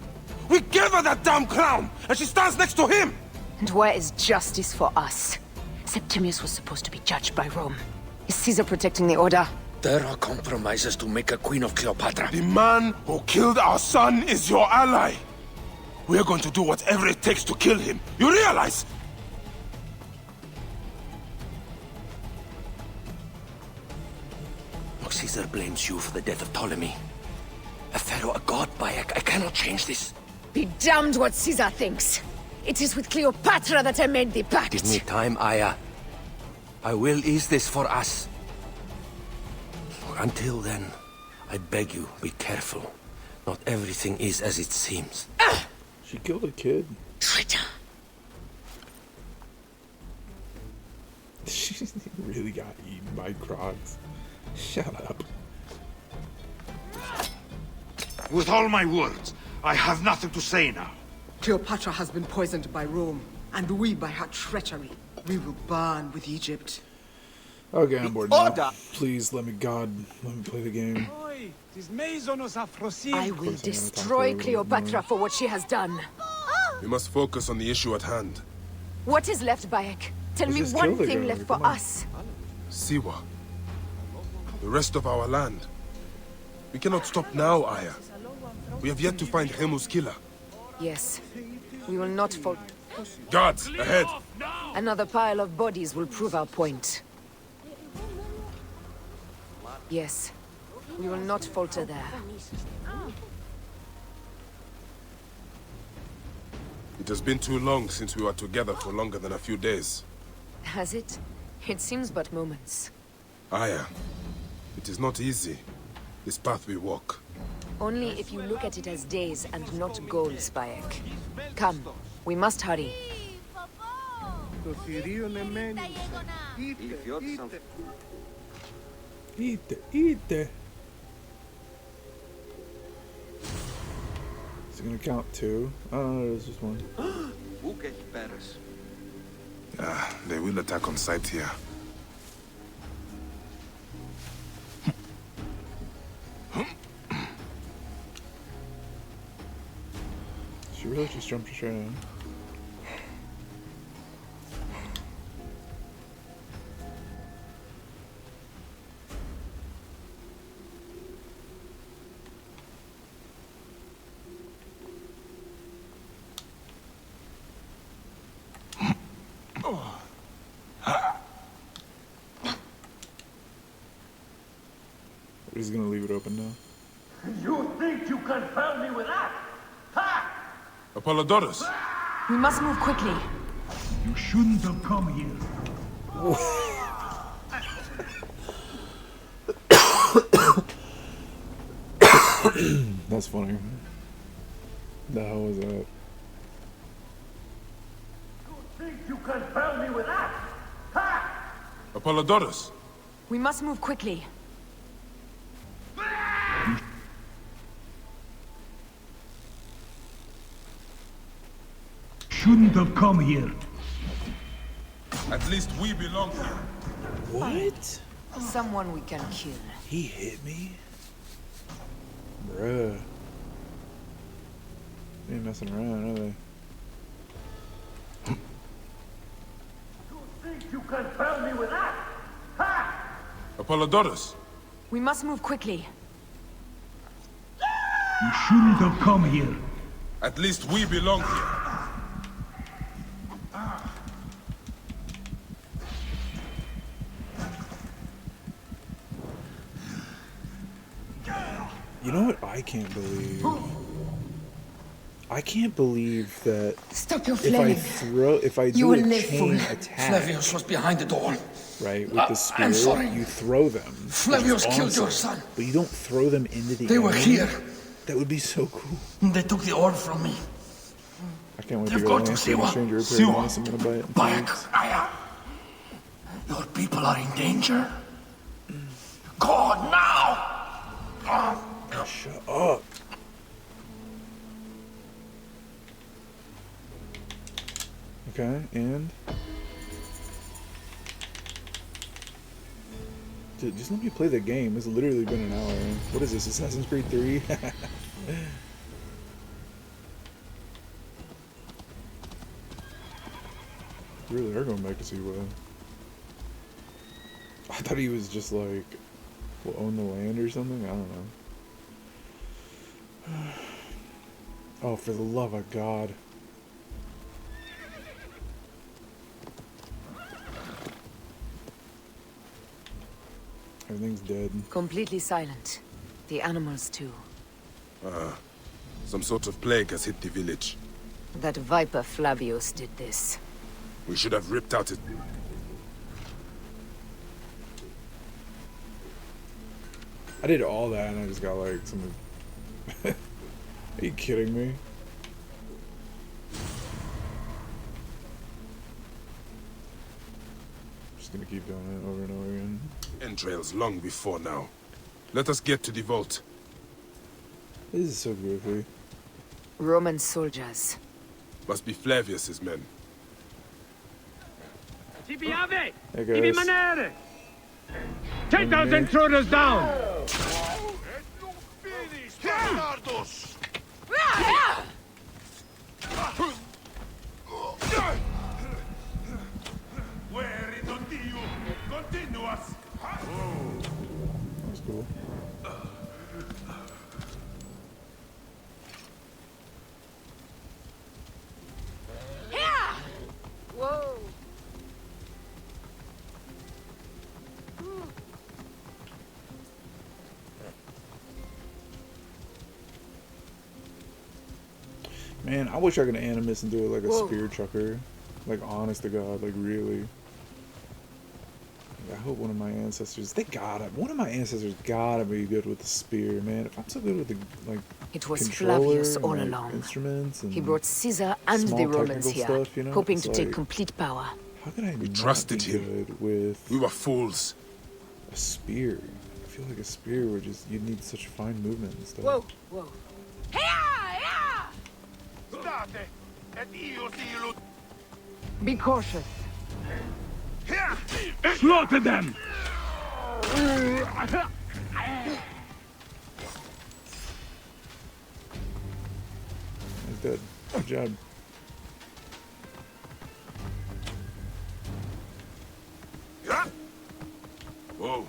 We gave her that damn crown, and she stands next to him. And where is justice for us? Septimius was supposed to be judged by Rome. Is Caesar protecting the order? There are compromises to make a queen of Cleopatra. The man who killed our son is your ally. We are going to do whatever it takes to kill him. You realize? Look, Caesar blames you for the death of Ptolemy. A pharaoh, a god, Bayek. I cannot change this. Be damned what Caesar thinks. It is with Cleopatra that I made the pact. Give me time, Aya. I will ease this for us. Until then, I beg you, be careful. Not everything is as it seems. She killed a kid. Traitor. She really got eaten by crocs. Shut up. With all my words, I have nothing to say now. Cleopatra has been poisoned by Rome, and we by her treachery. We will burn with Egypt. Okay, I'm bored now. Please, let me play the game. I will destroy Cleopatra for what she has done. We must focus on the issue at hand. What is left, Bayek? Tell Let's me just one kill the thing guy, left for come on. us. Siwa. The rest of our land. We cannot stop now, Aya. We have yet to find Remu's killer. Yes. We will not fall. Guards, ahead! Another pile of bodies will prove our point. Yes. We will not falter there. It has been too long since we were together for longer than a few days. Has it? It seems but moments. Aya, it is not easy, this path we walk. Only if you look at it as days and not goals, Bayek. Come, we must hurry. Eat. Is it gonna count two? Oh, no, there's just one. They will attack on sight here. She really just jumped straight in. He's gonna leave it open now. You think you can fool me with that? Ha! Apollodorus! We must move quickly. You shouldn't have come here. That's funny. The hell was that? You think you can fool me with that? Ha! Apollodorus! We must move quickly. Shouldn't have come here. At least we belong here. What? Someone we can kill. He hit me? Bruh. They ain't messing around, are they? You think you can fool me with that? Ha! Apollodorus! We must move quickly. You shouldn't have come here. At least we belong here. You know what I can't believe? I can't believe that Stop your if flailing. if I You do will a live, chain fool. attack, Flavius was behind the door. right, with the spear, I'm sorry. you throw them. which is Flavius killed your awesome, son. But you don't throw them into the They were enemy? here. That would be so cool. They took the orb from me. I can't wait They've to go gone to Lance and Siwa. Stranger Repair. Siwa. Lance, I'm gonna buy it. Bayek, Aya. Your people are in danger. Go now! Shut up. Okay, and dude, just let me play the game. It's literally been an hour. What is this? Assassin's Creed 3? Really are going back to see what. I thought he was just like, will own the land or something. I don't know. Oh, for the love of God. Everything's dead. Completely silent. The animals too. Some sort of plague has hit the village. That viper Flavius did this. We should have ripped out it. I did all that and I just got like some. Are you kidding me? Just gonna keep doing it over and over again. Entrails long before now. Let us get to the vault. This is so goofy. Roman soldiers. Must be Flavius's men. Hey guys. Take those intruders down! That's cool. Whoa. Man, I wish I could animus and do it like a spear chucker. Like, honest to God, like, really. Like, I hope one of my ancestors, one of my ancestors gotta be good with the spear, man. If I'm so good with the, like, It was controller Flavius all and, like, along. instruments and He brought Caesar and small the Romans technical here, stuff, you know? hoping It's to take like, complete power. how could I We not trusted be him. good with We were fools. a spear? I feel like a spear would just, you'd need such fine movement and stuff. Whoa, whoa. Be cautious. Slaughter them! He's dead. Good job. Whoa.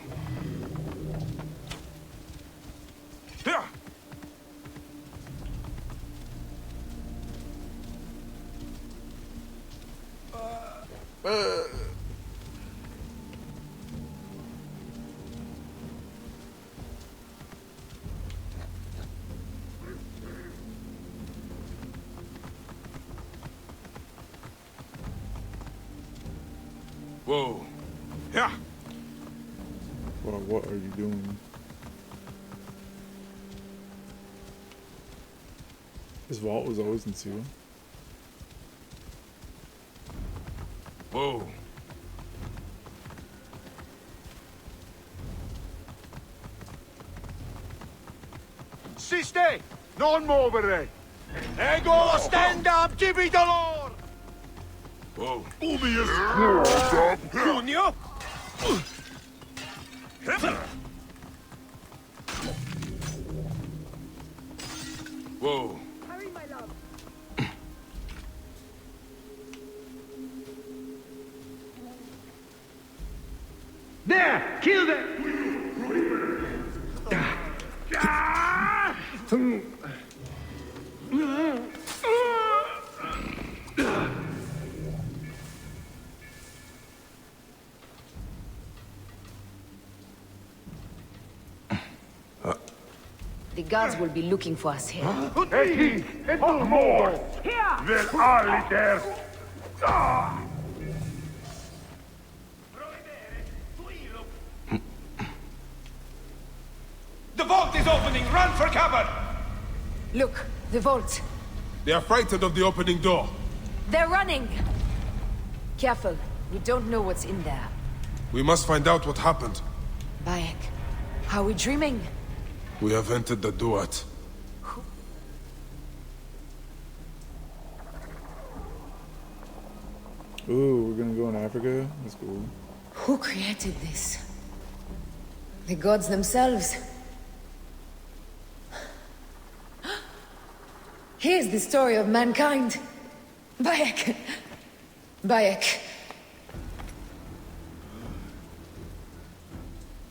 Whoa. Yeah. Well, what are you doing? His vault was always in Siwa. Whoa. Siste! Non muovere! Ego, stand up, Jimmy Dolor! Whoa. Ubius! Pugno! Whoa. Hurry, my love. There! Kill them! The guards will be looking for us here. Ep8! Ep8 more! Vel aliter! The vault is opening! Run for cover! Look, the vault. They are frightened of the opening door. They're running! Careful, we don't know what's in there. We must find out what happened. Bayek, are we dreaming? We have entered the Duat. Ooh, we're gonna go in Africa? That's cool. Who created this? The gods themselves? Here's the story of mankind. Bayek. Bayek.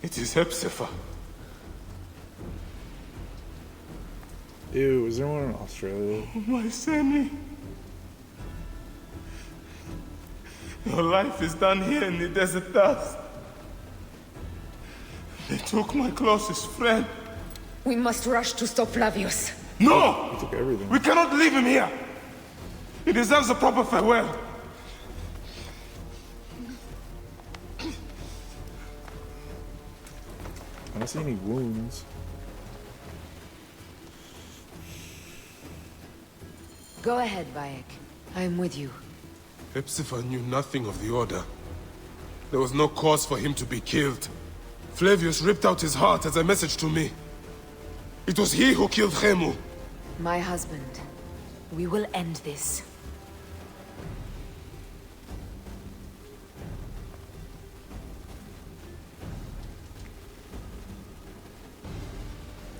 It is Hepzibah. Ew, is there one in Australia? Oh, my Sammy. Your life is done here in the desert dust. They took my closest friend. We must rush to stop Flavius. No! They took everything. We cannot leave him here. He deserves a proper farewell. I don't see any wounds. Go ahead, Bayek. I am with you. Hepzibah knew nothing of the Order. There was no cause for him to be killed. Flavius ripped out his heart as a message to me. It was he who killed Khemu. My husband. We will end this.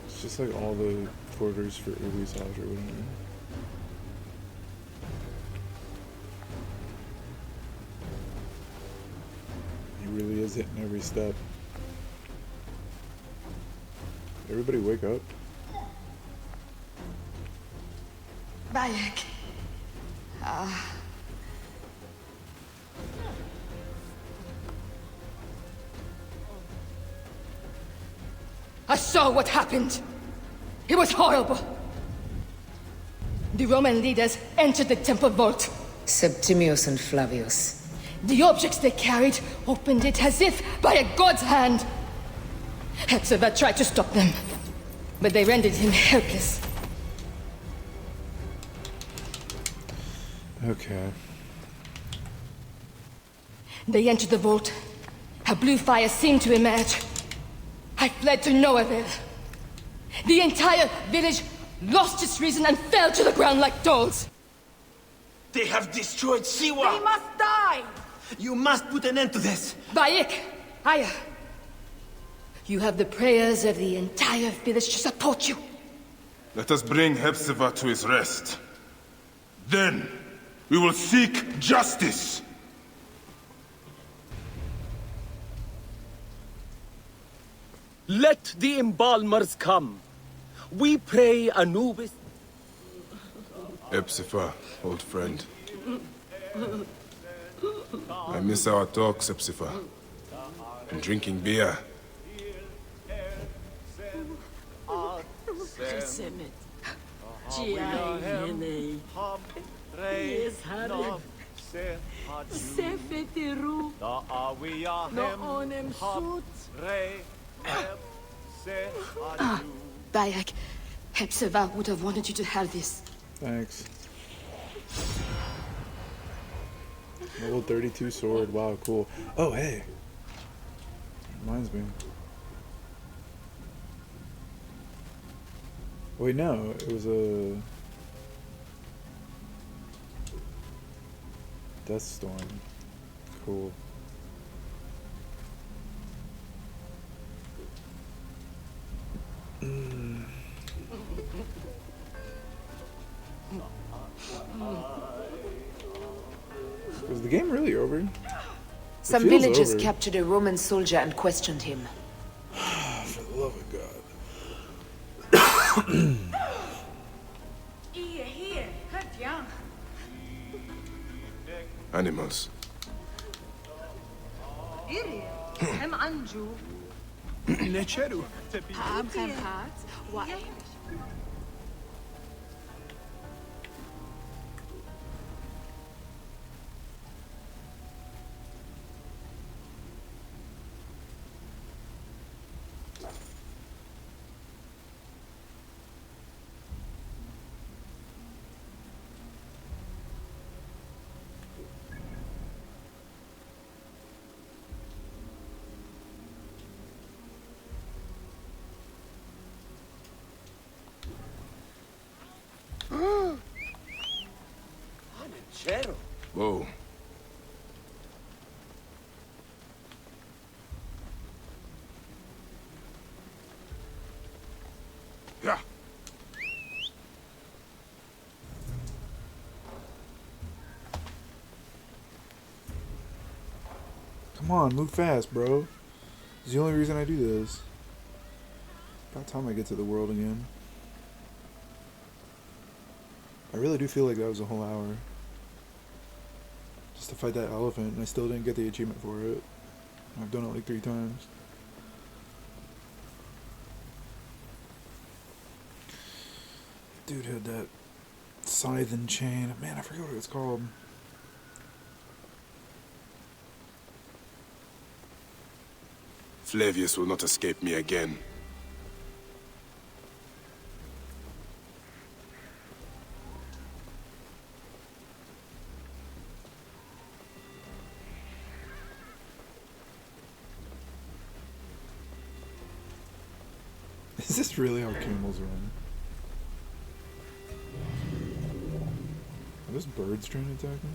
It's just like all the quarters for Ubi's house or whatever. He really is hitting every step. Everybody wake up. Bayek. I saw what happened. It was horrible. The Roman leaders entered the temple vault. Septimius and Flavius. The objects they carried opened it as if by a god's hand. Hepzibah tried to stop them, but they rendered him helpless. Okay. They entered the vault. A blue fire seemed to emerge. I fled to no avail. The entire village lost its reason and fell to the ground like dolls. They have destroyed Siwa! They must die! You must put an end to this! Bayek, Aya, you have the prayers of the entire village to support you. Let us bring Hepzibah to his rest. Then, we will seek justice! Let the embalmers come. We pray Anubis. Hepzibah, old friend. I miss our talks, Hepzibah. And drinking beer. Bayek, Hepzibah would have wanted you to have this. Thanks. Level 32 sword. Wow, cool. Oh, hey. Reminds me. Wait, no. It was a... Death Storm. Cool. Was the game really over? Some villagers captured a Roman soldier and questioned him. For the love of God. Animals. Lecheru. Whoa. Yeah. Come on, move fast, bro. It's the only reason I do this. About time I get to the world again. I really do feel like that was a whole hour. Just to fight that elephant, and I still didn't get the achievement for it. I've done it like 3 times. Dude had that scythe and chain. Man, I forget what it's called. Flavius will not escape me again. Is this really how camels run? Are those birds trying to attack me?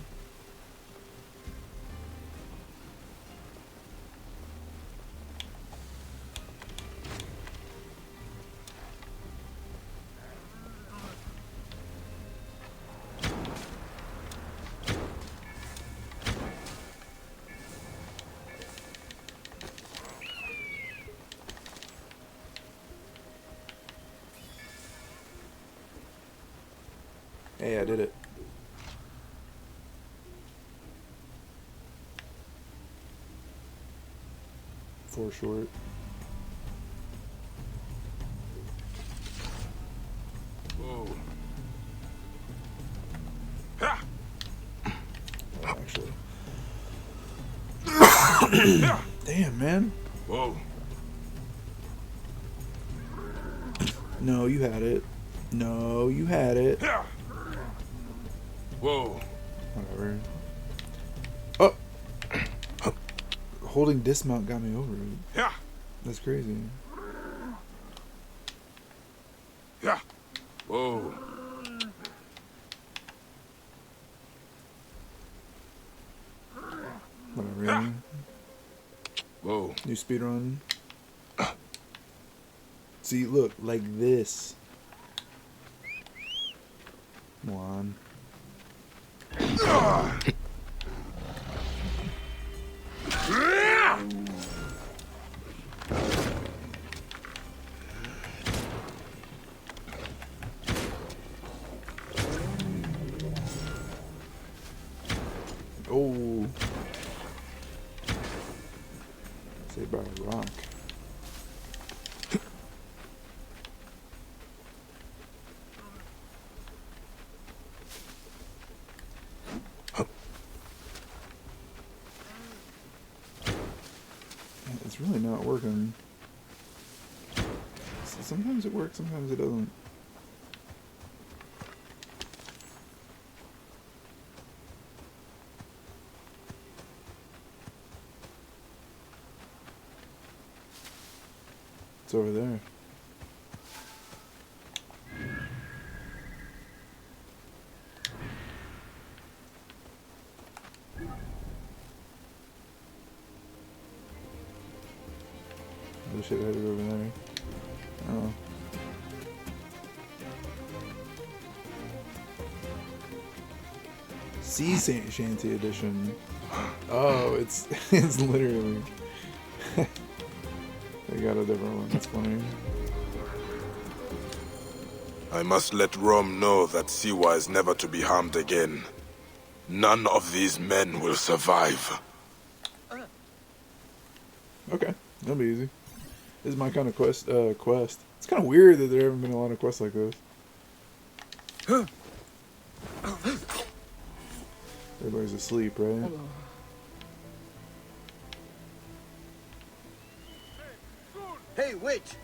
Hey, I did it. For short. Whoa. Actually. Damn, man. Whoa. No, you had it. No, you had it. Whoa. Whatever. Oh! Holding dismount got me over it. Yeah. That's crazy. Yeah. Whoa. Whatever. Yeah. Whoa. New speedrun. See, look, like this. Come on. Oh. Saved by a rock. It's really not working. Sometimes it works, sometimes it doesn't. It's over there. The shit headed over there. Oh. Sea Shanty Edition. Oh, it's it's literally. They got a different one. That's funny. I must let Rome know that Siwa is never to be harmed again. None of these men will survive. Okay, that'll be easy. This is my kind of quest. It's kind of weird that there haven't been a lot of quests like this. Everybody's asleep, right? Hey, wait!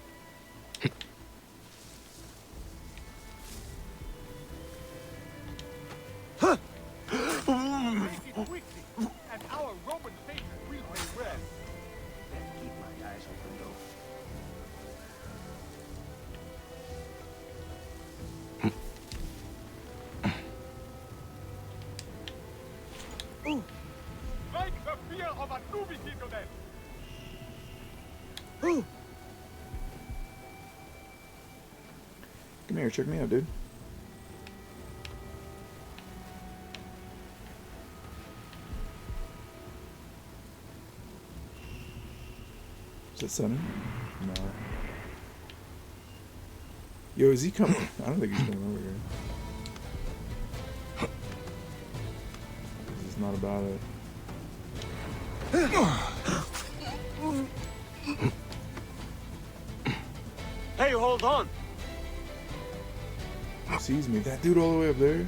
Huh? And our Roman faith will be rest. Keep my eyes open, though. Strike the fear of a newbie to them. Come here, check me out, dude. Is that Sunny? No. Yo, is he coming? I don't think he's coming over here. This is not about it. Hey, hold on! He sees me. That dude all the way up there?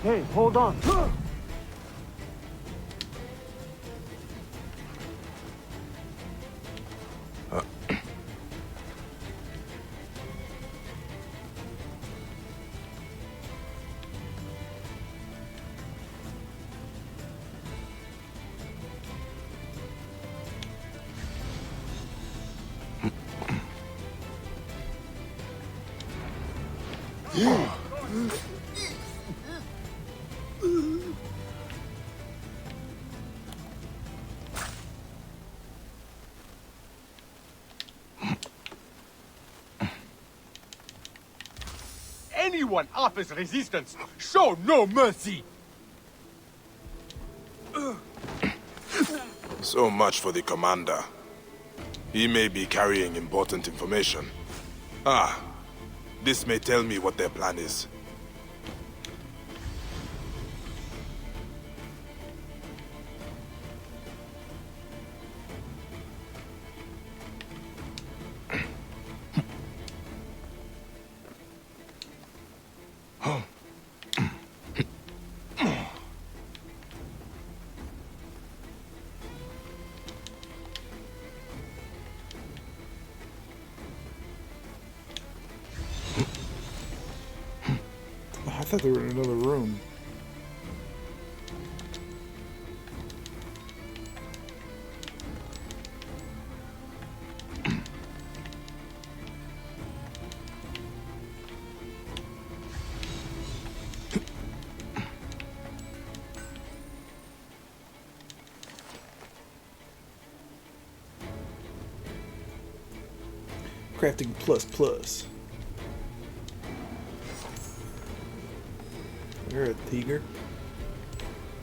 Hey, hold on! Anyone offers resistance, show no mercy! So much for the commander. He may be carrying important information. Ah, this may tell me what their plan is. I thought they were in another room. Crafting plus. You're a tiger.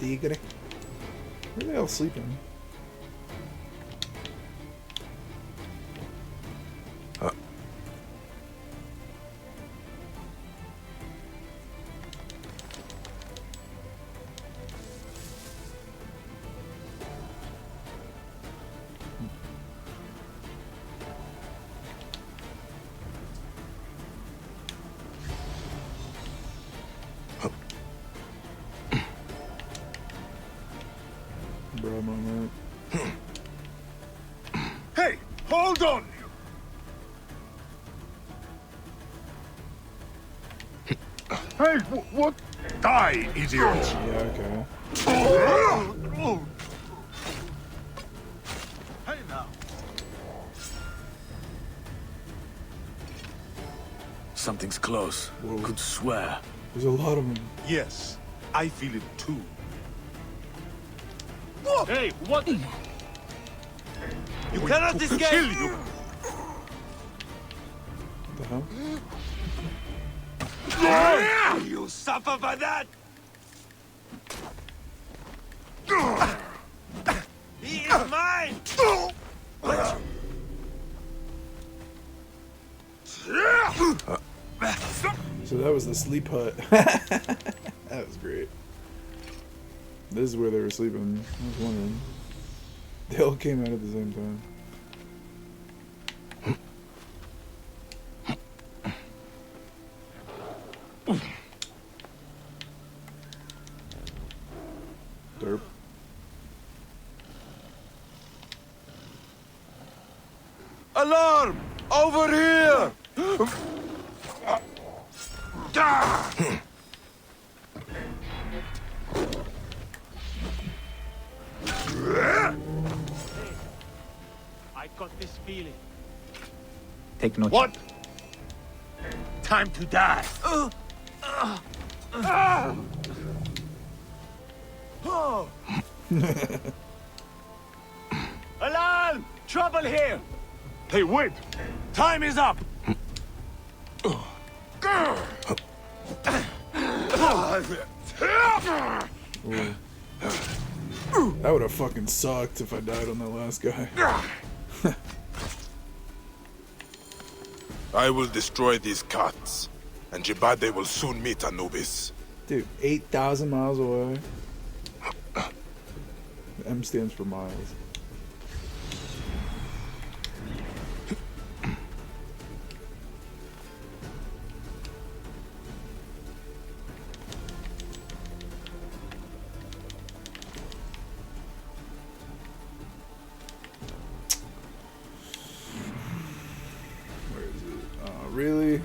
Tigre. Where are they all sleeping? Hey, hold on! Hey, what? Die, idiot! Yeah, okay. Hey now. Something's close. Could swear. There's a lot of them. Yes, I feel it too. Hey, what? You cannot escape! Kill you! What the hell? You suffer for that! He is mine! So that was the sleep hut. That was great. This is where they were sleeping. I was wondering. They all came out at the same time. Derp. Alarm! Over here! I got this feeling. Take note. What? Time to die. Alarm! Trouble here! Hey, wait! Time is up! That would have fucking sucked if I died on that last guy. I will destroy these cats, and Jibade will soon meet Anubis. Dude, 8,000 miles away. M stands for miles. Where is it? Really?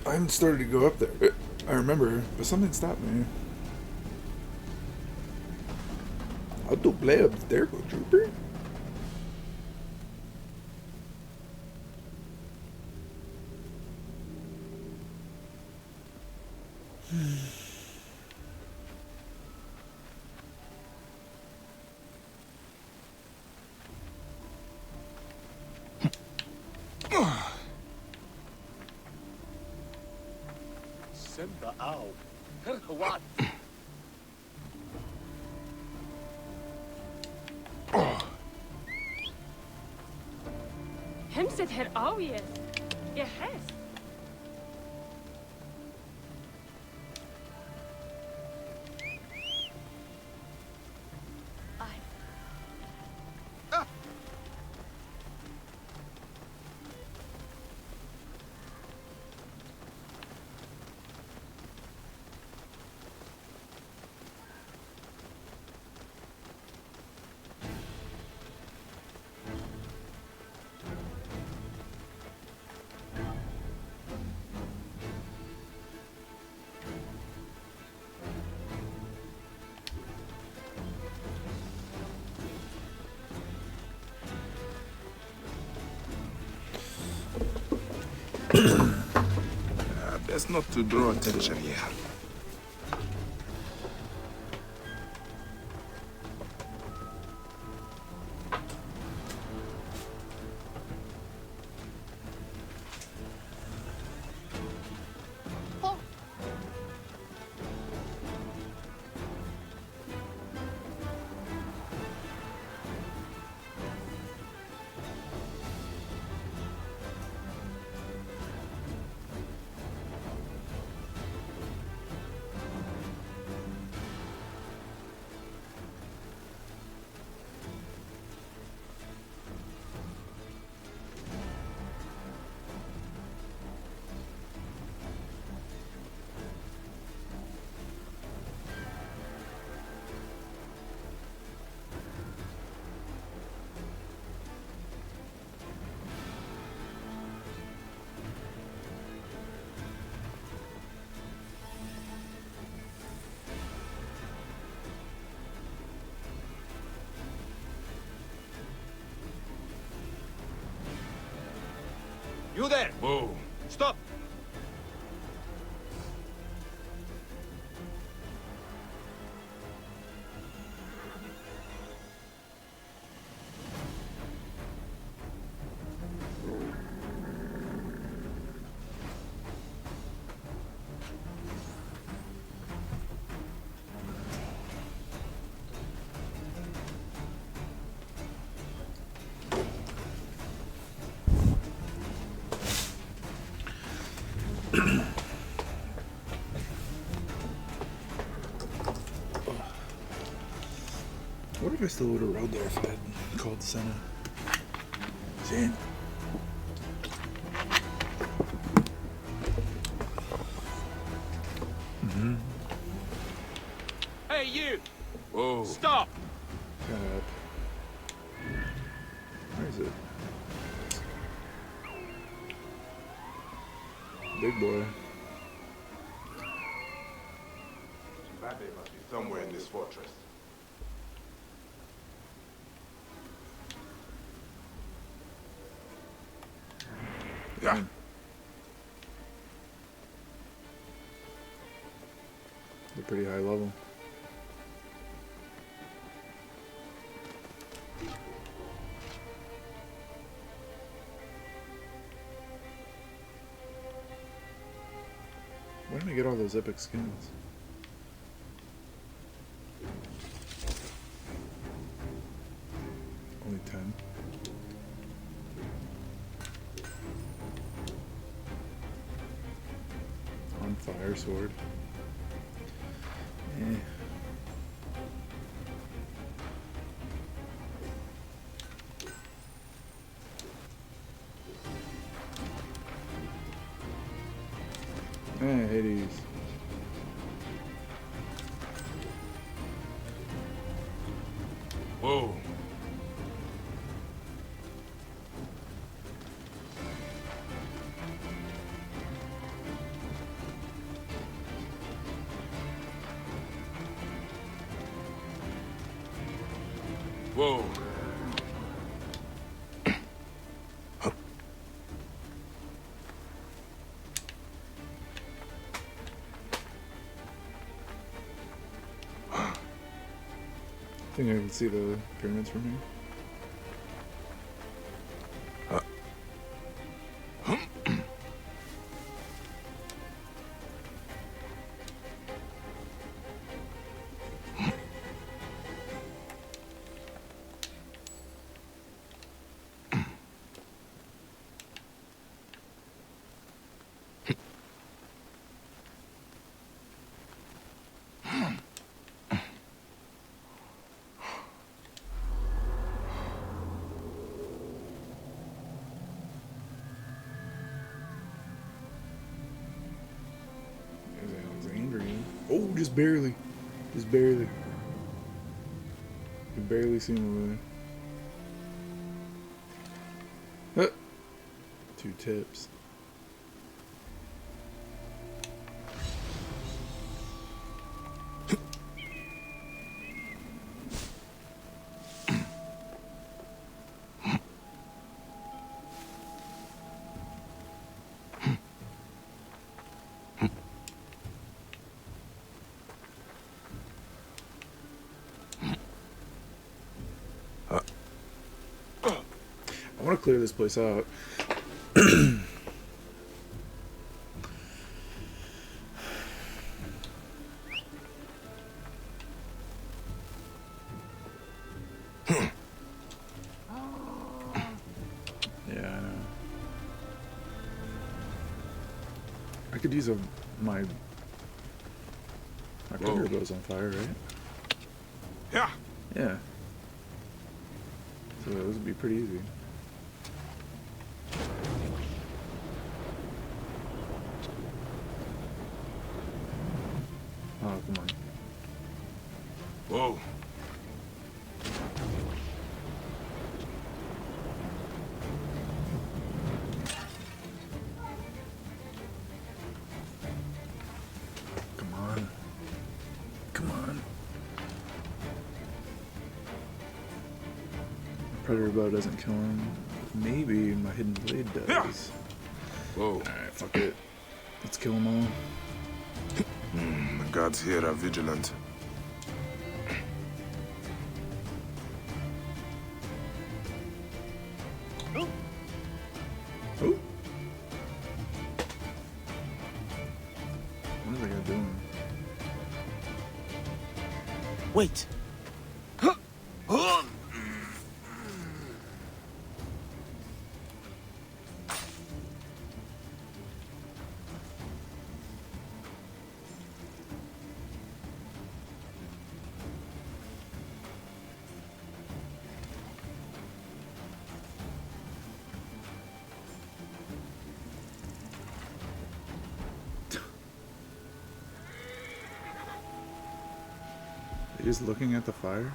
I haven't started to go up there. I remember, but something stopped me. I'll do play up there, go trooper. Simba ow. What? همسة هرقاوية يا حس Best not to draw attention here. You there! Whoa. Stop! What if I still would have rode there if I had called Senna? See? Hey, you! Whoa. Stop! Shut up. Where is it? Big boy. That they must be somewhere in this fortress. Yeah. They're pretty high level. Where did I get all those epic skins? Only 10. On fire sword. Eh. Hades. Whoa. Whoa. I think I can see the pyramids from here. Oh, just barely. Just barely. You can barely see him over there. 2 tips. I want to clear this place out. Yeah, I know. I could use my finger goes on fire, right? Yeah. Yeah. So this would be pretty easy. Oh, come on. Whoa. Come on. Come on. Predator bow doesn't kill him. Maybe my hidden blade does. Whoa. Alright, fuck it. Let's kill them all. The guards here are vigilant. Oh. What is that guy doing? Wait. Just looking at the fire?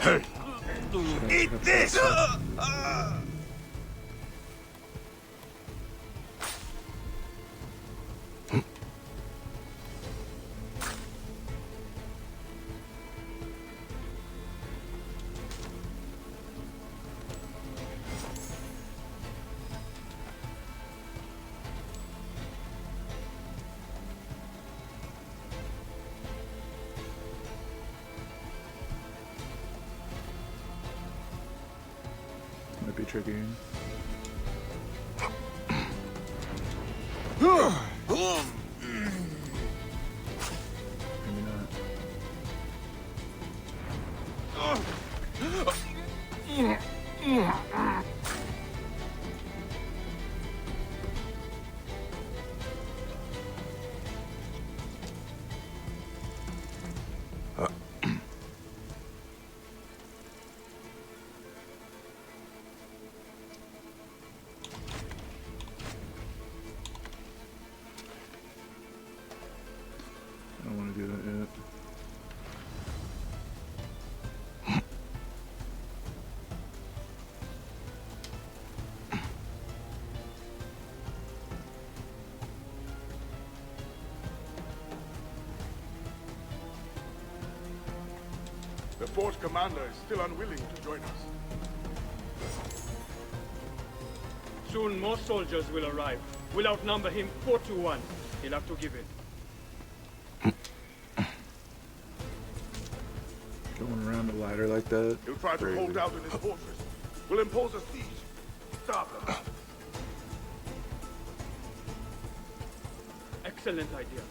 Hey. Eat this! Might be tricky. Maybe not. don't want to do that yet. The fort commander is still unwilling to join us. Soon more soldiers will arrive. We'll outnumber him 4 to 1. He'll have to give in. Going around the ladder like that. He'll try to hold out in his fortress. We'll impose a siege. Stop them. Excellent idea.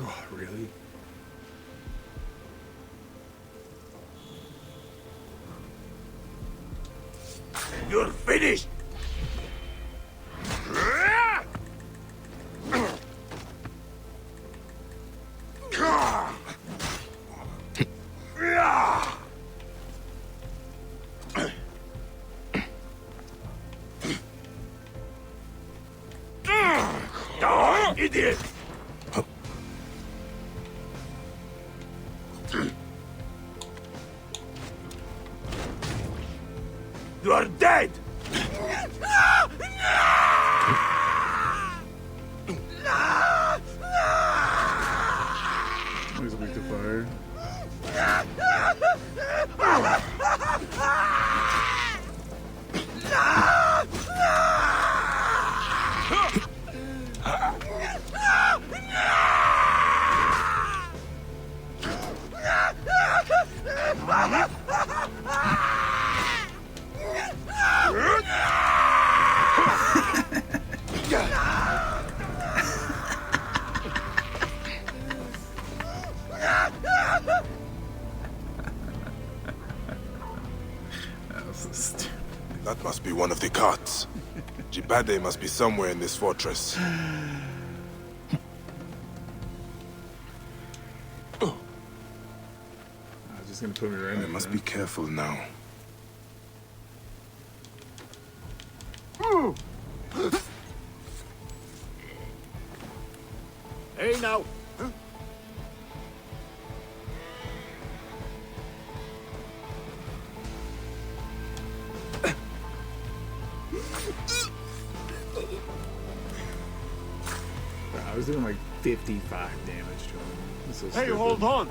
Oh, really? You're finished! Die, idiot! You are dead! He's weak to fire. That must be one of the carts. Jibade must be somewhere in this fortress. Just gonna put me right in. I must be careful now. Hey now! I was doing like 55 damage to him. This is Hey, stupid. hold on!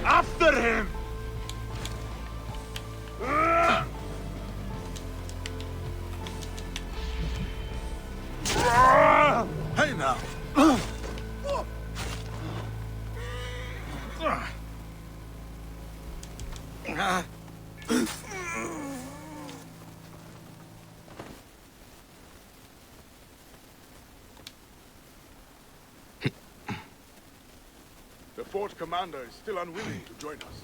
After him! Hey now! The fort commander is still unwilling to join us.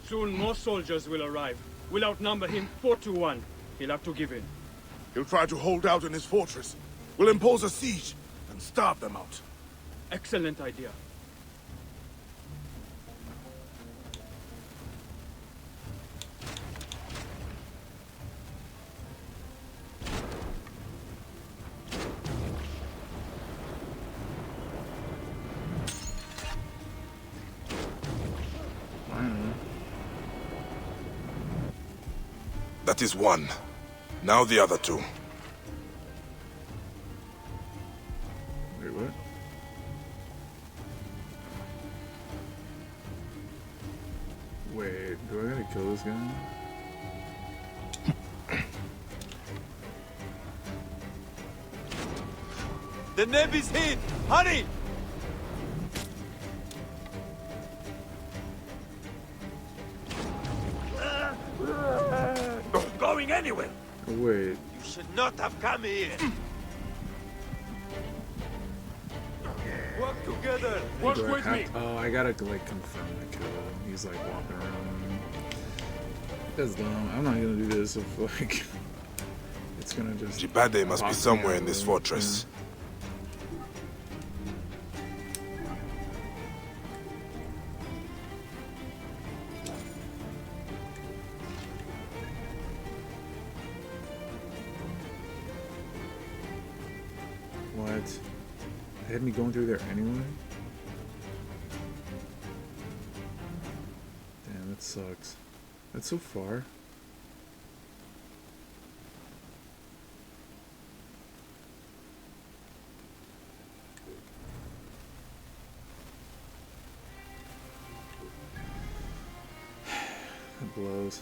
Soon more soldiers will arrive. We'll outnumber him 4 to 1. He'll have to give in. He'll try to hold out in his fortress. We'll impose a siege and starve them out. Excellent idea. That is one. Now the other two. Wait, what? Wait, do I gotta kill this guy? The neb is hit! Hurry! Not going anywhere! Wait. You should not have come here! Work together! Do I have to, oh, I gotta like confirm the kill. He's like walking around. That's dumb. I'm not gonna do this if like it's gonna just. Jibade must be somewhere in this fortress. What? They had me going through there anyway? Damn, that sucks. That's so far. That blows.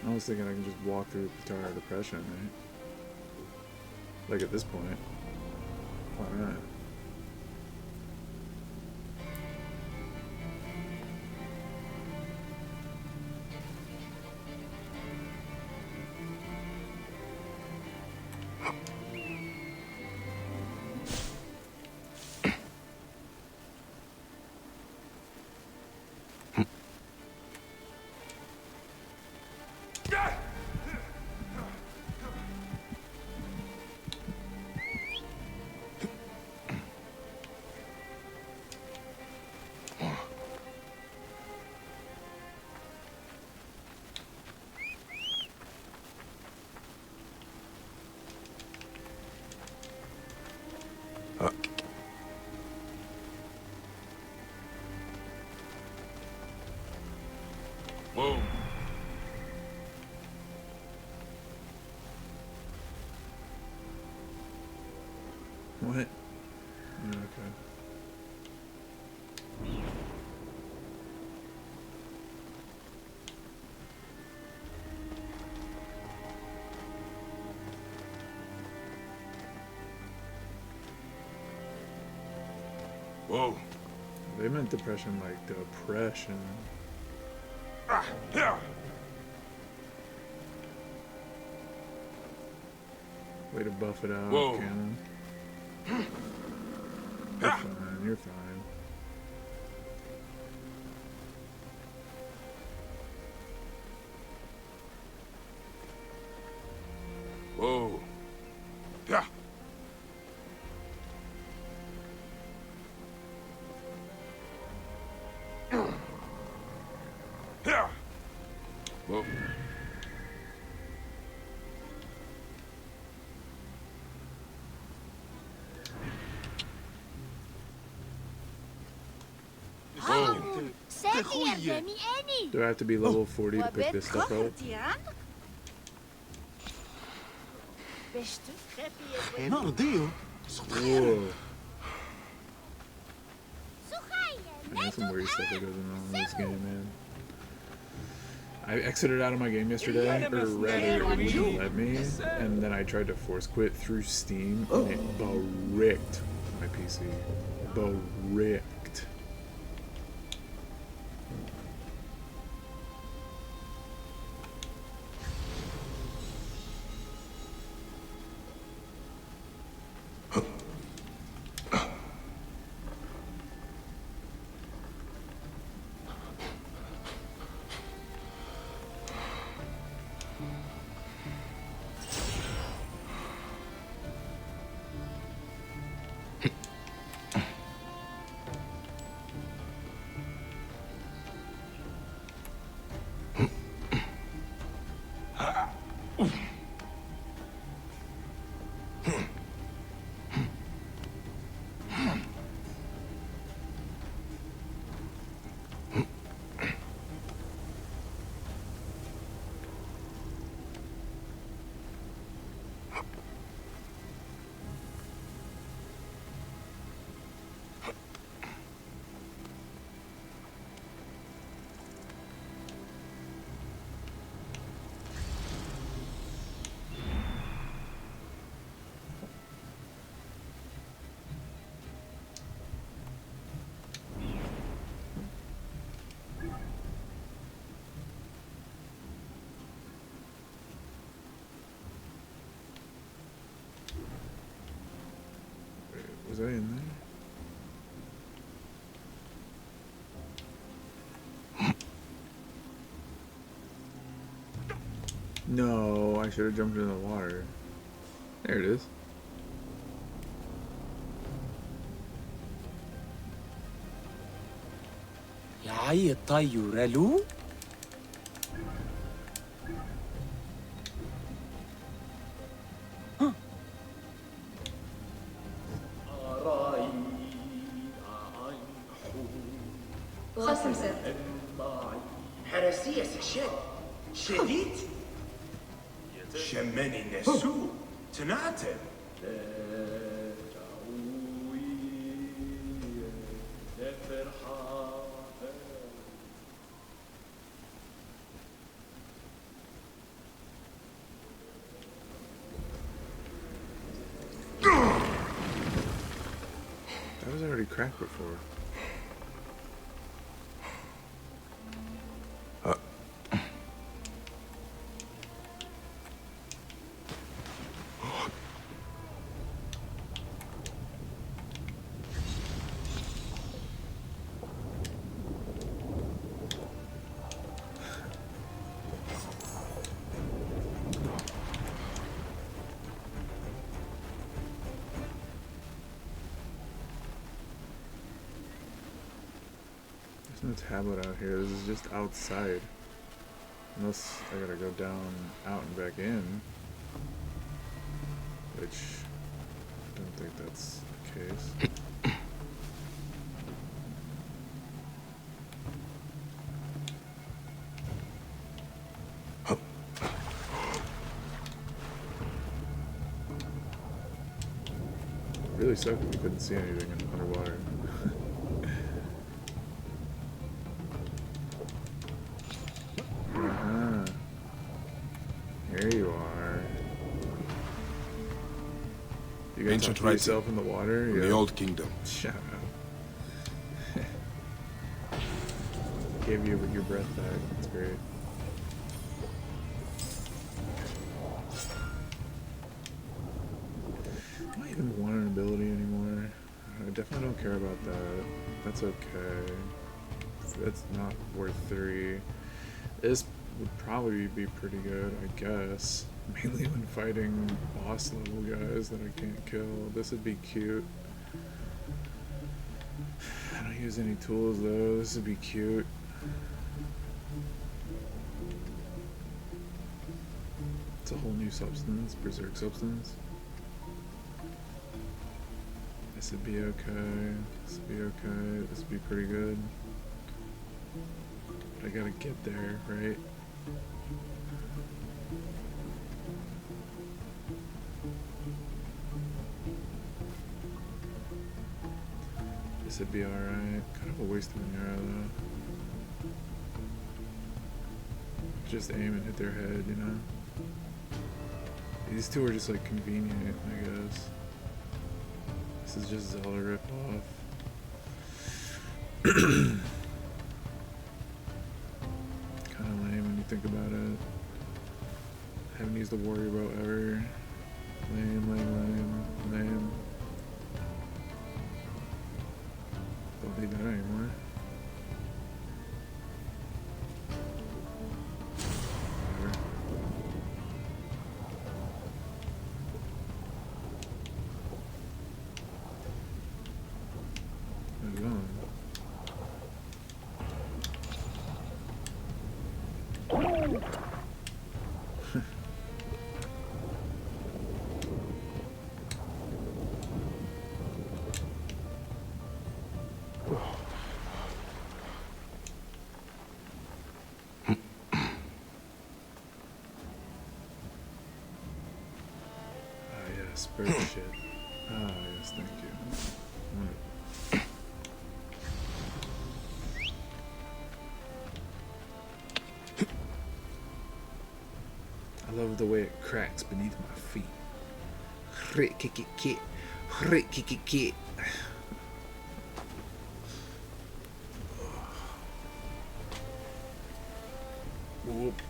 I was thinking I can just walk through the Tower of Depression, right? Like at this point. Why not? Whoa. What? Okay. Whoa. They meant depression like depression. Way to buff it out, Whoa. Cannon. You're fine, you're fine. Whoa. Yeah. Yeah. Whoa. Do I have to be level 40 to pick this stuff up? Not deal. Whoa. There's some weird stuff that goes on in this game, man. I exited out of my game yesterday, or rather, it wouldn't let me, and then I tried to force quit through Steam, and it bricked my PC. Bricked. Was I in there? No, I should have jumped into the water. There it is. يعي الطيور له خصم سر حرسية سكشت شديد شمني نسو تناتم That was already cracked before. There's no tablet out here. This is just outside. Unless I gotta go down, out, and back in. Which, I don't think that's the case. Really sucked that we couldn't see anything underwater. Here you are. You got Ancient to writing yourself in the water? from the Old Kingdom. Shut up. Gave you your breath back. That's great. I don't even want an ability anymore. I definitely don't care about that. That's okay. That's not worth 3. This would probably be pretty good, I guess. Mainly when fighting boss level guys that I can't kill. This would be cute. I don't use any tools though. This would be cute. It's a whole new substance, berserk substance. This would be okay. This would be okay. This would be pretty good. But I gotta get there, right? This would be alright. Kind of a waste of an arrow though. Just aim and hit their head, you know? These two are just like convenient, I guess. This is just Zelda ripoff. Kind of lame when you think about it. Haven't used the warrior bow ever. Lame. Don't need that anymore. Whatever. How's it going? Bird shit. Ah, yes, thank you. Wonderful. I love the way it cracks beneath my feet. Kick. Whoop.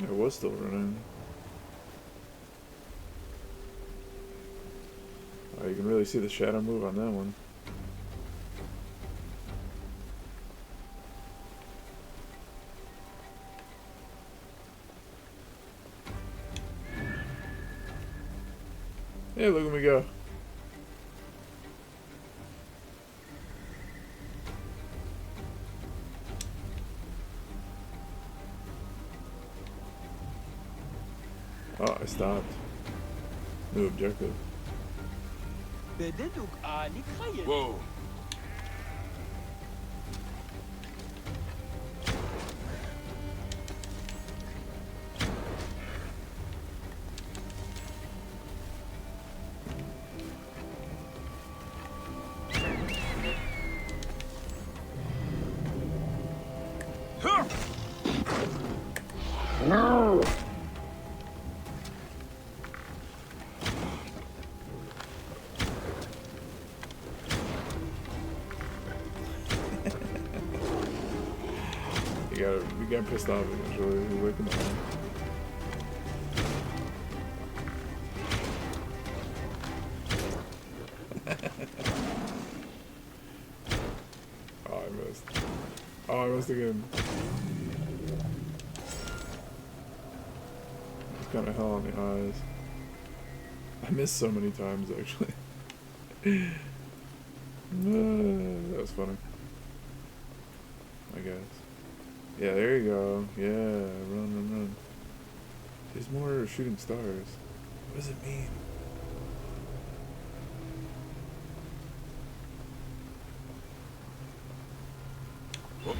It was still running. Oh, you can really see the shadow move on that one. Hey, look at me go. Oh, I stopped. New objective. Whoa. No. You got pissed off eventually. You're waking up. Oh, I missed. Oh, I missed again. It's kind of hell on the eyes. I missed so many times, actually. That was funny. I guess. Yeah, there you go. Yeah, run. There's more shooting stars. What does it mean? Whoa.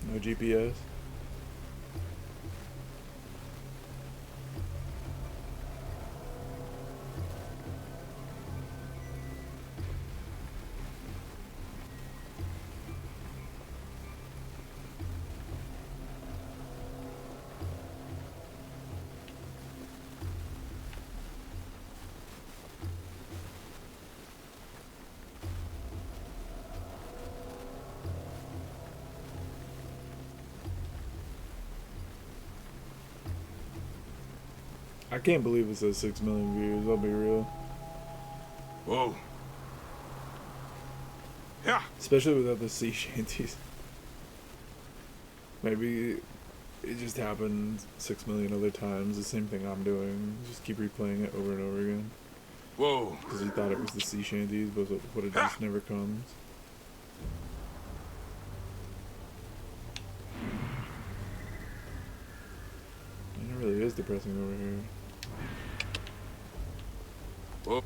No GPS. I can't believe it says 6 million views, I'll be real. Whoa. Yeah. Especially without the sea shanties. Maybe it just happened 6 million other times, the same thing I'm doing. Just keep replaying it over and over again. Whoa. Because he thought it was the sea shanties, but it just never comes. And it really is depressing over here. Whoa.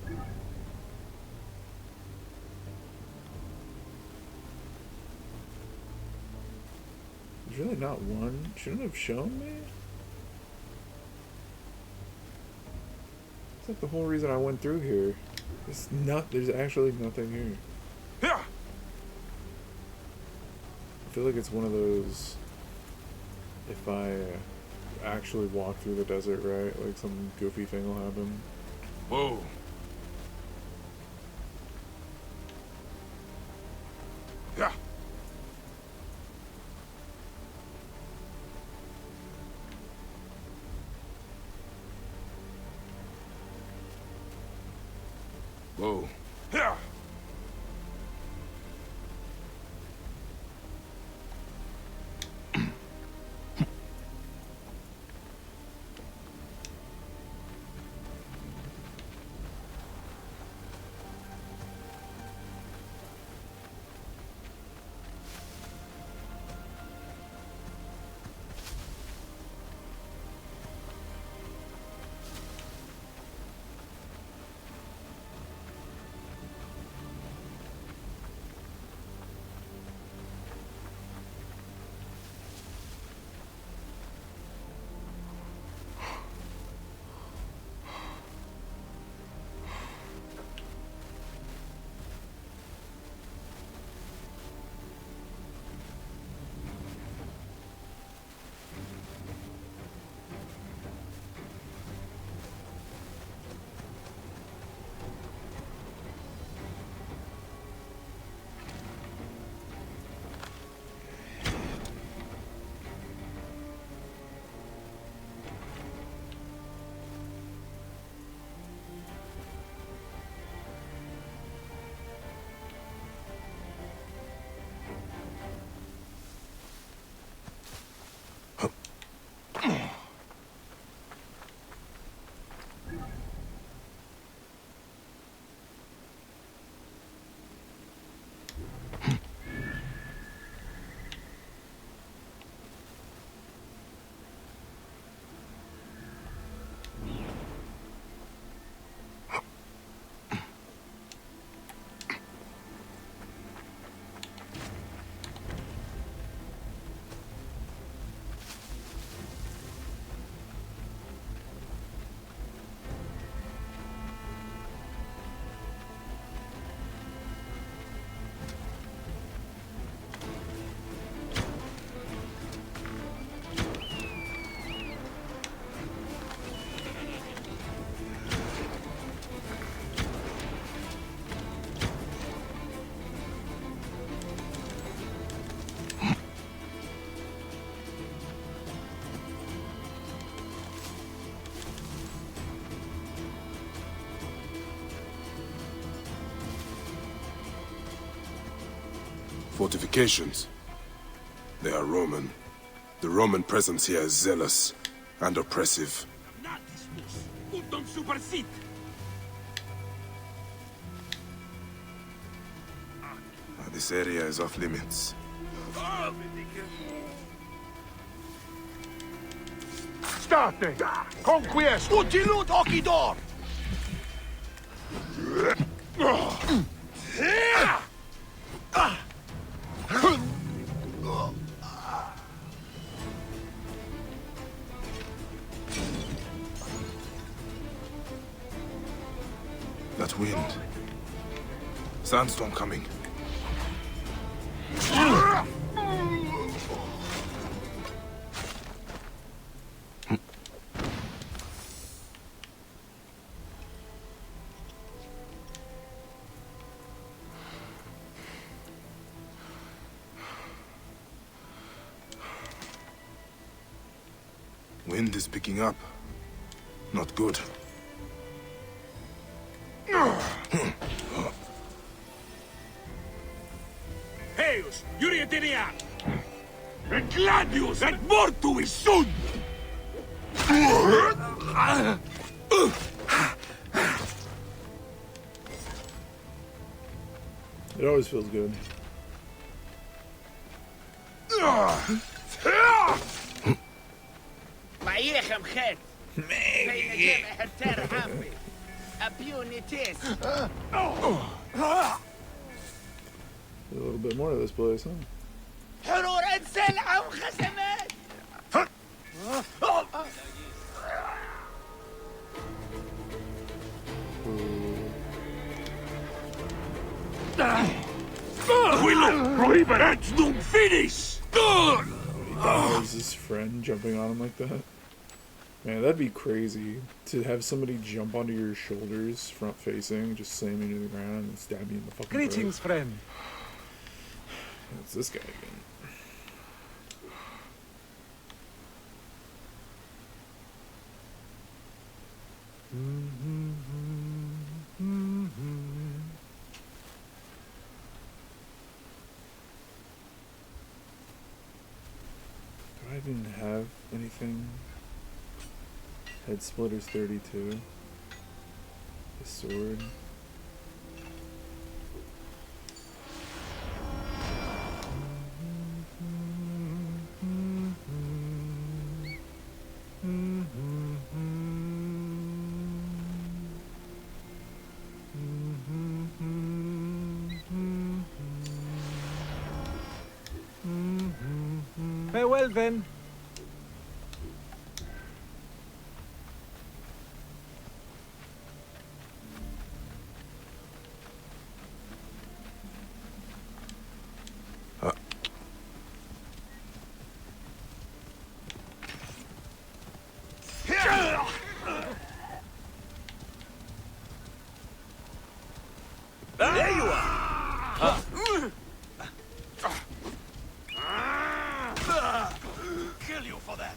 There's really not one. Shouldn't have shown me? It's like the whole reason I went through here. There's actually nothing here. Yeah. I feel like it's one of those, if I actually walk through the desert, right, like some goofy thing will happen. Whoa. Yeah. Whoa. Yeah. Fortifications. They are Roman. The Roman presence here is zealous and oppressive. This area is off limits. State! Conquiest! Utilut occidor! That wind. Sandstorm coming. Wind is picking up. Not good. Heus, Yurietinian! Et gladius et mortuis sunt! It always feels good. Maïrechem chet! Meigem heter happy! Abunitis! A little bit more of this place, huh? حرور انسل او خسمت! Willow, prohibit num finis! Is his friend jumping on him like that? Man, that'd be crazy to have somebody jump onto your shoulders, front facing, just slam you to the ground and stab you in the fucking Greetings, throat. friend. It's this guy again. Do I even have anything? Head splitters 32. The sword. Farewell, then. There you are! Kill you for that!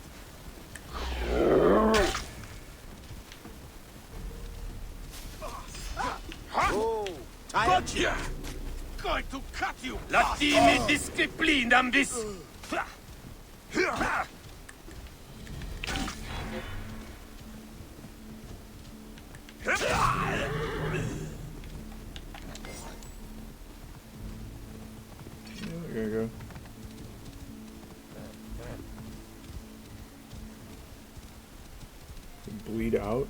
Oh, gotcha! Going to cut you! Latini disciplinam vis! There you go. Bleed out.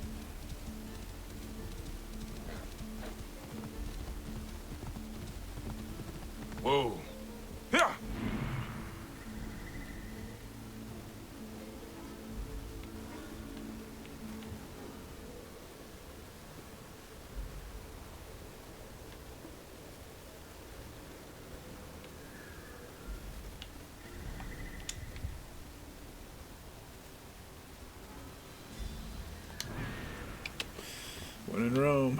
Whoa. When in Rome.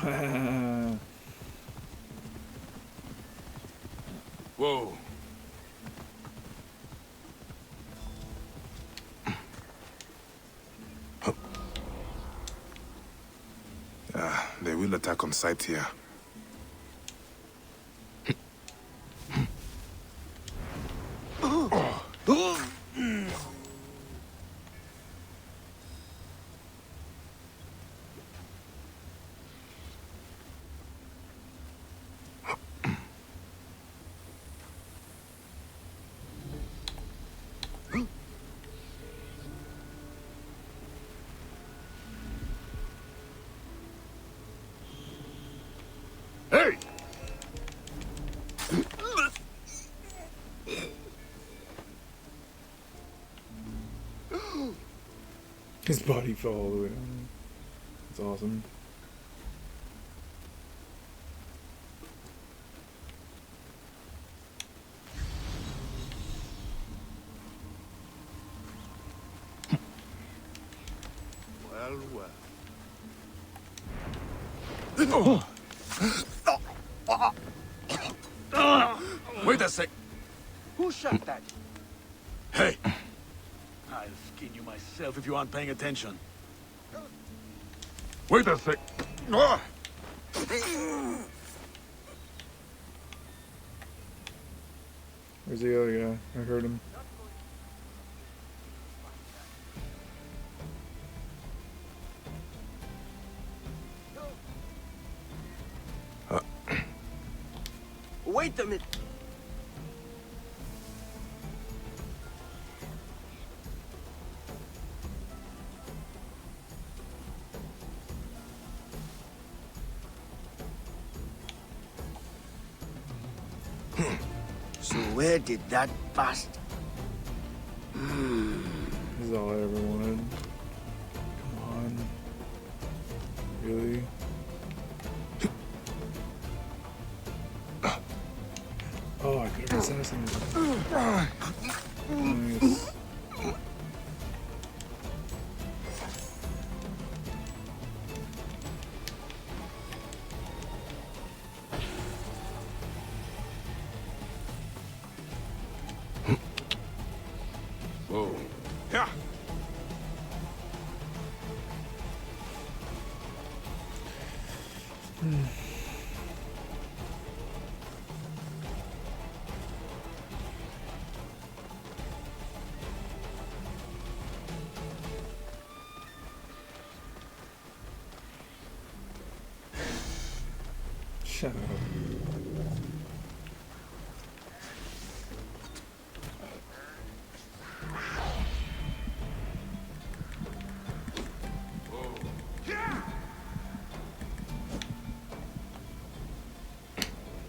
Whoa. They will attack on sight here. Hey! His body fell all the way down. That's awesome. Well, well. Wait a sec. Who shot that? Hey! I'll skin you myself if you aren't paying attention. Wait a sec. Where's the other guy? I heard him. Wait a minute. So where did that bastard? This is all I ever wanted. Come on. Really? Oh, I could have assassinated him. Nice. Whoa. Yeah. Shut up.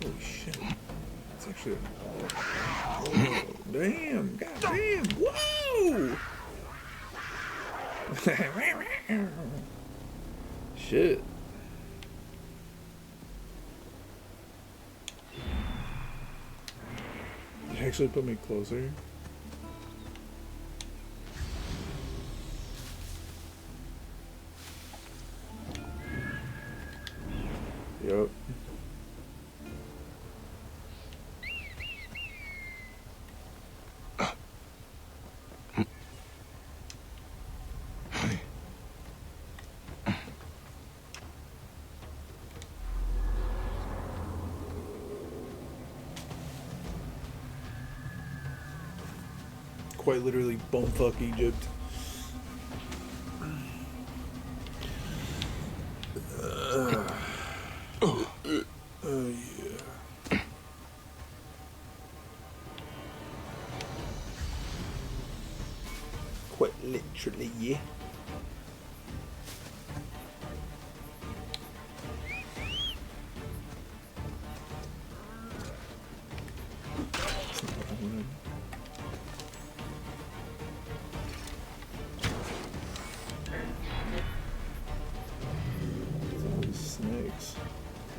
Holy shit. It's actually... Oh, damn. God damn. Whoa! Shit. It actually put me closer. Yep. Quite literally bumfuck Egypt. Yeah. Quite literally, yeah. That's not what I wanted. Snakes.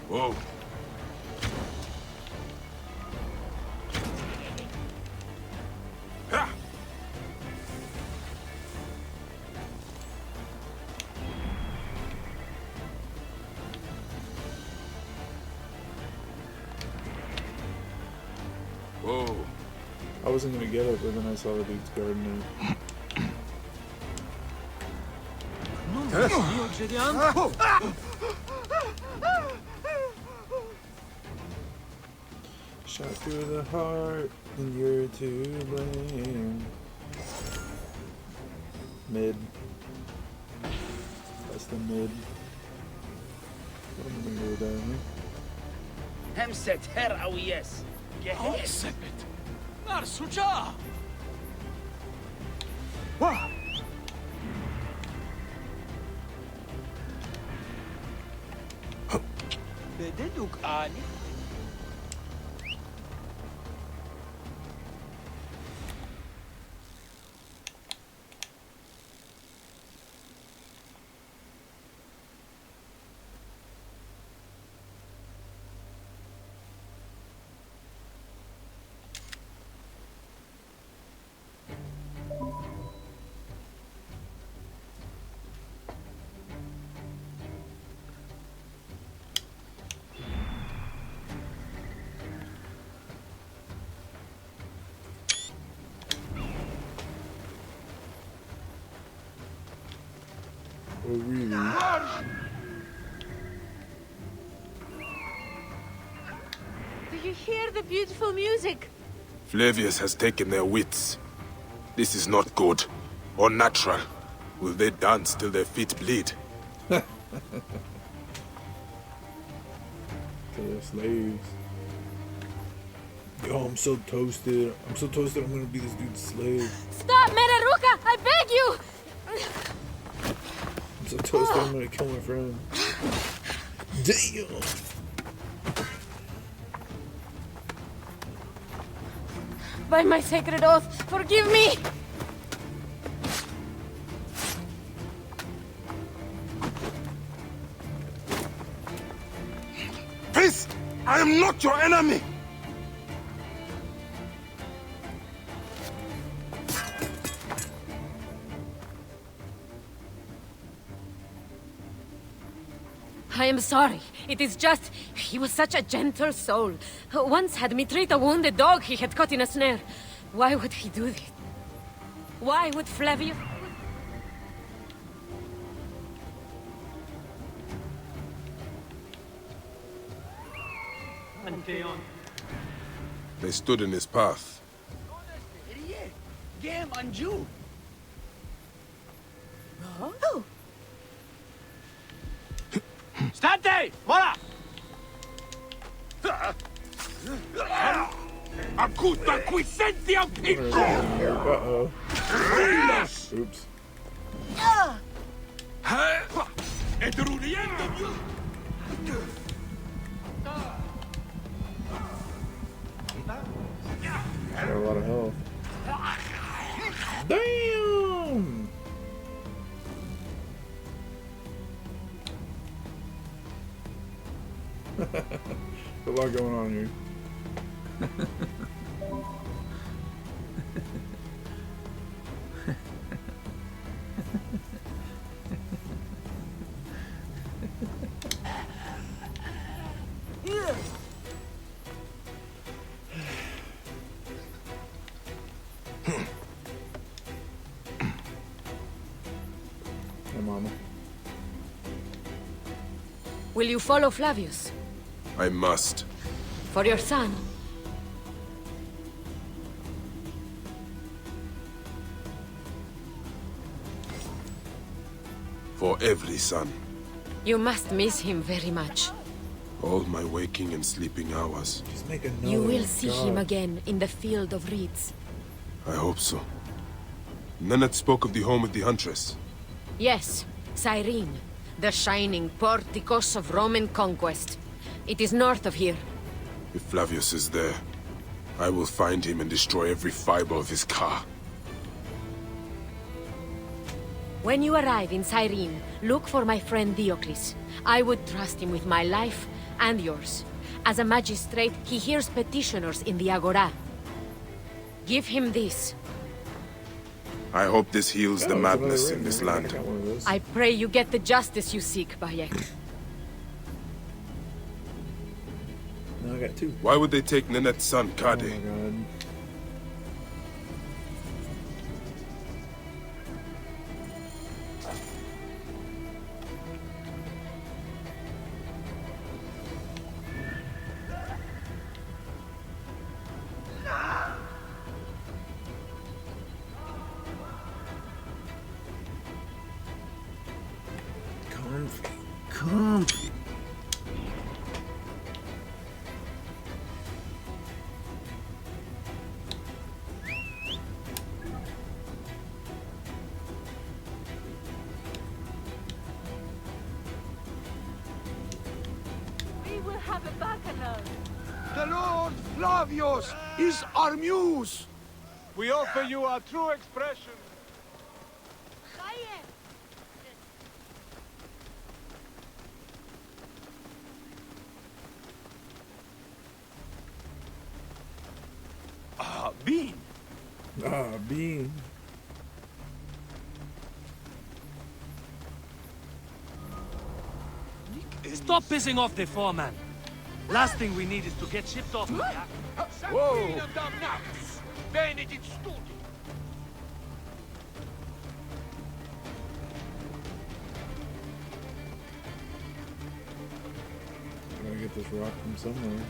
Whoa. Ha! Whoa. I wasn't gonna get it, but then I saw the dude's guarding it. Shot through the heart, and you're to blame. Mid. That's the mid. I'm gonna go down همسة هر أو يس. جهز. نار سجاع. Bededuk ani. Oh, really? Do you hear the beautiful music? Flavius has taken their wits. This is not good or natural. Will they dance till their feet bleed? To their slaves. Yo, I'm so toasted. I'm so toasted I'm gonna be this dude's slave. Stop, Meraruka! I beg you! I'm so toasted I'm gonna kill my friend. Damn! By my sacred oath, forgive me! Peace! I am not your enemy! I am sorry. It is just... He was such a gentle soul. Once had me treat a wounded dog he had caught in a snare. Why would he do this? Why would Flavius... They stood in his path. Game Anju. Oh. Stante! Mora! Acuta quiescentia pico! Uh-oh. Oops. Got a lot of health. Damn! A lot going on here. Hey, Mama. Will you follow Flavius? I must. For your son? For every son. You must miss him very much. All my waking and sleeping hours. Just make a note. You will see him again in the field of reeds. I hope so. Nennet spoke of the home of the Huntress. Yes, Cyrene, the shining porticos of Roman conquest. It is north of here. If Flavius is there, I will find him and destroy every fiber of his car. When you arrive in Cyrene, look for my friend Diocles. I would trust him with my life and yours. As a magistrate, he hears petitioners in the Agora. Give him this. I hope this heals the madness in this land. I pray you get the justice you seek, Bayek. No, I got two. Why would they take Nenet's son, Kade? Oh my god. Comfy. will have a bacchanal. The Lord Flavius is our muse. We offer you our true expression. Bean. Bean. Stop pissing off the foreman. Last thing we need is to get shipped off. Whoa! Benedict Studi. I gotta get this rock from somewhere.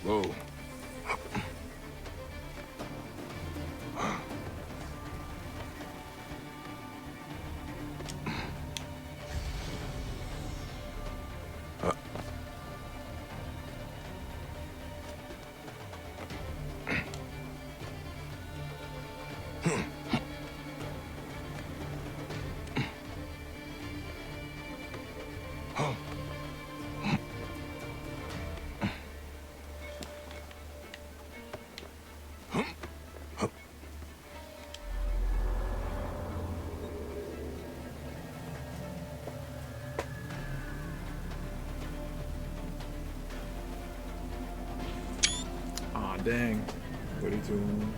Whoa. Aw, dang. Way too long.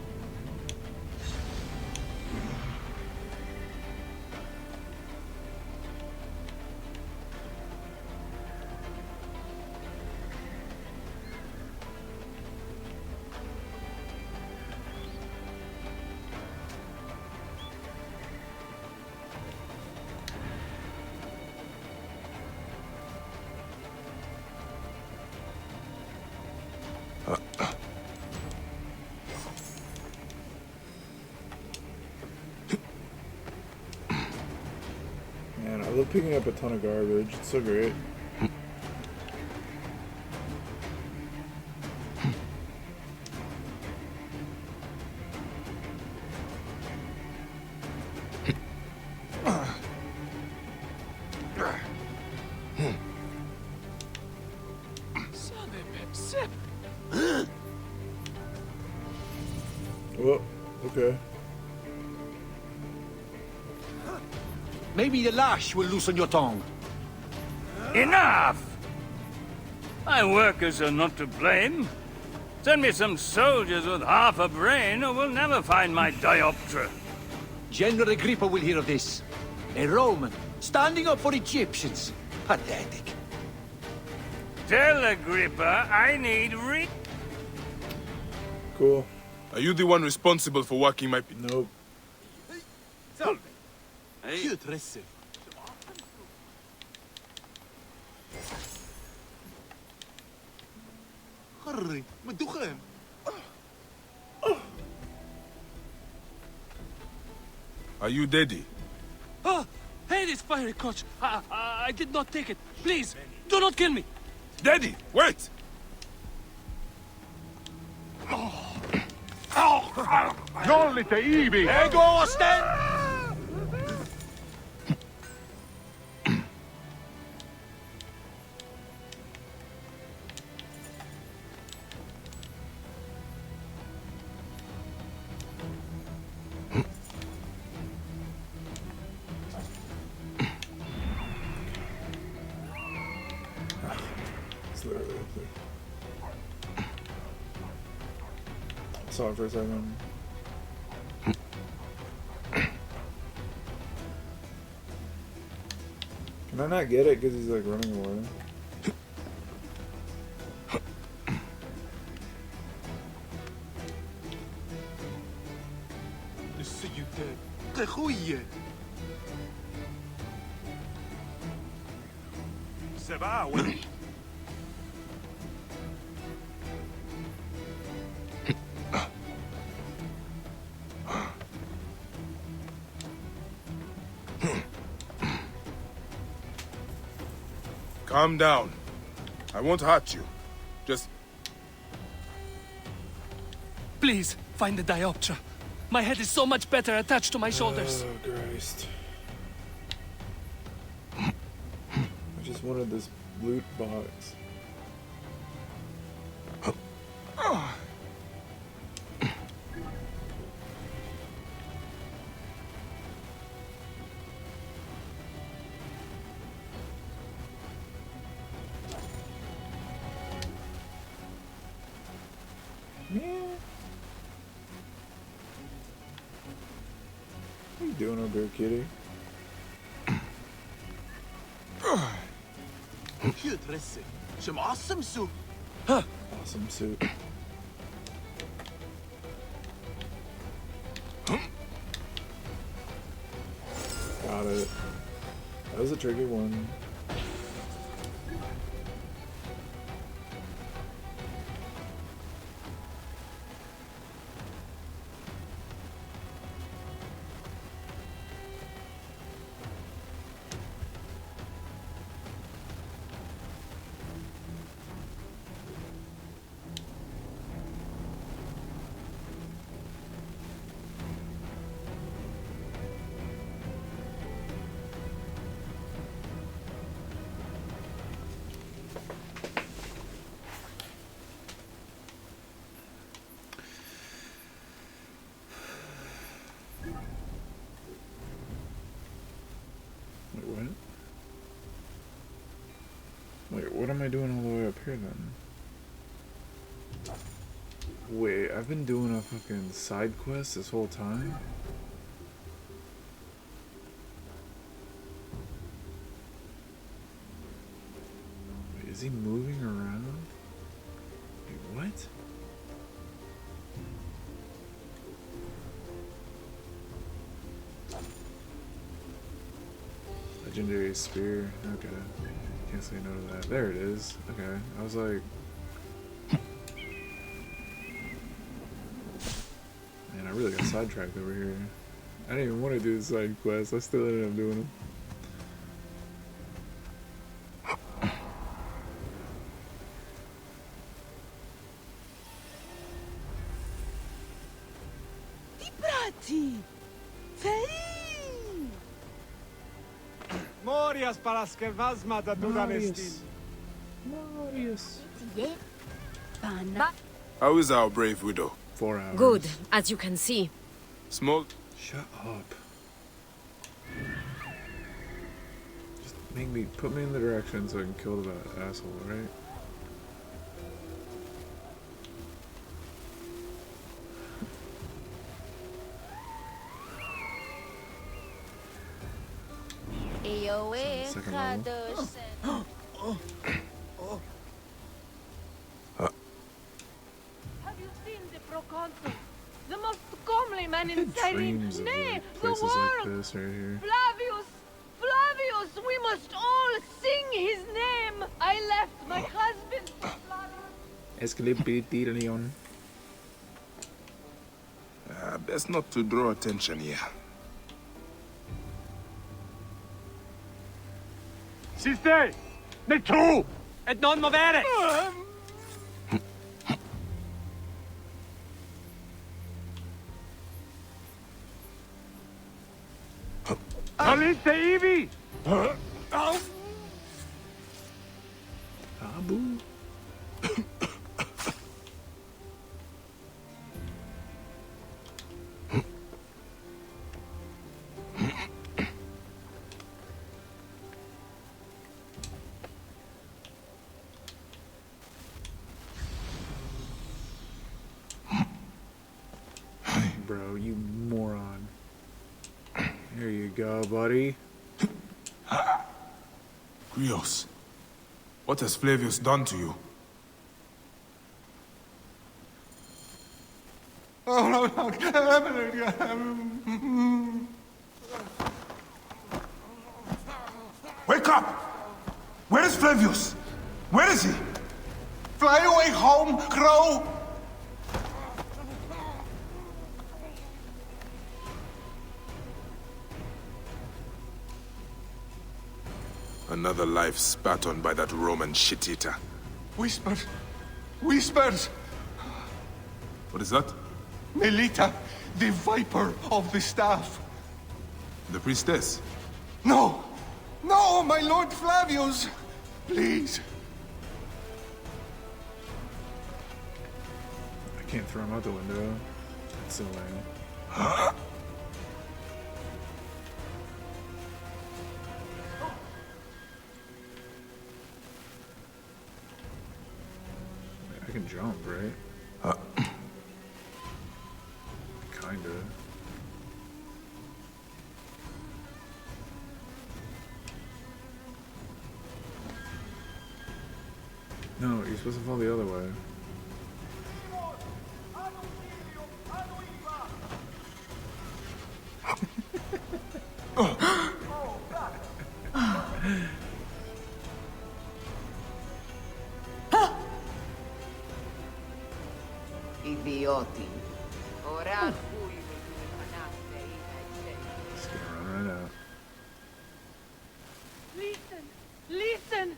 Man, I love picking up a ton of garbage. It's so great. Well, okay. Maybe the lash will loosen your tongue. Enough! My workers are not to blame. Send me some soldiers with half a brain, or we'll never find my dioptra. General Agrippa will hear of this. A Roman, standing up for Egyptians. Pathetic. Tell Agrippa I need Cool. Are you the one responsible for walking my... Nope. Salve. Che tresse. Hurry, مدوخين. Are you Daddy? Ah, hey, this fiery coach. I did not take it. Please, do not kill me. Daddy, wait! Non lite ibi! Ego osten! It's literally up there. I saw it for a second. Can I not get it because he's like running away? Calm down. I won't hurt you. Just... Please, find the dioptra. My head is so much better attached to my shoulders. Oh, Christ. I just wanted this loot box. What are you doing over there, kitty? Cute, Rissy. Some awesome soup. Awesome soup. Got it. That was a tricky one. Wait, what am I doing all the way up here then? Wait, I've been doing a fucking side quest this whole time? Wait, is he moving around? Wait, what? Legendary spear, okay. Can't say no to that. There it is. Okay, I was like... Man, I really got sidetracked over here. I didn't even want to do the side quests. I still ended up doing them. Morias para skervazma da Marius. Marius. How is our brave widow? 4 hours. Good, as you can see. Small. Shut up. Just put me in the direction so I can kill that asshole, right? Second level. Have you seen the proconsul? The most comely man in Dreams Cyrene, of nay, like the places world! like this right here. Flavius! Flavius! We must all sing his name! I left my husband for Flavius. Best not to draw attention here. Siste! Ne tu! Et non movere! Alite Ivi! Abu. Bro, you moron. Here you go, buddy. Rios, what has Flavius done to you? Wake up! Where is Flavius? Where is he? Fly away home, crow! Another life spat on by that Roman shit-eater. Whispers! Whispers! What is that? Melita! The Viper of the Staff. The priestess? No! No, my Lord Flavius! Please. I can't throw him out the window. That's so lame. I can jump, right? Kinda. No, you're supposed to fall the other way. Idioti. Ora Just gonna run right out. Listen, listen!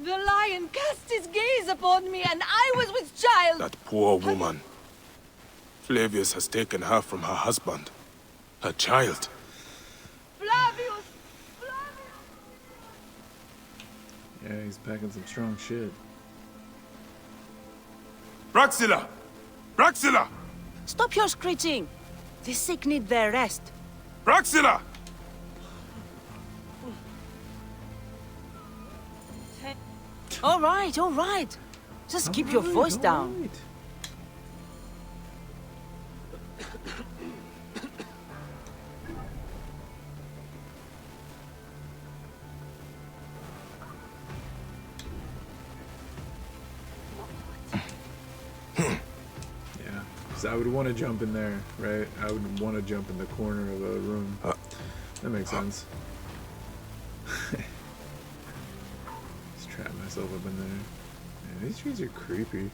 The lion cast his gaze upon me, and I was with child! That poor woman. Flavius has taken her from her husband. Her child. Flavius! Yeah, he's packing some strong shit. Praxilla! Praxilla! Stop your screeching! The sick need their rest. Praxilla! All right. Just keep your voice down. Yeah, because I would want to jump in there, right? I would want to jump in the corner of a room. That makes sense. Just trap myself up in there. Man, these trees are creepy.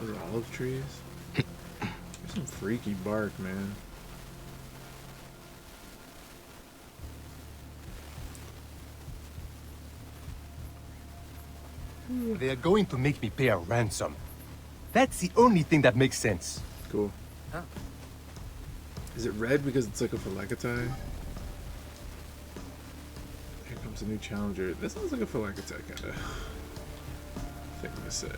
Those olive trees? There's some freaky bark, man. They are going to make me pay a ransom. That's the only thing that makes sense. Cool. Is it red because it's like a Phylaka tie? Here comes a new challenger. This sounds like a Phylaka tie kind of thing to say.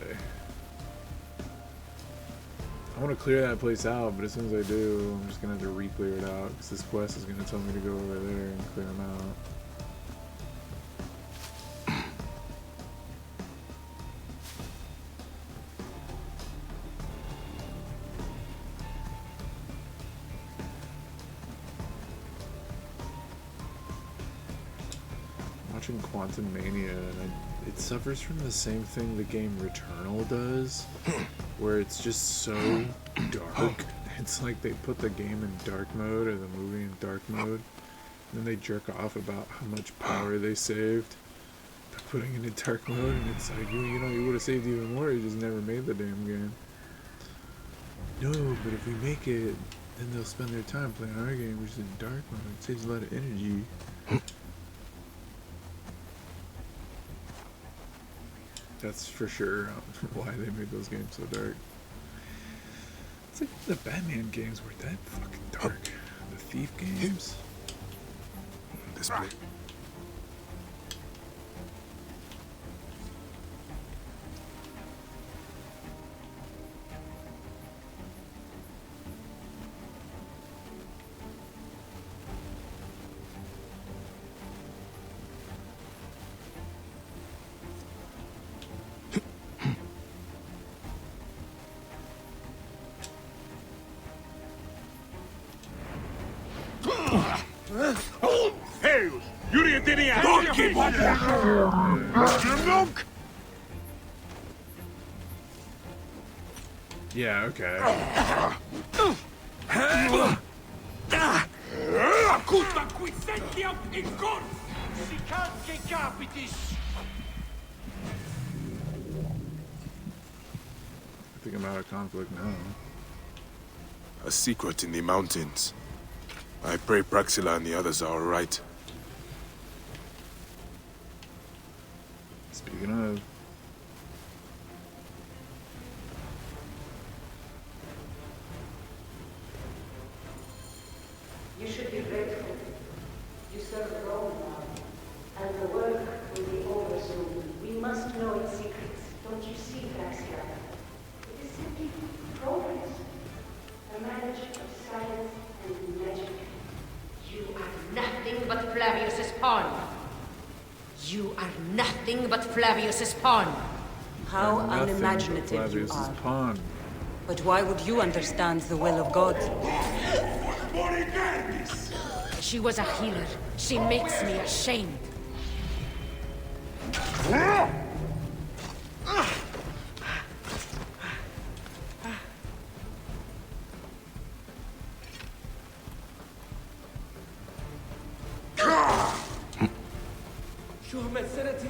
I want to clear that place out, but as soon as I do, I'm just going to have to re-clear it out because this quest is going to tell me to go over there and clear them out. Watching Quantum Mania, and it suffers from the same thing the game Returnal does, where it's just so dark. It's like they put the game in dark mode, or the movie in dark mode, and then they jerk off about how much power they saved by putting it in dark mode, and it's like, you know, you would have saved even more, you just never made the damn game. No, but if we make it, then they'll spend their time playing our game, which is in dark mode. It saves a lot of energy. That's for sure why they made those games so dark. It's like the Batman games were that fucking dark. The Thief games. This place. Hey, you didn't do any donkey milk. Yeah, okay. I think I'm out of conflict now. A secret in the mountains. I pray Praxilla and the others are alright. Speaking of... You should be grateful. You serve Rome now, and the work will be over soon. We must know its secrets. Don't you see, Phylaka? It is simply progress. A marriage of science and magic. You are nothing but Flavius's pawn. You are nothing but Flavius's pawn. How Nothing unimaginative but you Flavius's are. pawn. But why would you understand the will of God? She was a healer. She makes me ashamed. Your Majesty,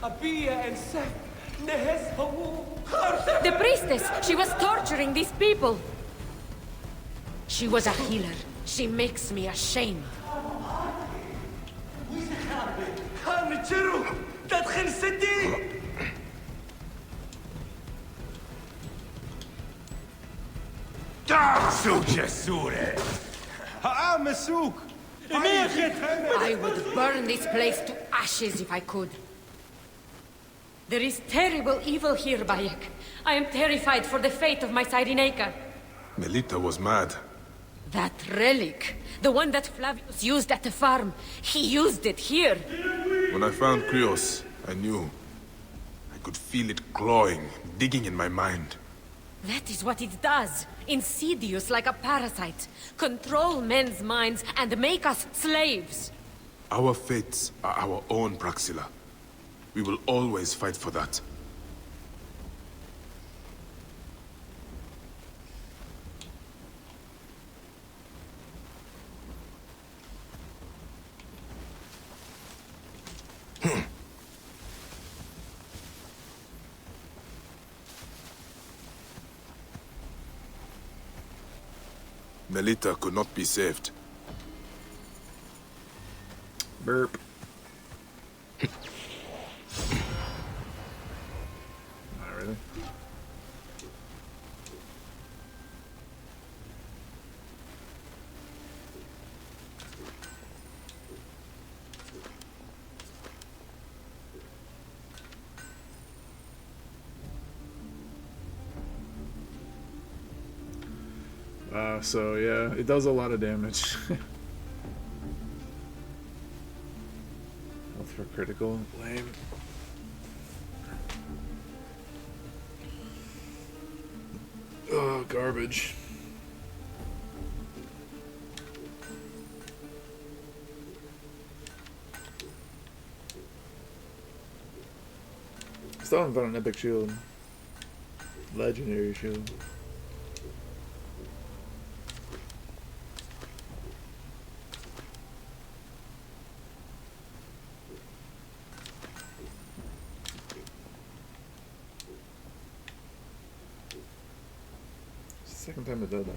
Abia and Seth, Nehes Hawu. The priestess! She was torturing these people! She was a healer. She makes me ashamed. I would burn this place to ashes if I could. There is terrible evil here, Bayek. I am terrified for the fate of my Cyrenaica. Melita was mad. That relic, the one that Flavius used at the farm, he used it here. When I found Krios, I knew. I could feel it clawing, digging in my mind. That is what it does. Insidious like a parasite. Control men's minds and make us slaves. Our fates are our own, Praxila. We will always fight for that. Melita could not be saved. Burp. Not really. So yeah, it does a lot of damage. Health for critical, lame. Oh, garbage. Still haven't found an epic shield. Legendary shield. Second time I did that.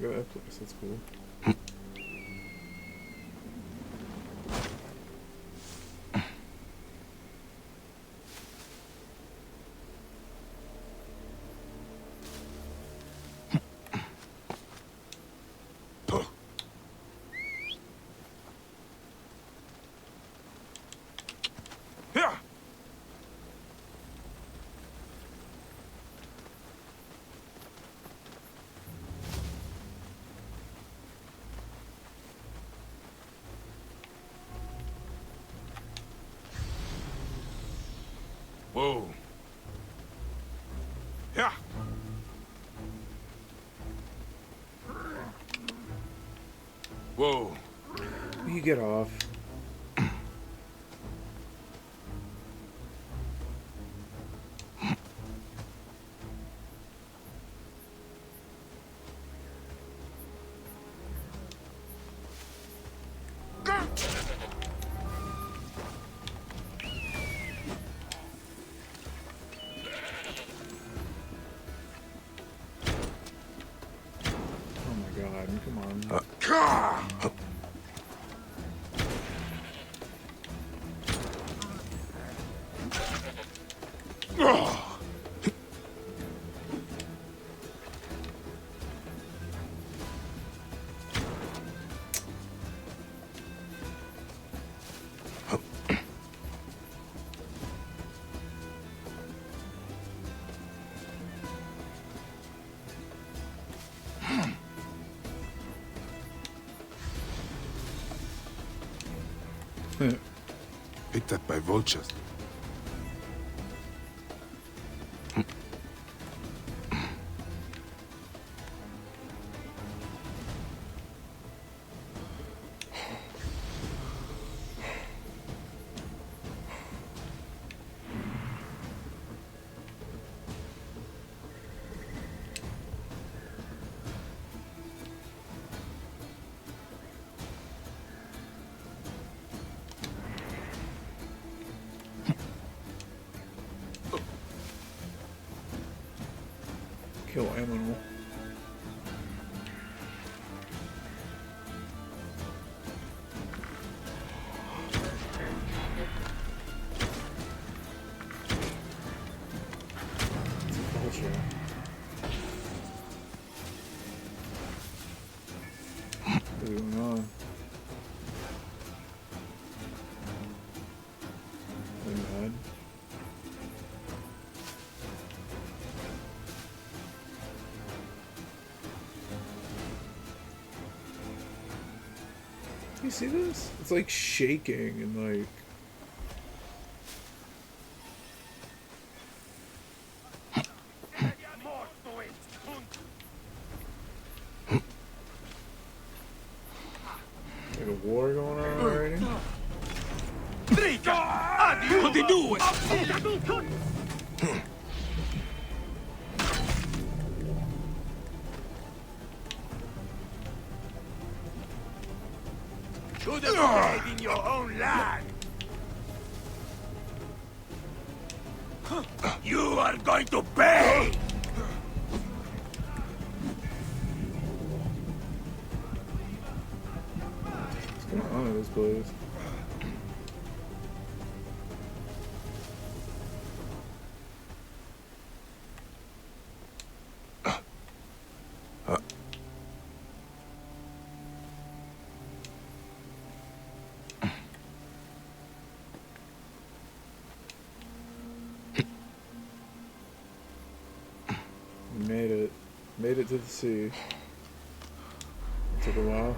Go to Ep8, that's cool. Whoa. Yeah. Whoa. You get off. Come on. Picked up by vultures. Kill animal. It's a vulture. What's going on? Are they mad? You see this? It's like shaking and like... like a war going on already? What they do? Should have stayed in your own land. You are going to pay. What's going on in this place? Made it to the sea. It took a while.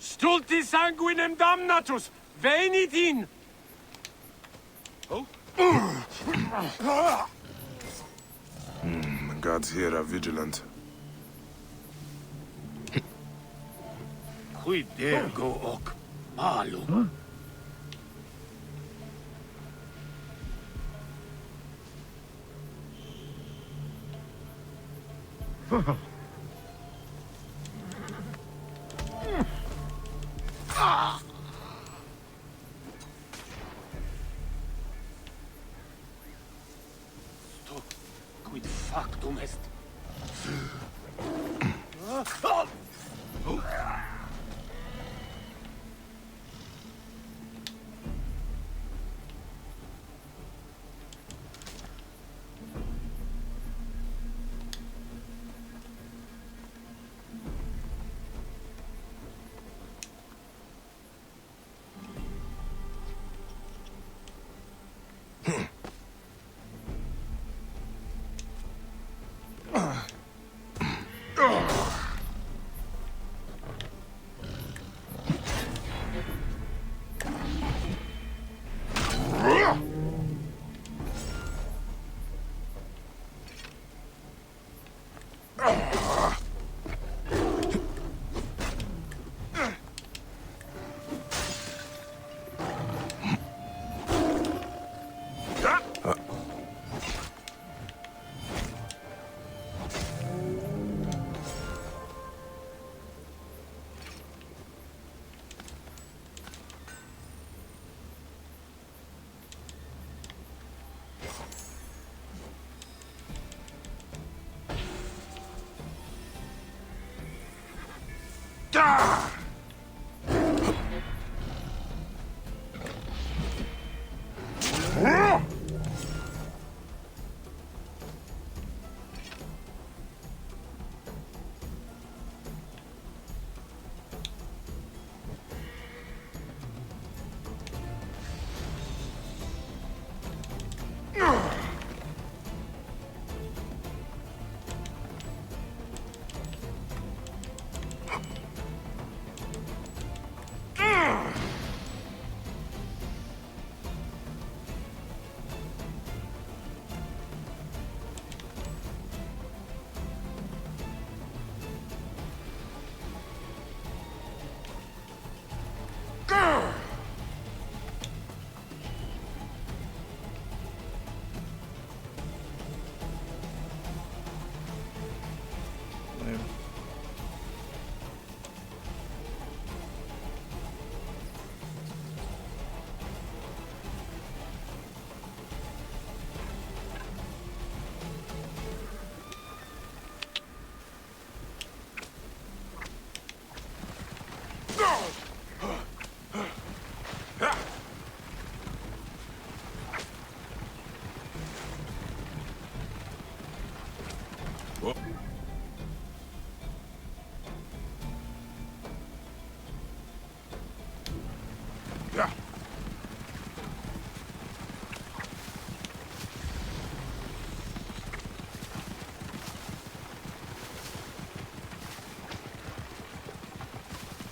Stulti sanguinem damnatus! Venit in! Oh? The gods here are vigilant. Quid dare go ok? Malum. Quid factum est?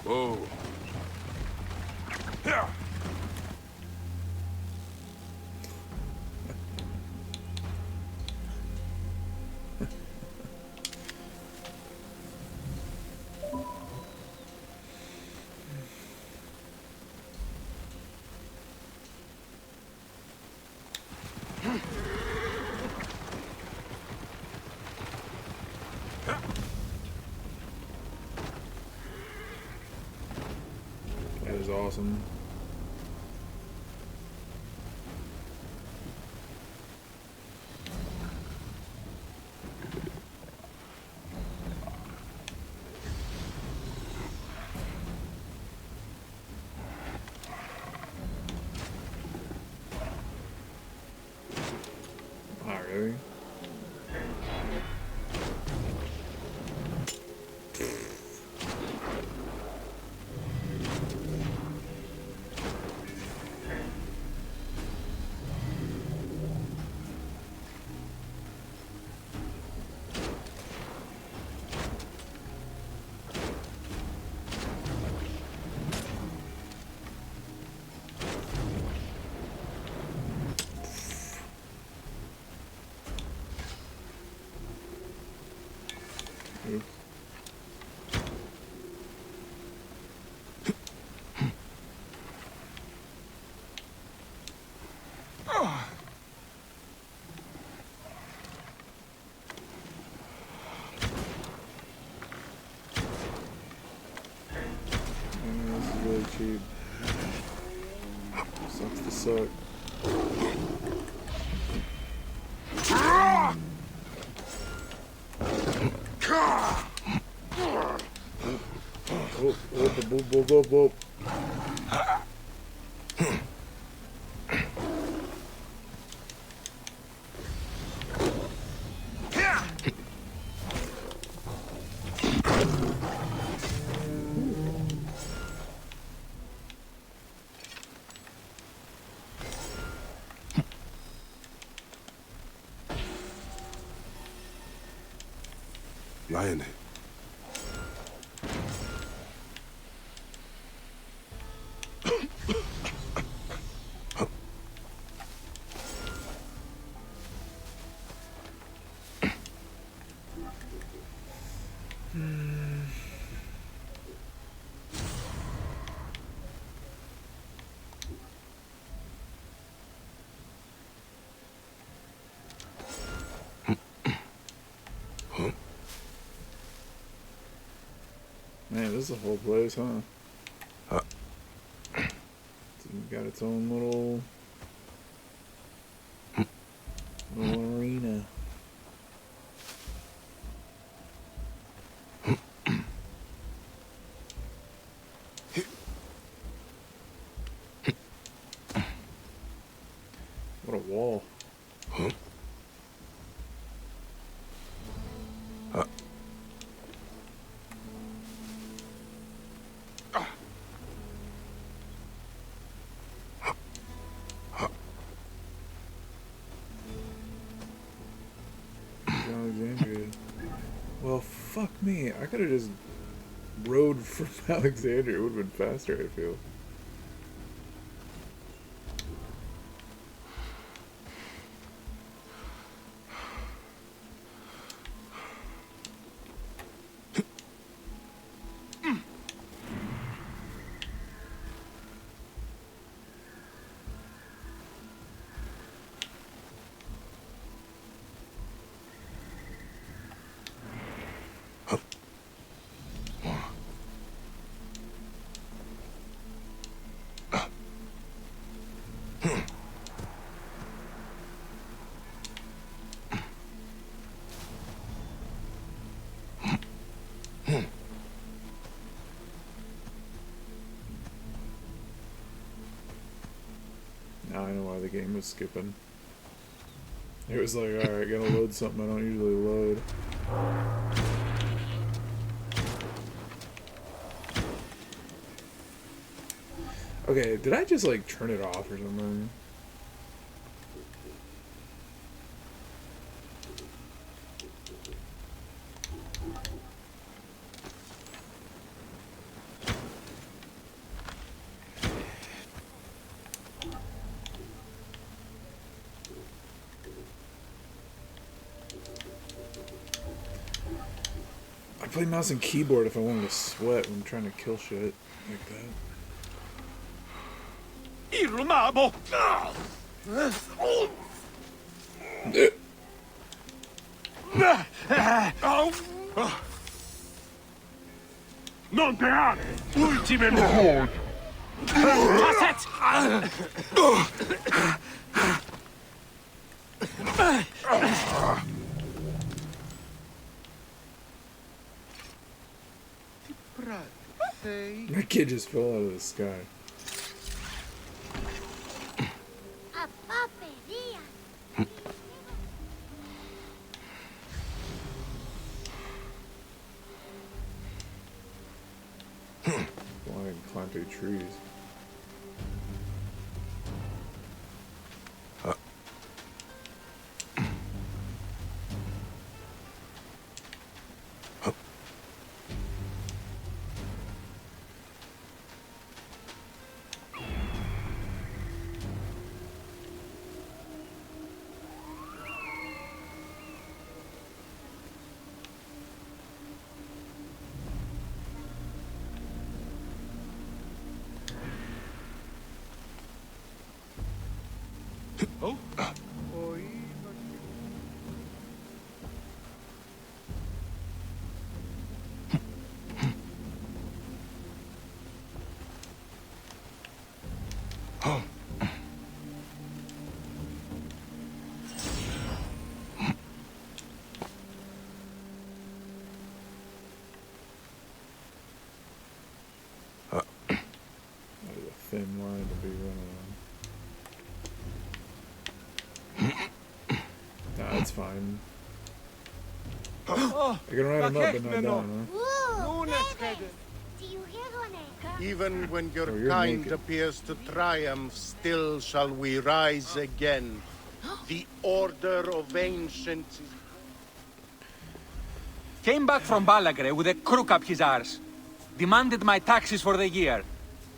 Whoa. That is awesome. Not really. Sucks to suck. Whoop. Lion. Man, this is a whole place, huh? It's got its own little arena. What a wall. Alexandria. Well, fuck me. I could have just rode from Alexandria. It would have been faster, I feel. Now I know why the game was skipping. It was like, alright, gotta load something I don't usually load. Okay, did I just like turn it off or something? I play mouse and keyboard if I wanted to sweat when I'm trying to kill shit like that. Irumabo! Non peare! Ultime mort! That kid just fell out of the sky. Flying, climb through trees. Oh? in the big one. Nah, it's fine. I can ride him up, but not down, huh? Even when your you're kind naked. appears to triumph, still shall we rise again. The order of ancients is... Came back from Balagre with a crook up his arse. Demanded my taxes for the year.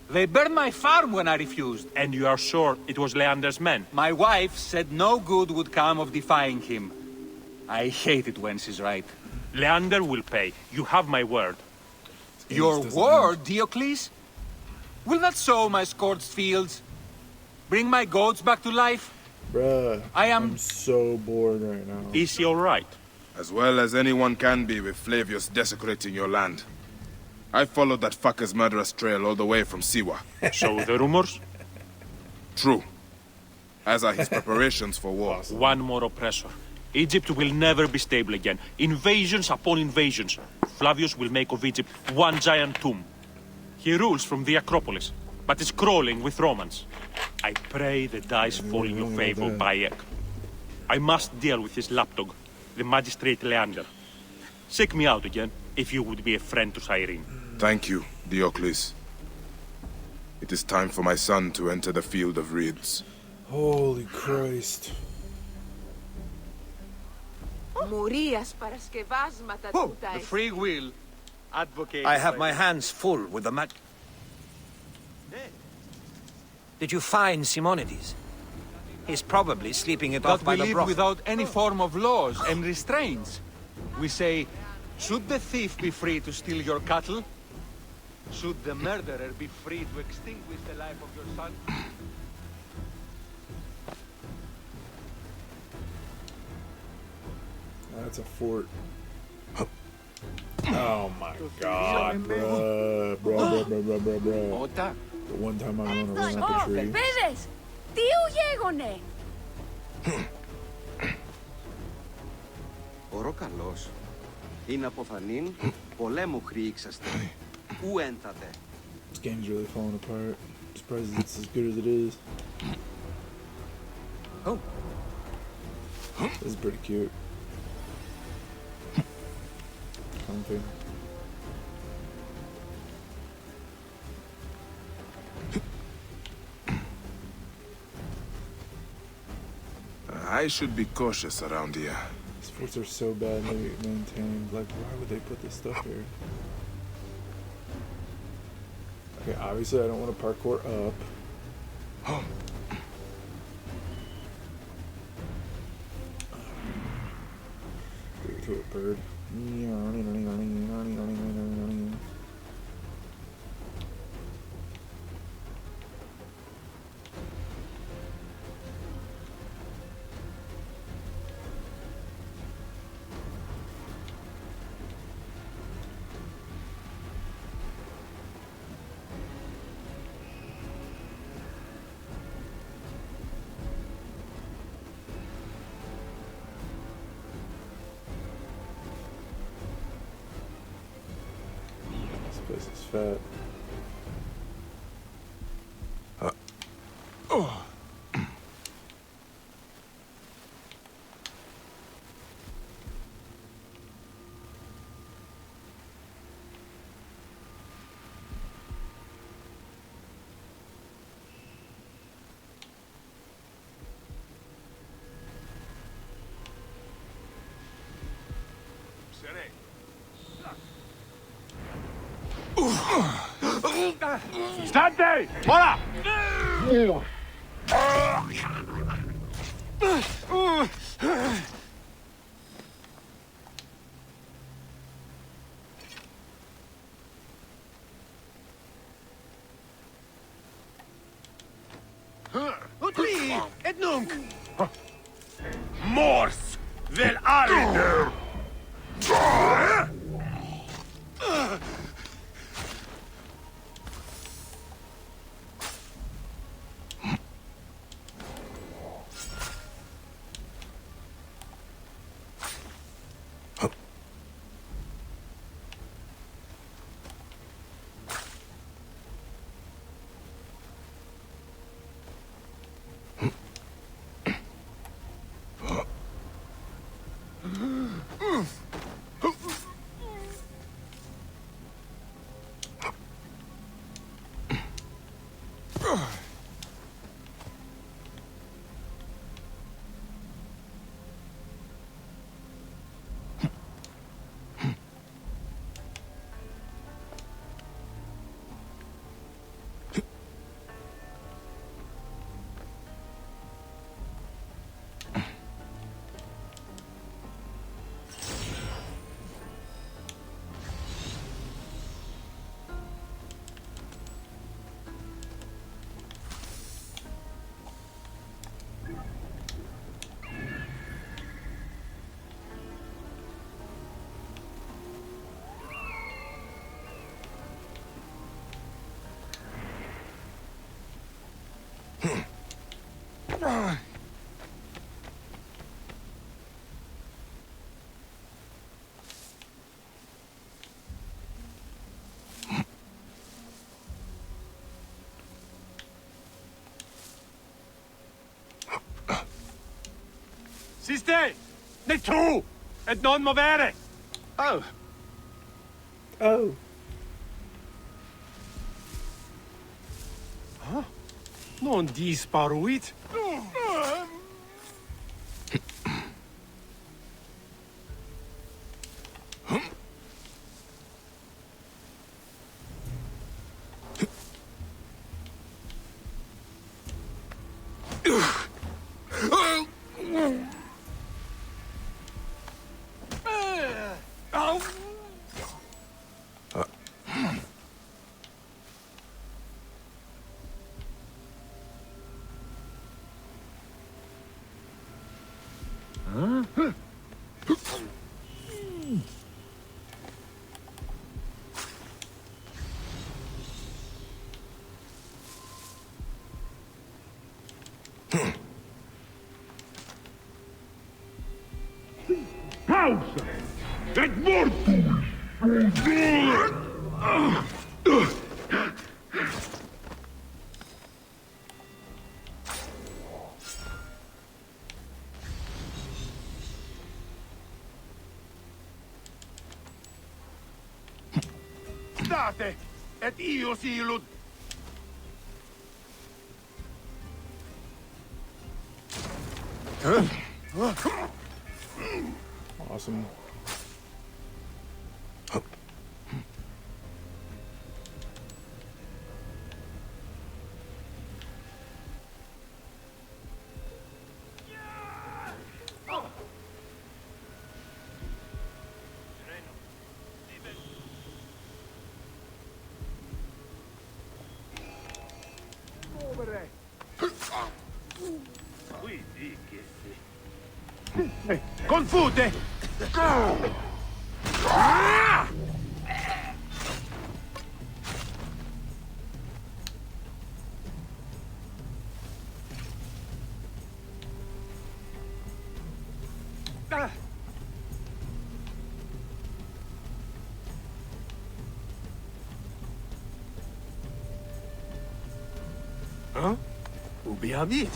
They burned my farm when I refused. And you are sure it was Leander's men? My wife said no good would come of defying him. I hate it when she's right. Leander will pay. You have my word. Your word, Diocles? Will that sow my scorched fields? Bring my goats back to life? Bruh, I'm so bored right now. Is he alright? As well as anyone can be with Flavius desecrating your land. I followed that fucker's murderous trail all the way from Siwa. So the rumors? True. As are his preparations for war. One more oppressor. Egypt will never be stable again. Invasions upon invasions. Flavius will make of Egypt one giant tomb. He rules from the Acropolis, but is crawling with Romans. I pray the dice fall in your favor, Bayek. I must deal with his lapdog, the magistrate Leander. Seek me out again, if you would be a friend to Cyrene. Thank you, Diocles. It is time for my son to enter the field of reeds. Holy Christ. Μουρίας παρασκευάσματα Oh, τούτα the free will. Advocate. I have my hands full with the mat. Did you find Simonides? He's probably sleeping it off That by we the live brothel. without any form of laws and restraints. We say, should the thief be free to steal your cattle? Should the murderer be free to extinguish the life of your son? That's a fort. Oh my god, bruh. The one time I want to run up a tree. Παιδες, τι γέγονε! Ωρό καλός. Είναι αποφανήν, πολέμου χρήξαστε. Ου ένθατε. This game's really falling apart. I'm surprised it's as good as it is. Oh. This is pretty cute. Comfy. I should be cautious around here. These forts are so badly maintained. Like, why would they put this stuff here? Okay, obviously I don't want to parkour up. Give it to a bird. This place is fat. Stante! Ora! Utli! Et nunc! Mors! Vel arider! Siste! Ne to! Et non movere! Oh. Oh. Huh? Non disparuit? Pausa! Et mortuis! State! Et io silud! Awesome. Confute! Huh? Ubi habit?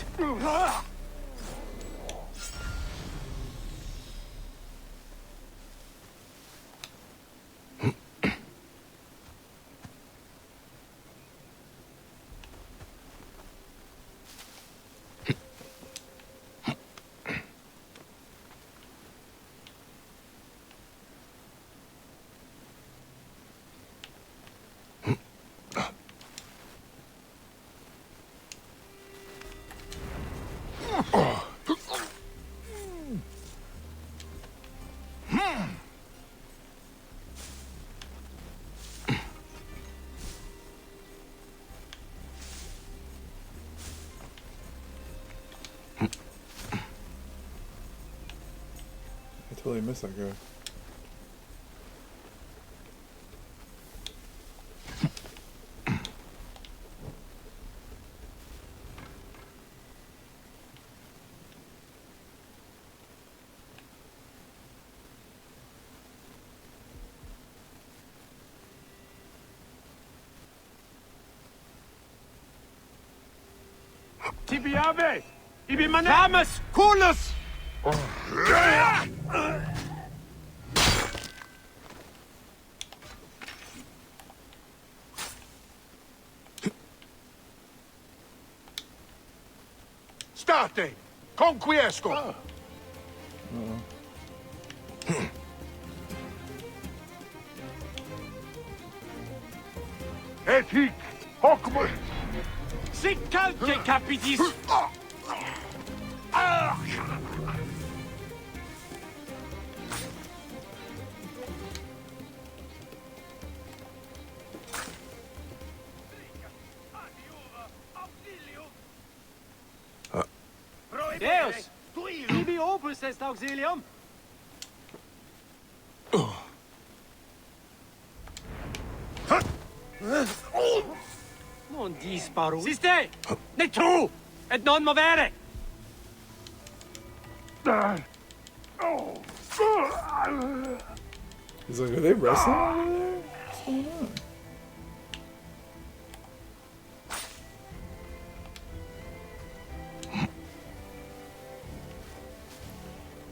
I totally missed that guy. Tibiave! Ibi manet! Camus! Coolus! State! Conquiesco! Et hic hoc mo... Sic calce, capitis! Deus! Ibi opus est auxilium! Non disparu. Siste! Ne tu! Et non movere! He's like, are they wrestling over there? What's going on?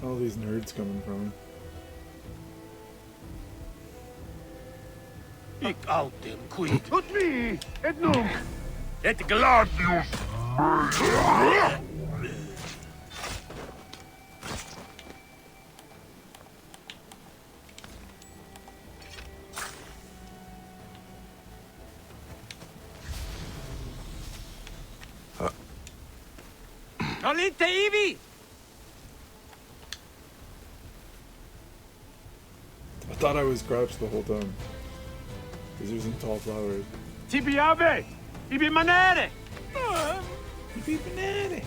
All these nerds coming from. Hic autem quid. Ut me, et nunc. Et gladius. Nolite ibi! I thought I was crouched the whole time. Because there's some tall flowers. Tibi ave! Ibi manere! Ibi manere!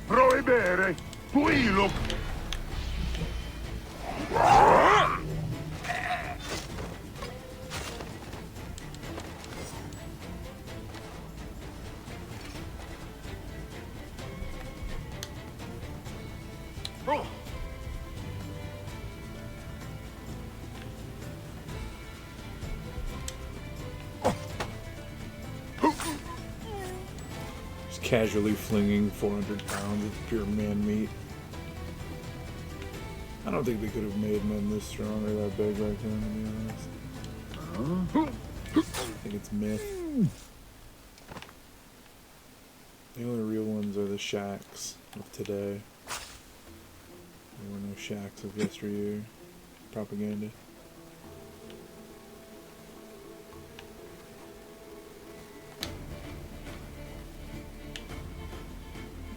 Prohibere, tuilum. Just casually flinging 400 pounds of pure man meat. I don't think they could have made men this strong or that big back then, to be honest. I think it's myth. The only real ones are the shacks of today. There were no shacks of yesteryear. Propaganda.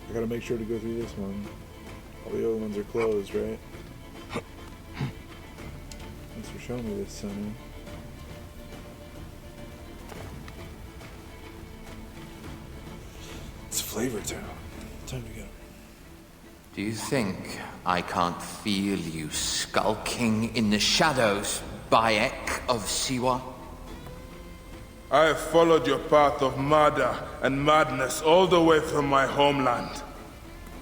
I gotta make sure to go through this one. All the other ones are closed, right? Thanks for showing me this, Sonny. It's Flavor Town. Time to go. Do you think I can't feel you skulking in the shadows, Bayek of Siwa? I have followed your path of murder and madness all the way from my homeland.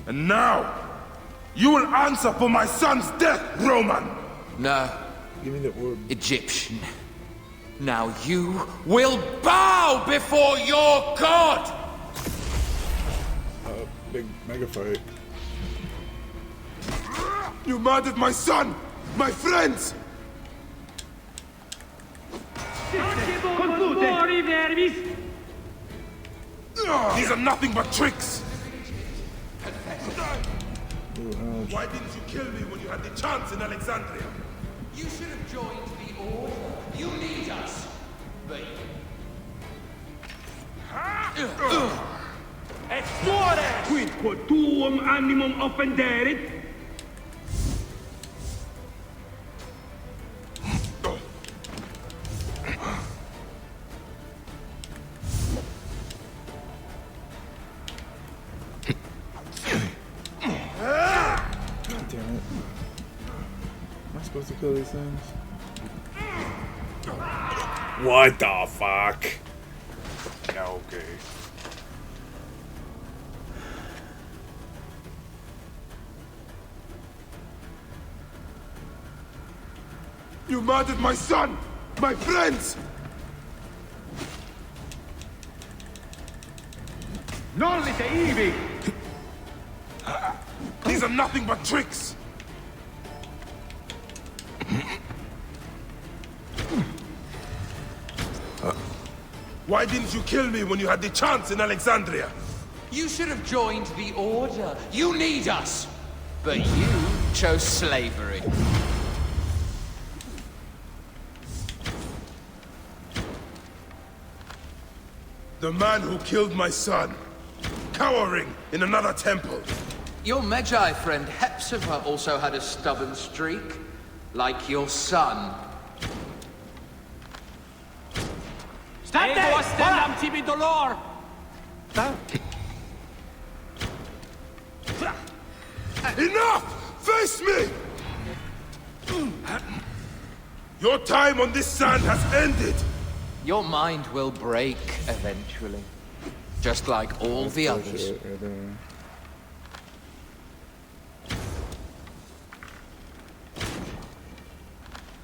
And now, you will answer for my son's death, Roman! No. Give me the orb. Egyptian. Now you will bow before your god! Big mega fight. You murdered my son! My friends! These are nothing but tricks! Why didn't you kill me when you had the chance in Alexandria? You should have joined the order. You need us. But... Et fuore! Quid quod tuum animum offenderit? Damn it. Am I supposed to kill these things? What the fuck? Yeah, okay. You murdered my son! My friends! Nolite ibi! These are nothing but tricks! Why didn't you kill me when you had the chance in Alexandria? You should have joined the Order. You need us. But you chose slavery. The man who killed my son, cowering in another temple. Your Magi friend Hepzibah also had a stubborn streak, like your son. Stand there! Stand tibi dolor! Enough! Face me! Your time on this sand has ended! Your mind will break eventually, just like all the others.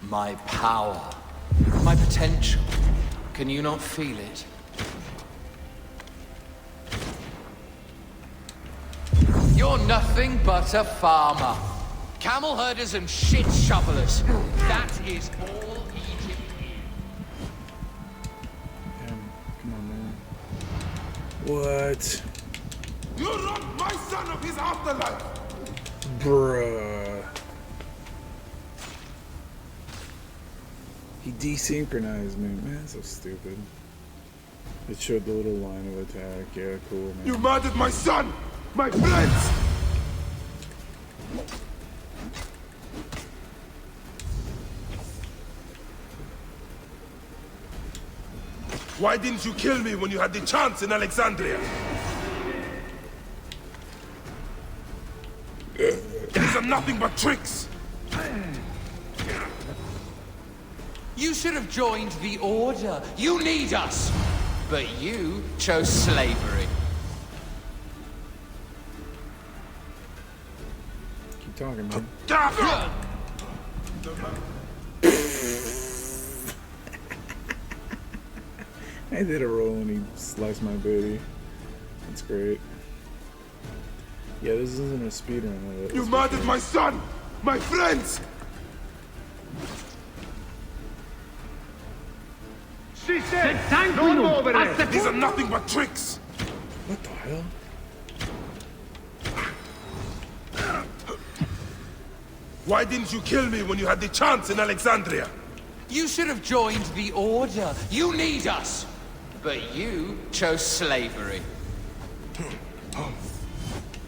My power, my potential. Can you not feel it? You're nothing but a farmer. Camel herders and shit shovelers. That is all Egypt is. Come on, man. What? You robbed my son of his afterlife! Bruh. He desynchronized me, man. So stupid. It showed the little line of attack. Yeah, cool, man. You murdered my son! My friends! Why didn't you kill me when you had the chance in Alexandria? These are nothing but tricks! You should have joined the Order. You need us. But you chose slavery. Keep talking, man. I did a roll and he sliced my booty. That's great. Yeah, this isn't a speedrun of it. You murdered my son! My friends! She said, no more over there! These are nothing but tricks! What the hell? Why didn't you kill me when you had the chance in Alexandria? You should have joined the Order. You need us. But you chose slavery.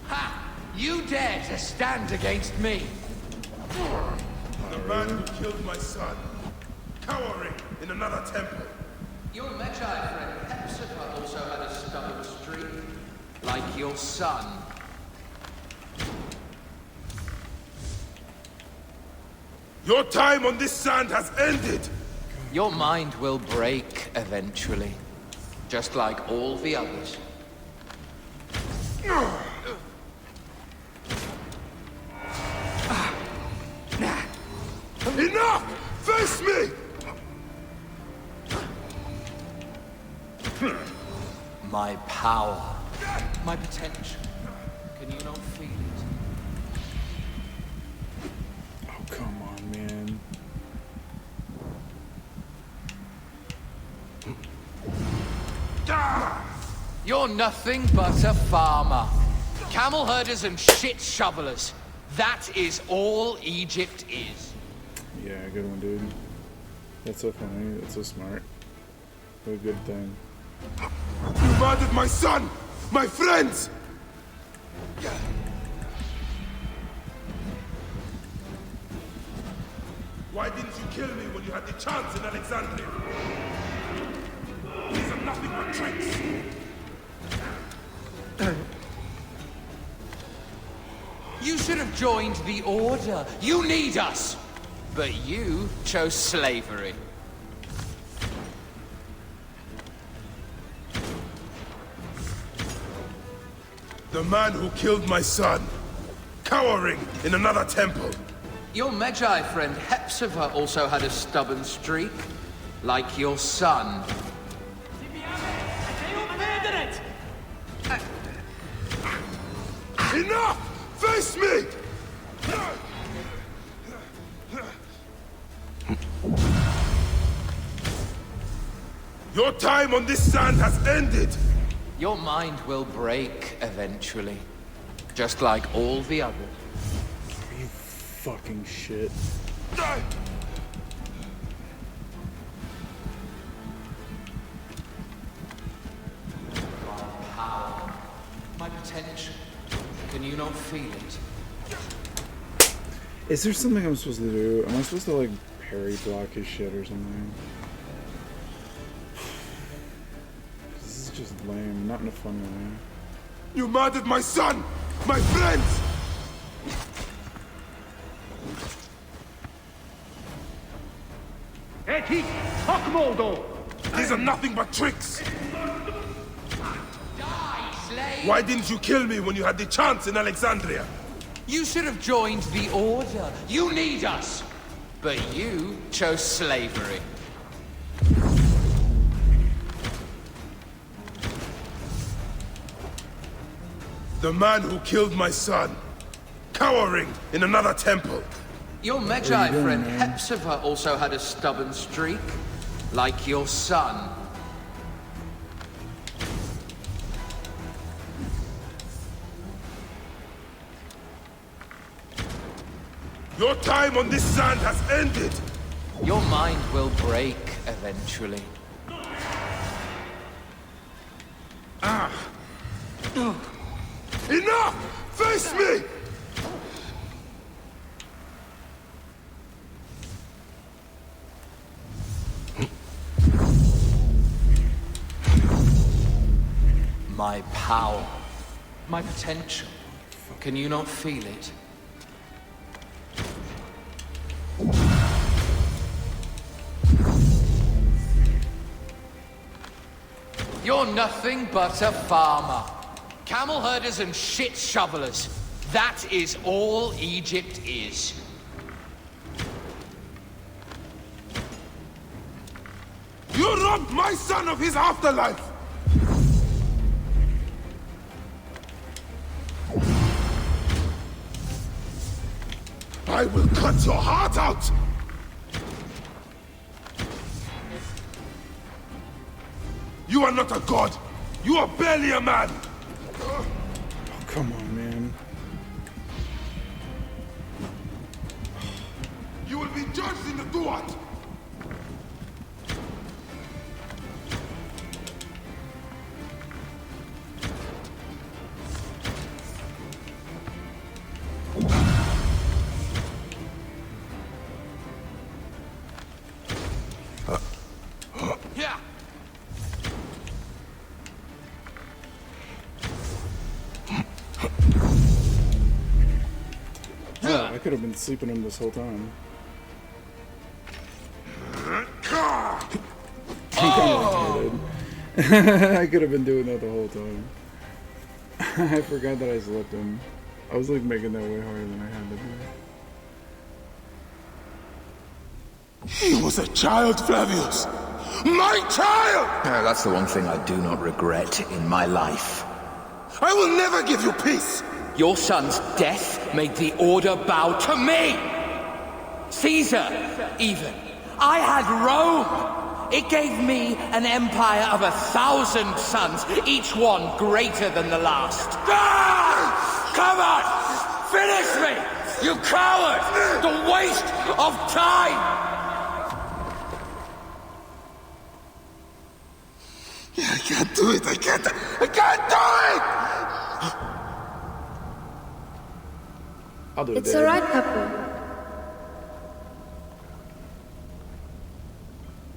Ha! You dare to stand against me. The man who killed my son, cowering in another temple. Your Magi friend Hepzibah also had a stubborn streak, like your son. Your time on this sand has ended! Your mind will break eventually, just like all the others. Enough! Face me! My power, my potential. Can you not feel it? Oh, come on, man. You're nothing but a farmer. Camel herders and shit shovelers. That is all Egypt is. Yeah, good one, dude. That's so funny. That's so smart. What a good thing. You murdered my son! My friends! Why didn't you kill me when you had the chance in Alexandria? These are nothing but tricks! You should have joined the Order. You need us. But you chose slavery. The man who killed my son, cowering in another temple. Your Magi friend Hepzibah also had a stubborn streak, like your son. Enough! Face me! Your time on this sand has ended! Your mind will break eventually. Just like all the others. You fucking shit. My power, my potential. Can you not feel it? Is there something I'm supposed to do? Am I supposed to like parry block his shit or something? This is just lame, not in a fun way. You murdered my son! My friends! Ep8, Hawkmoldo! These are nothing but tricks! Die, slave! Why didn't you kill me when you had the chance in Alexandria? You should have joined the Order. You need us. But you chose slavery. The man who killed my son, cowering in another temple. Your Magi friend Hepzibah also had a stubborn streak, like your son. Your time on this sand has ended! Your mind will break eventually. Enough! Face me! My power, my potential. Can you not feel it? You're nothing but a farmer. Camel herders and shit shovelers. That is all Egypt is. You robbed my son of his afterlife! I will cut your heart out! You are not a god! You are barely a man! Oh, come on, man. You will be judged in the Duat! Yeah. Oh, I could have been sleeping in this whole time. Oh! I could have been doing that the whole time. I forgot that I slept him. I was like making that way harder than I had to do. He was a child, Flavius! My child! That's the one thing I do not regret in my life. I will never give you peace! Your son's death made the Order bow to me! Caesar, even. I had Rome! It gave me an empire of 1,000 sons, each one greater than the last. Ah! Come on! Finish me! You coward! The waste of time! I can't do it! I can't do it! I'll do it. It's alright, Papa.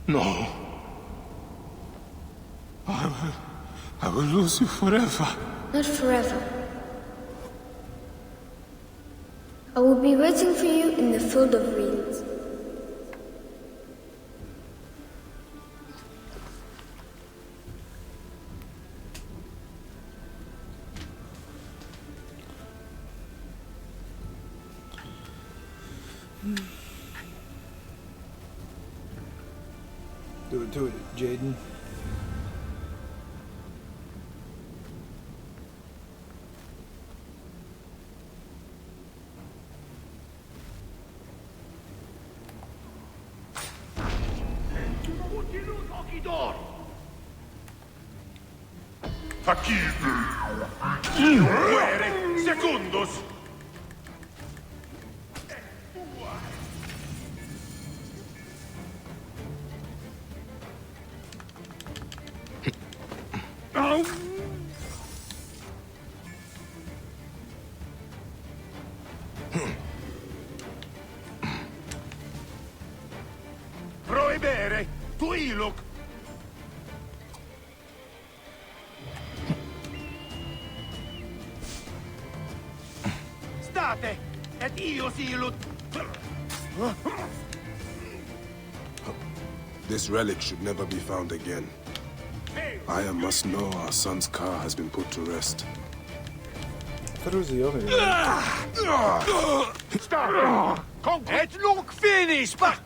No. I will lose you forever. Not forever. I will be waiting for you in the field of reeds. Do it, Jaden. Aquí. Muere. Segundos. Proibere. Tu iluk. State. Et io silut. This relic should never be found again. Aya must know our son's car has been put to rest. I thought it was the other guy. Stop. Et look finish, but...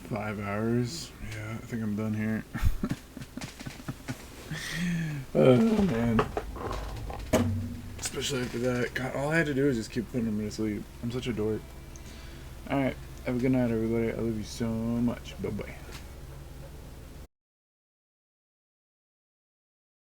Five hours. Yeah, I think I'm done here. Oh man. Especially after that. God, all I had to do was just keep putting him to sleep. I'm such a dork. Alright, have a good night everybody. I love you so much. Bye bye.